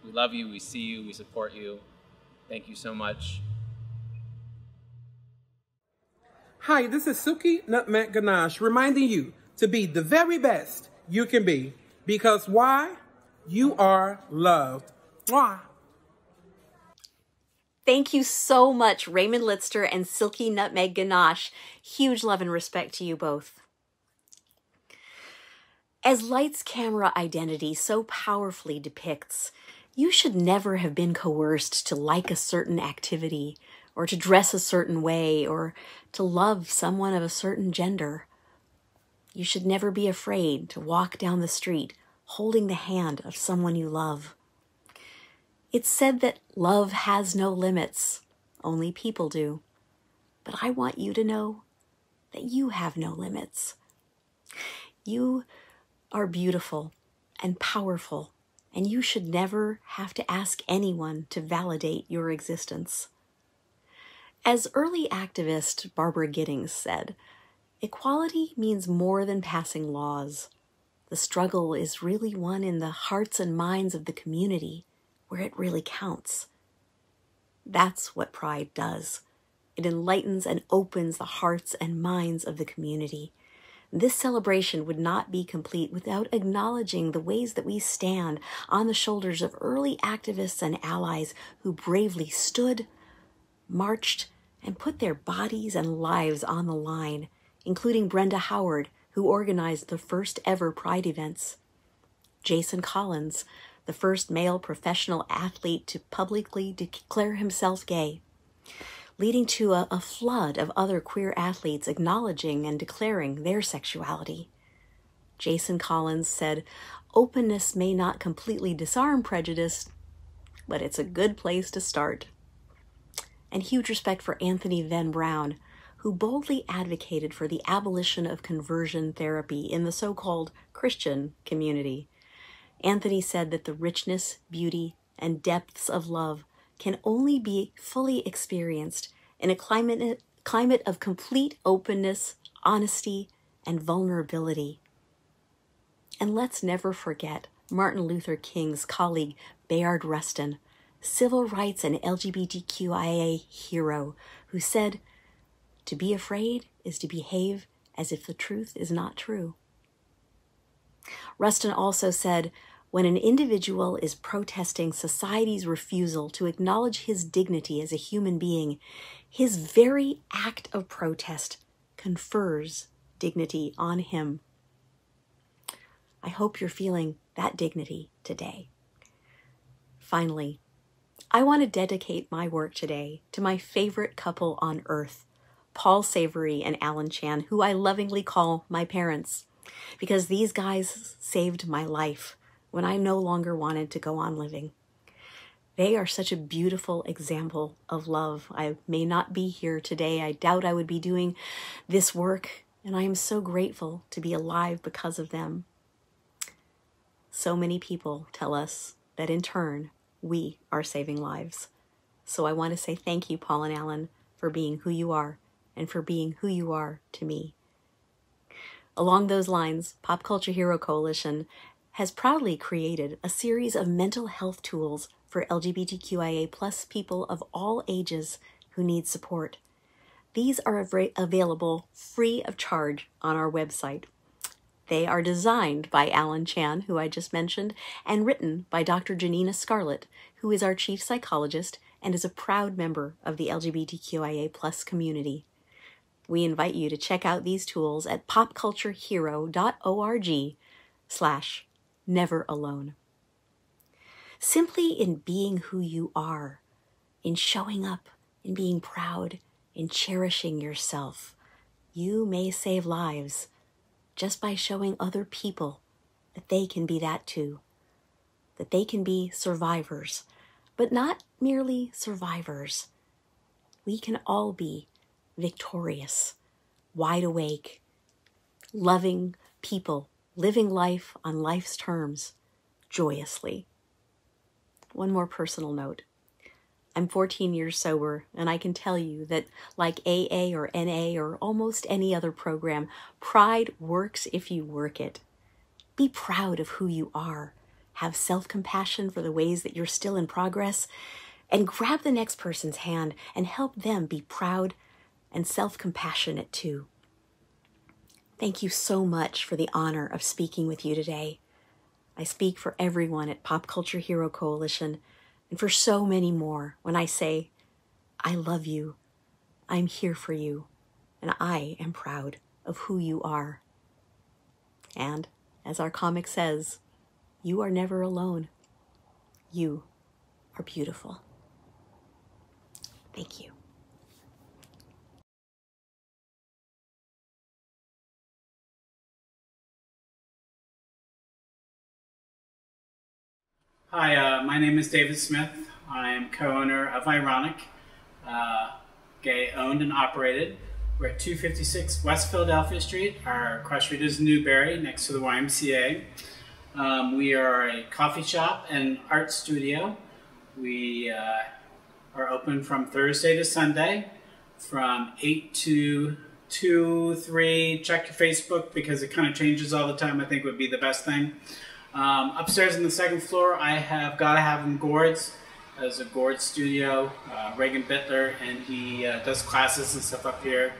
We love you, we see you, we support you. Thank you so much. Hi, this is Suki Nutmeg Ganache reminding you to be the very best you can be. Because why? You are loved. Mwah. Thank you so much, Raymond Litster and Silky Nutmeg Ganache. Huge love and respect to you both. As Light's camera identity so powerfully depicts, you should never have been coerced to like a certain activity, or to dress a certain way, or to love someone of a certain gender. You should never be afraid to walk down the street holding the hand of someone you love. It's said that love has no limits, only people do. But I want you to know that you have no limits. You are beautiful and powerful, and you should never have to ask anyone to validate your existence. As early activist Barbara Giddings said, equality means more than passing laws. The struggle is really one in the hearts and minds of the community, where it really counts. That's what Pride does. It enlightens and opens the hearts and minds of the community. This celebration would not be complete without acknowledging the ways that we stand on the shoulders of early activists and allies who bravely stood, marched, and put their bodies and lives on the line, including Brenda Howard, who organized the first ever Pride events, Jason Collins, the first male professional athlete to publicly declare himself gay, leading to a flood of other queer athletes acknowledging and declaring their sexuality. Jason Collins said, "Openness may not completely disarm prejudice, but it's a good place to start." And huge respect for Anthony Venn Brown, who boldly advocated for the abolition of conversion therapy in the so-called Christian community. Anthony said that the richness, beauty, and depths of love can only be fully experienced in a climate of complete openness, honesty, and vulnerability. And let's never forget Martin Luther King's colleague Bayard Rustin, civil rights and LGBTQIA hero, who said, "To be afraid is to behave as if the truth is not true." Rustin also said, when an individual is protesting society's refusal to acknowledge his dignity as a human being, his very act of protest confers dignity on him. I hope you're feeling that dignity today. Finally, I want to dedicate my work today to my favorite couple on earth, Paul Savory and Alan Chan, who I lovingly call my parents, because these guys saved my life when I no longer wanted to go on living. They are such a beautiful example of love. I may not be here today. I doubt I would be doing this work, and I am so grateful to be alive because of them. So many people tell us that in turn, we are saving lives. So I want to say thank you, Paul and Alan, for being who you are and for being who you are to me. Along those lines, Pop Culture Hero Coalition has proudly created a series of mental health tools for LGBTQIA+ people of all ages who need support. These are available free of charge on our website. They are designed by Alan Chan, who I just mentioned, and written by Dr. Janina Scarlett, who is our chief psychologist and is a proud member of the LGBTQIA+ community. We invite you to check out these tools at popculturehero.org/never alone. Simply in being who you are, in showing up, in being proud, in cherishing yourself, you may save lives just by showing other people that they can be that too, that they can be survivors, but not merely survivors. We can all be victorious, wide awake, loving people living life on life's terms, joyously. One more personal note. I'm 14 years sober, and I can tell you that like AA or NA or almost any other program, pride works if you work it. Be proud of who you are. Have self-compassion for the ways that you're still in progress, and grab the next person's hand and help them be proud and self-compassionate too. Thank you so much for the honor of speaking with you today. I speak for everyone at Pop Culture Hero Coalition and for so many more when I say, I love you, I'm here for you, and I am proud of who you are. And, as our comic says, you are never alone. You are beautiful. Thank you. Hi, my name is David Smith. I am co-owner of Ironic, gay owned and operated. We're at 256 West Philadelphia Street. Our cross street is Newberry, next to the YMCA. We are a coffee shop and art studio. We are open from Thursday to Sunday from 8 to 2, 3. Check your Facebook because it kind of changes all the time, I think would be the best thing. Upstairs on the second floor, I have Gotta Have 'Em Gourds. There's a gourd studio, Reagan Bittler, and he does classes and stuff up here.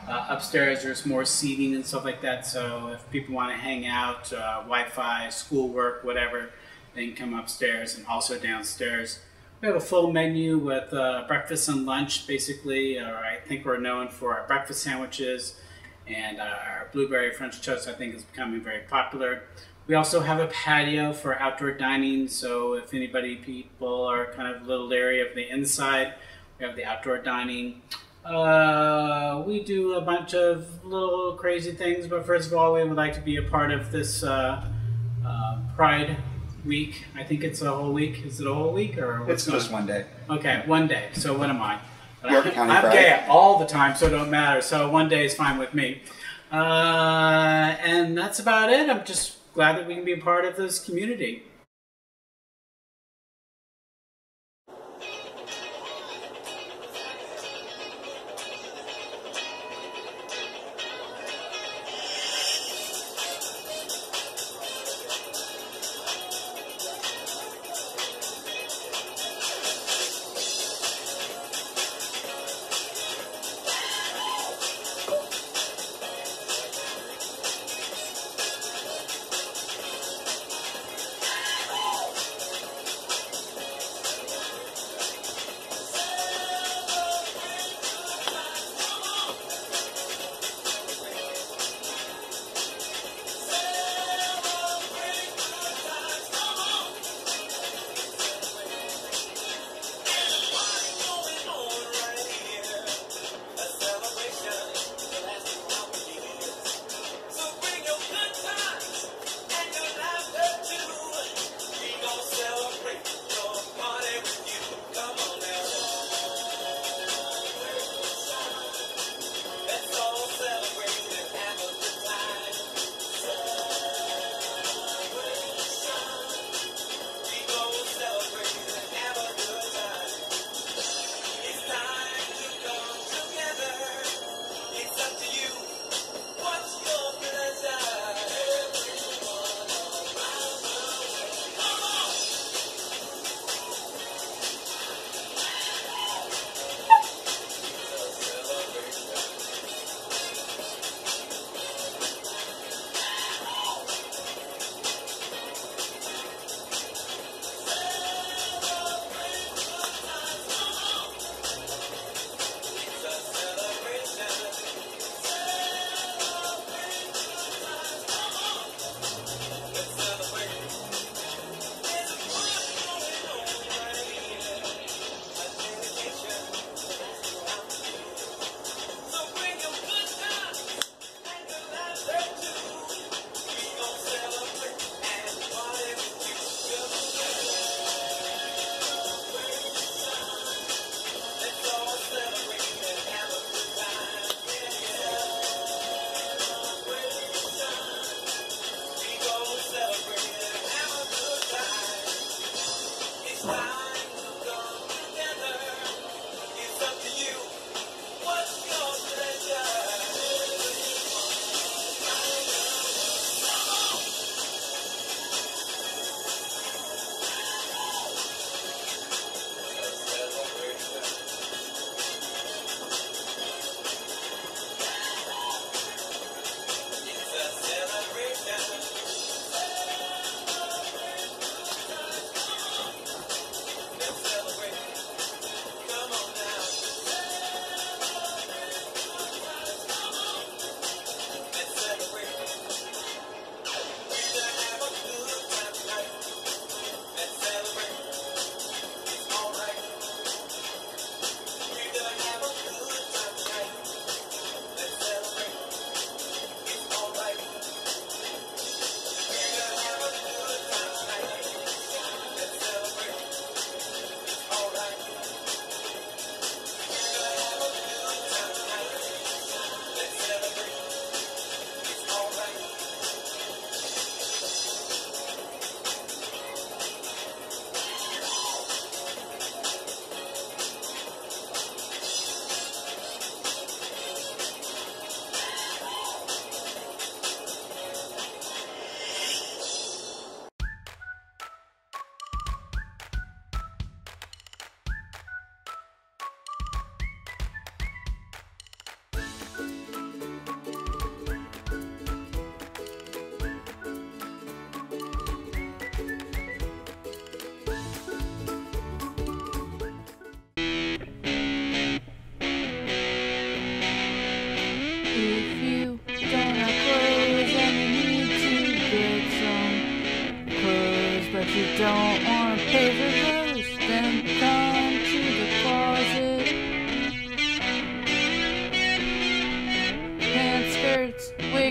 Upstairs, there's more seating and stuff like that, so if people want to hang out, Wi-Fi, schoolwork, whatever, they can come upstairs. And also downstairs, we have a full menu with breakfast and lunch, basically. I think we're known for our breakfast sandwiches, and our blueberry French toast, I think, is becoming very popular. We also have a patio for outdoor dining, so if people are kind of a little leery of the inside, we have the outdoor dining. We do a bunch of little crazy things, but first of all, we would like to be a part of this Pride Week. I think it's a whole week. Is it a whole week? Or It's just one day. Okay, one day. So what am I? York County I'm Pride. gay all the time, so it don't matter. So one day is fine with me. And that's about it. I'm just glad that we can be a part of this community.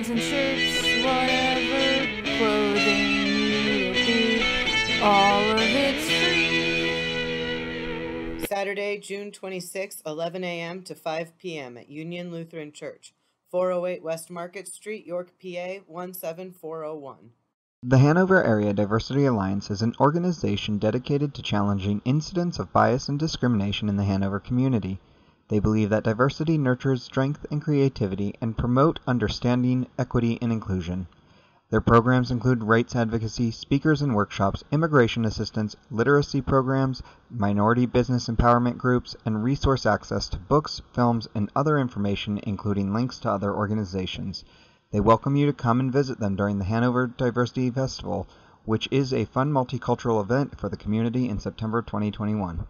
and shirts, whatever clothing you be, all of it's free. Saturday, June 26, 11 a.m. to 5 p.m. at Union Lutheran Church, 408 West Market Street, York, PA 17401. The Hanover Area Diversity Alliance is an organization dedicated to challenging incidents of bias and discrimination in the Hanover community. They believe that diversity nurtures strength and creativity and promote understanding, equity, and inclusion. Their programs include rights advocacy, speakers and workshops, immigration assistance, literacy programs, minority business empowerment groups, and resource access to books, films, and other information, including links to other organizations. They welcome you to come and visit them during the Hanover Diversity Festival, which is a fun multicultural event for the community in September 2021.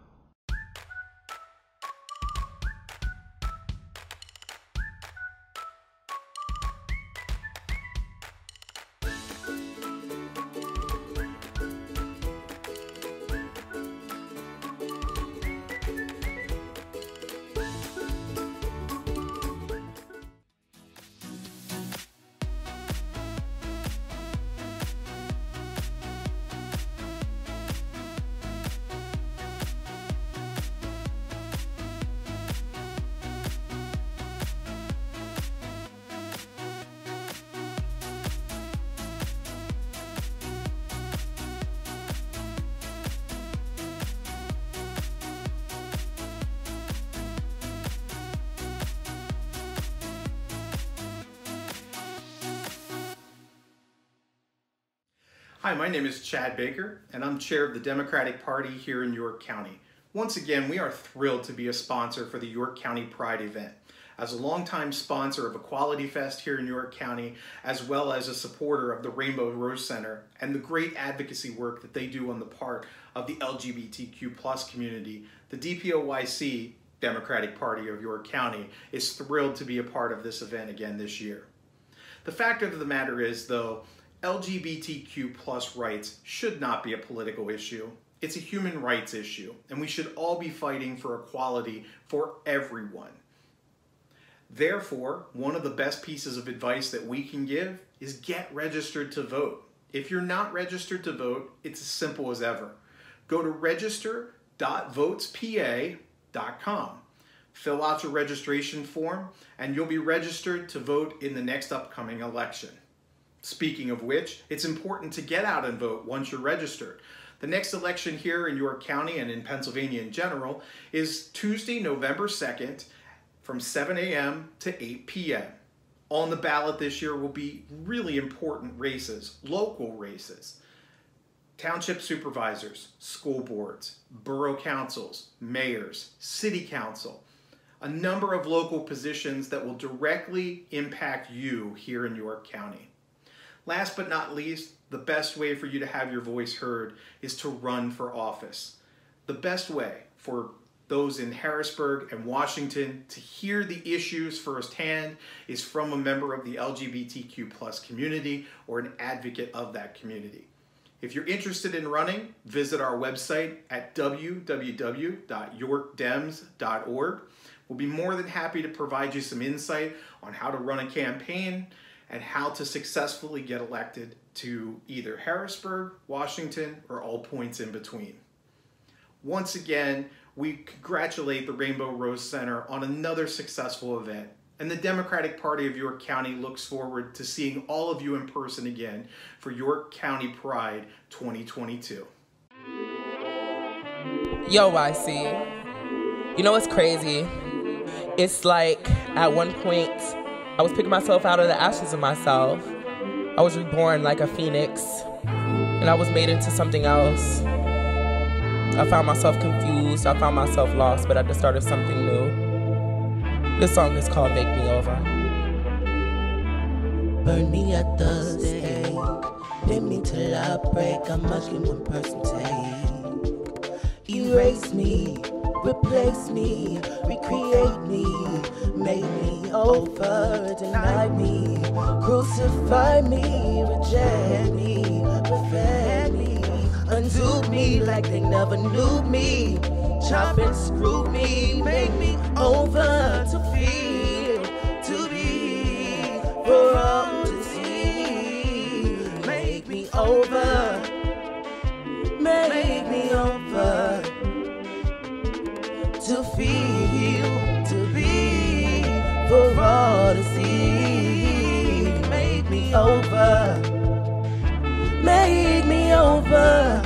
Hi, my name is Chad Baker, and I'm chair of the Democratic Party here in York County. Once again, we are thrilled to be a sponsor for the York County Pride event. As a longtime sponsor of Equality Fest here in York County, as well as a supporter of the Rainbow Rose Center and the great advocacy work that they do on the part of the LGBTQ+ community, the DPOYC, Democratic Party of York County, is thrilled to be a part of this event again this year. The fact of the matter is, though, LGBTQ+ rights should not be a political issue. It's a human rights issue, and we should all be fighting for equality for everyone. Therefore, one of the best pieces of advice that we can give is get registered to vote. If you're not registered to vote, it's as simple as ever. Go to register.votespa.com. Fill out your registration form, and you'll be registered to vote in the next upcoming election. Speaking of which, it's important to get out and vote once you're registered. The next election here in York County and in Pennsylvania in general is Tuesday, November 2nd from 7 a.m. to 8 p.m. On the ballot this year will be really important races, local races. Township supervisors, school boards, borough councils, mayors, city council, a number of local positions that will directly impact you here in York County. Last but not least, the best way for you to have your voice heard is to run for office. The best way for those in Harrisburg and Washington to hear the issues firsthand is from a member of the LGBTQ+ community or an advocate of that community. If you're interested in running, visit our website at www.yorkdems.org. We'll be more than happy to provide you some insight on how to run a campaign and how to successfully get elected to either Harrisburg, Washington, or all points in between. Once again, we congratulate the Rainbow Rose Center on another successful event, and the Democratic Party of York County looks forward to seeing all of you in person again for York County Pride 2022. Yo, YC. You know what's crazy? It's like at one point, I was picking myself out of the ashes of myself. I was reborn like a phoenix, and I was made into something else. I found myself confused, I found myself lost, but at the start of something new. This song is called Make Me Over. Burn me at the stake, bend me till I break, I'm much in one person take. Erase me, replace me, recreate me, make me over, deny me, crucify me, reject me, perfect me, undo me like they never knew me, chop and screw me, make me over to feel, to be, for all for all to see. Make me over, make me over.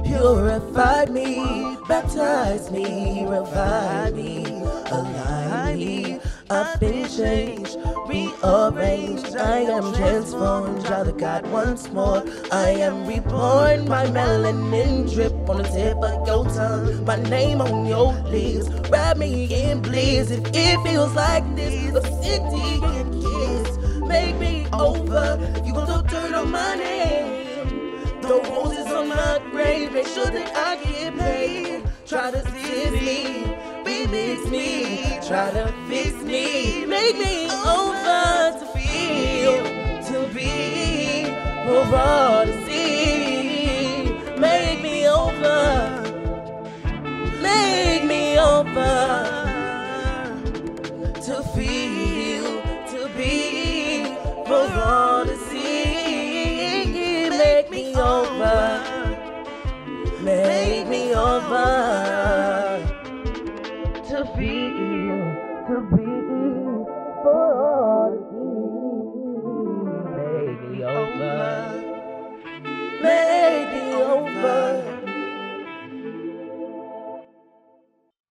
Purify me, baptize me, revive me, align me. I've been changed, rearranged. I am transformed, child of God once more. I am reborn, my melanin drip on the tip of your tongue. My name on your lips, wrap me in bliss. If it feels like this, the city can kiss. Make me over, if you gon' throw dirt on my name, throw roses on my grave, make sure that I get paid. Try to sift me, remix me, try to fix me. Make me over to feel, to be, for all to see. Make me over, make me over, to feel, to be, for all to see. Make me over, make me over, to feel, to be, for all to see. Make me over, make me over.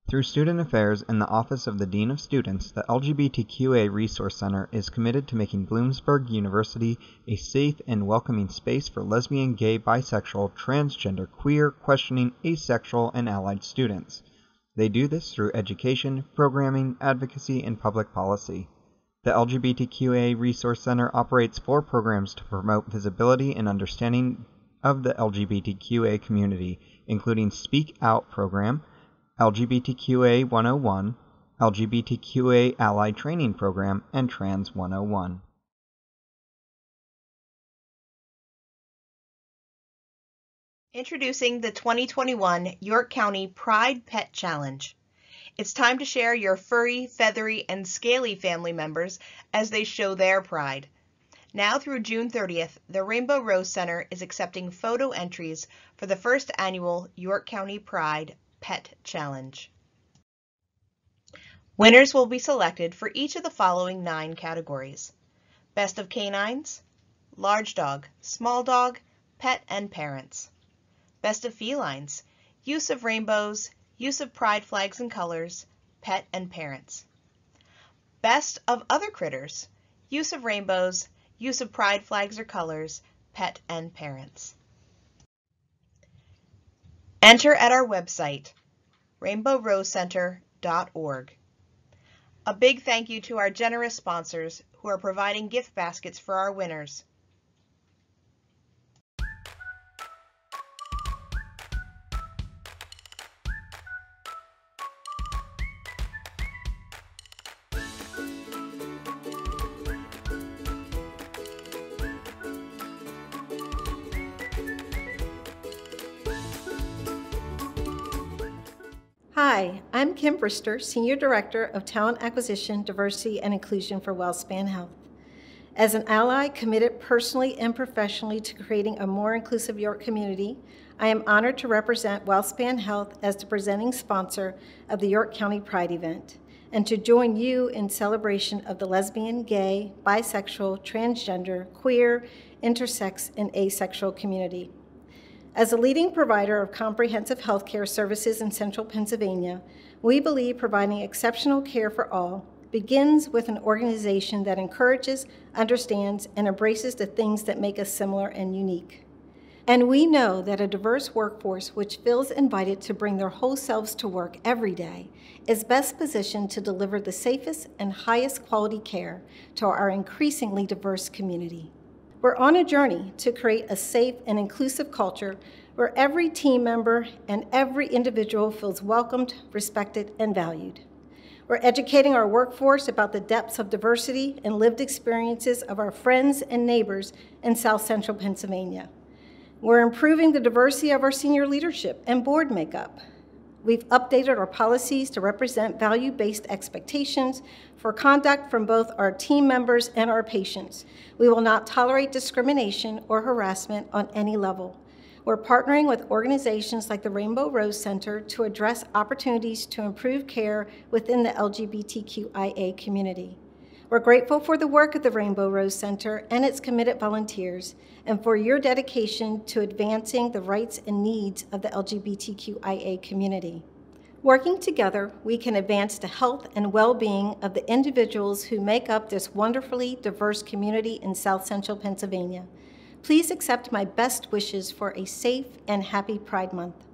Through Student Affairs and the Office of the Dean of Students, the LGBTQA Resource Center is committed to making Bloomsburg University a safe and welcoming space for lesbian, gay, bisexual, transgender, queer, questioning, asexual, and allied students. They do this through education, programming, advocacy, and public policy. The LGBTQA Resource Center operates 4 programs to promote visibility and understanding of the LGBTQA community, including Speak Out program, LGBTQA 101, LGBTQA Allied Training Program, and Trans 101. Introducing the 2021 York County Pride Pet Challenge. It's time to share your furry, feathery, and scaly family members as they show their pride. Now through June 30th, the Rainbow Rose Center is accepting photo entries for the first annual York County Pride Pet Challenge. Winners will be selected for each of the following 9 categories: Best of Canines, Large Dog, Small Dog, Pet and Parents. Best of Felines, Use of Rainbows, Use of Pride Flags and Colors, Pet and Parents. Best of Other Critters, Use of Rainbows, Use of Pride Flags or Colors, Pet and Parents. Enter at our website, rainbowrosecenter.org. A big thank you to our generous sponsors who are providing gift baskets for our winners. Hi, I'm Kim Brister, Senior Director of Talent Acquisition, Diversity, and Inclusion for WellSpan Health. As an ally committed personally and professionally to creating a more inclusive York community, I am honored to represent WellSpan Health as the presenting sponsor of the York County Pride event, and to join you in celebration of the lesbian, gay, bisexual, transgender, queer, intersex, and asexual community. As a leading provider of comprehensive health care services in Central Pennsylvania, we believe providing exceptional care for all begins with an organization that encourages, understands, and embraces the things that make us similar and unique. And we know that a diverse workforce which feels invited to bring their whole selves to work every day is best positioned to deliver the safest and highest quality care to our increasingly diverse community. We're on a journey to create a safe and inclusive culture where every team member and every individual feels welcomed, respected, and valued. We're educating our workforce about the depths of diversity and lived experiences of our friends and neighbors in South Central Pennsylvania. We're improving the diversity of our senior leadership and board makeup. We've updated our policies to represent value-based expectations for conduct from both our team members and our patients. We will not tolerate discrimination or harassment on any level. We're partnering with organizations like the Rainbow Rose Center to address opportunities to improve care within the LGBTQIA community. We're grateful for the work of the Rainbow Rose Center and its committed volunteers, and for your dedication to advancing the rights and needs of the LGBTQIA community. Working together, we can advance the health and well-being of the individuals who make up this wonderfully diverse community in South Central Pennsylvania. Please accept my best wishes for a safe and happy Pride Month.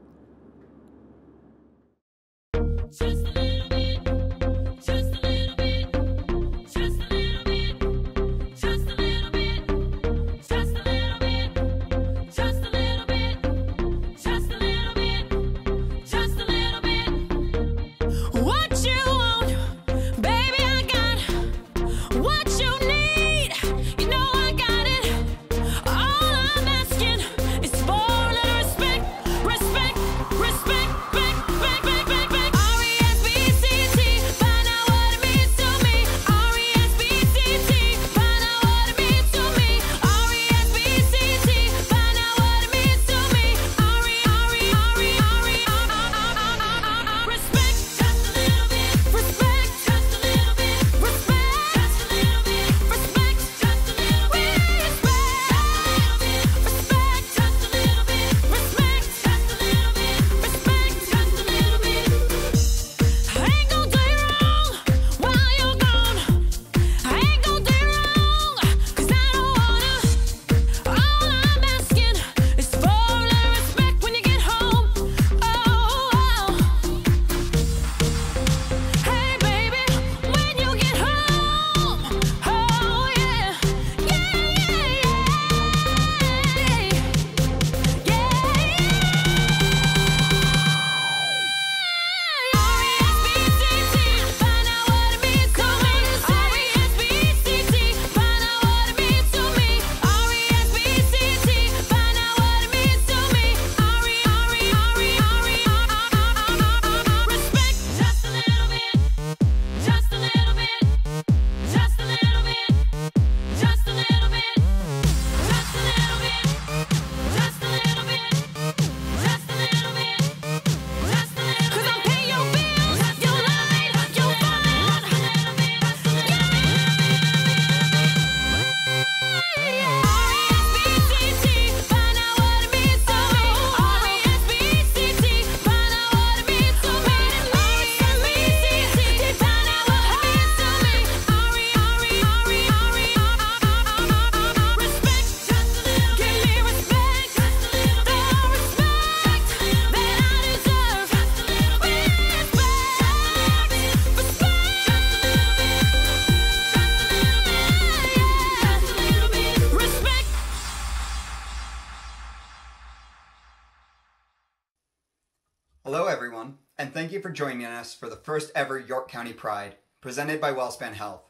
Hello everyone, and thank you for joining us for the first ever York County Pride, presented by WellSpan Health.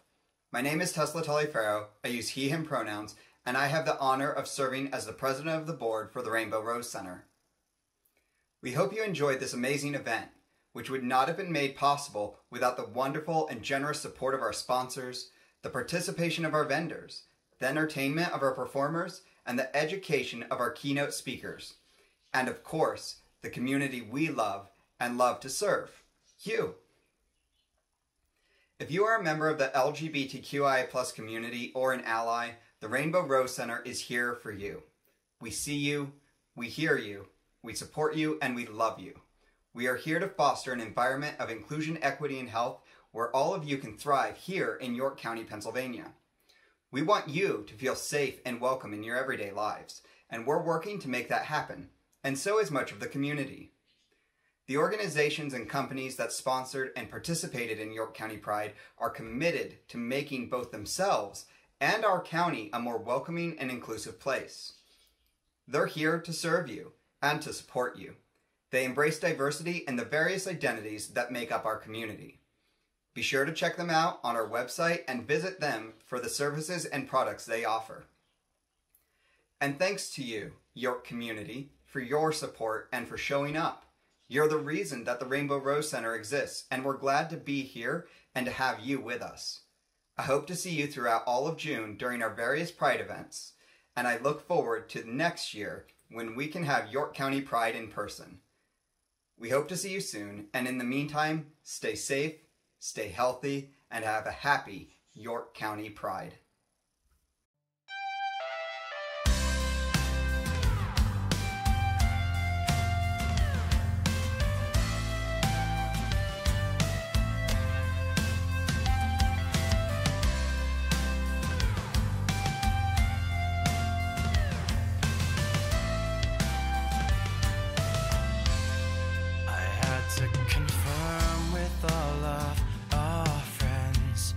My name is Tesla Taliaferro, I use he, him pronouns, and I have the honor of serving as the president of the board for the Rainbow Rose Center. We hope you enjoyed this amazing event, which would not have been made possible without the wonderful and generous support of our sponsors, the participation of our vendors, the entertainment of our performers, and the education of our keynote speakers, and of course, the community we love and love to serve, you. If you are a member of the LGBTQIA+ community or an ally, the Rainbow Rose Center is here for you. We see you, we hear you, we support you, and we love you. We are here to foster an environment of inclusion, equity, and health where all of you can thrive here in York County, Pennsylvania. We want you to feel safe and welcome in your everyday lives, and we're working to make that happen, and so is much of the community. The organizations and companies that sponsored and participated in York County Pride are committed to making both themselves and our county a more welcoming and inclusive place. They're here to serve you and to support you. They embrace diversity and the various identities that make up our community. Be sure to check them out on our website and visit them for the services and products they offer. And thanks to you, York community, for your support and for showing up. You're the reason that the Rainbow Rose Center exists, and we're glad to be here and to have you with us. I hope to see you throughout all of June during our various Pride events, and I look forward to next year when we can have York County Pride in person. We hope to see you soon, and in the meantime, stay safe, stay healthy, and have a happy York County Pride. To confirm with all of our friends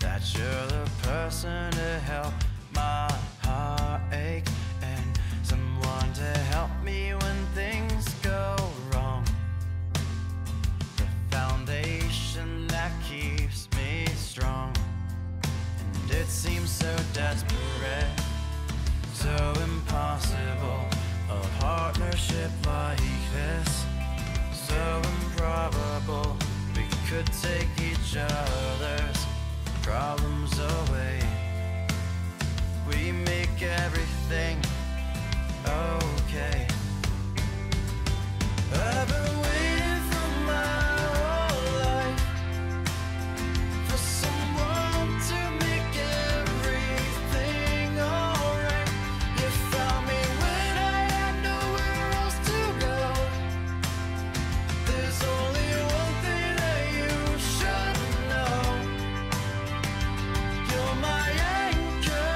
that you're the person to help my heart ache and someone to help me when things go wrong. The foundation that keeps me strong, and it seems so desperate, so impossible, a partnership like this. So improbable, we could take each other's problems away. We make everything okay. I've been waiting for my whole life for someone to make everything alright. You found me when I had nowhere else to go. There's only one thing that you should know. You're my anchor,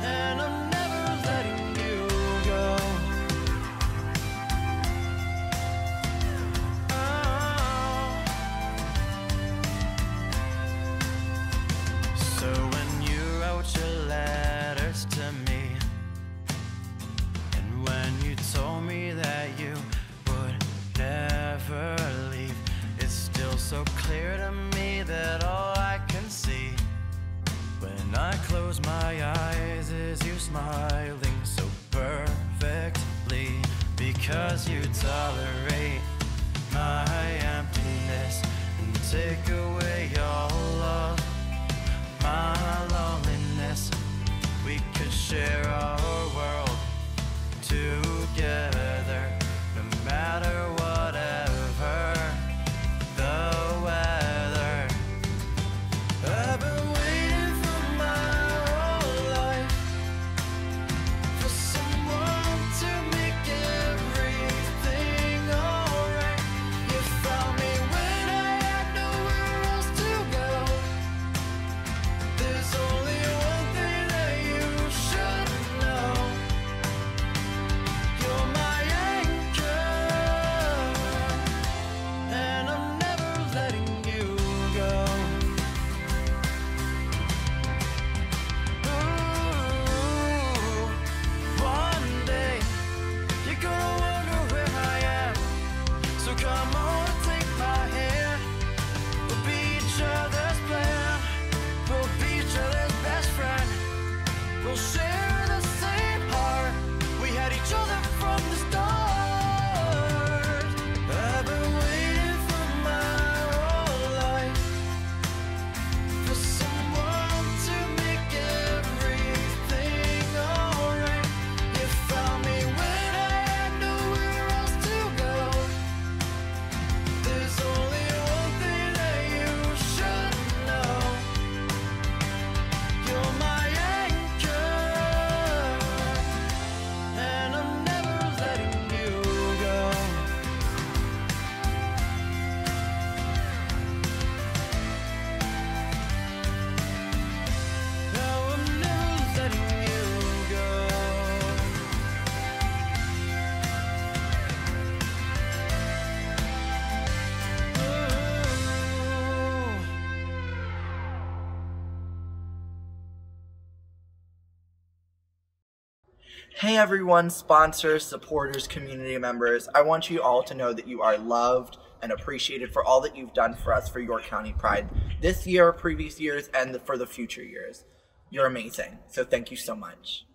and I'm never letting you go. So when you wrote your letters to me, and when you told me that you never leave, it's still so clear to me that all I can see when I close my eyes is you smiling so perfectly, because you tolerate my emptiness and take away all of my loneliness. We could share our world together, no matter whatever the weather. I've been waiting for my whole life for someone to make everything alright. You found me when I had nowhere else to go. There's only one thing that you should know. You're my anchor, and I'm never letting you go. Ooh, one day you're gonna wonder where I am. So come on, take my hand. We'll be each other's plan. We'll be each other's best friend. We'll share the same heart. We had each other from the start. I've been waiting for my whole life for someone to make everything alright. You found me when I had nowhere else to go. There's only one thing that you should know. You're my anchor, and I'm never letting you go. No, I'm never letting you go. Hey everyone, sponsors, supporters, community members. I want you all to know that you are loved and appreciated for all that you've done for us for York County Pride this year, previous years, and for the future years. You're amazing. So thank you so much.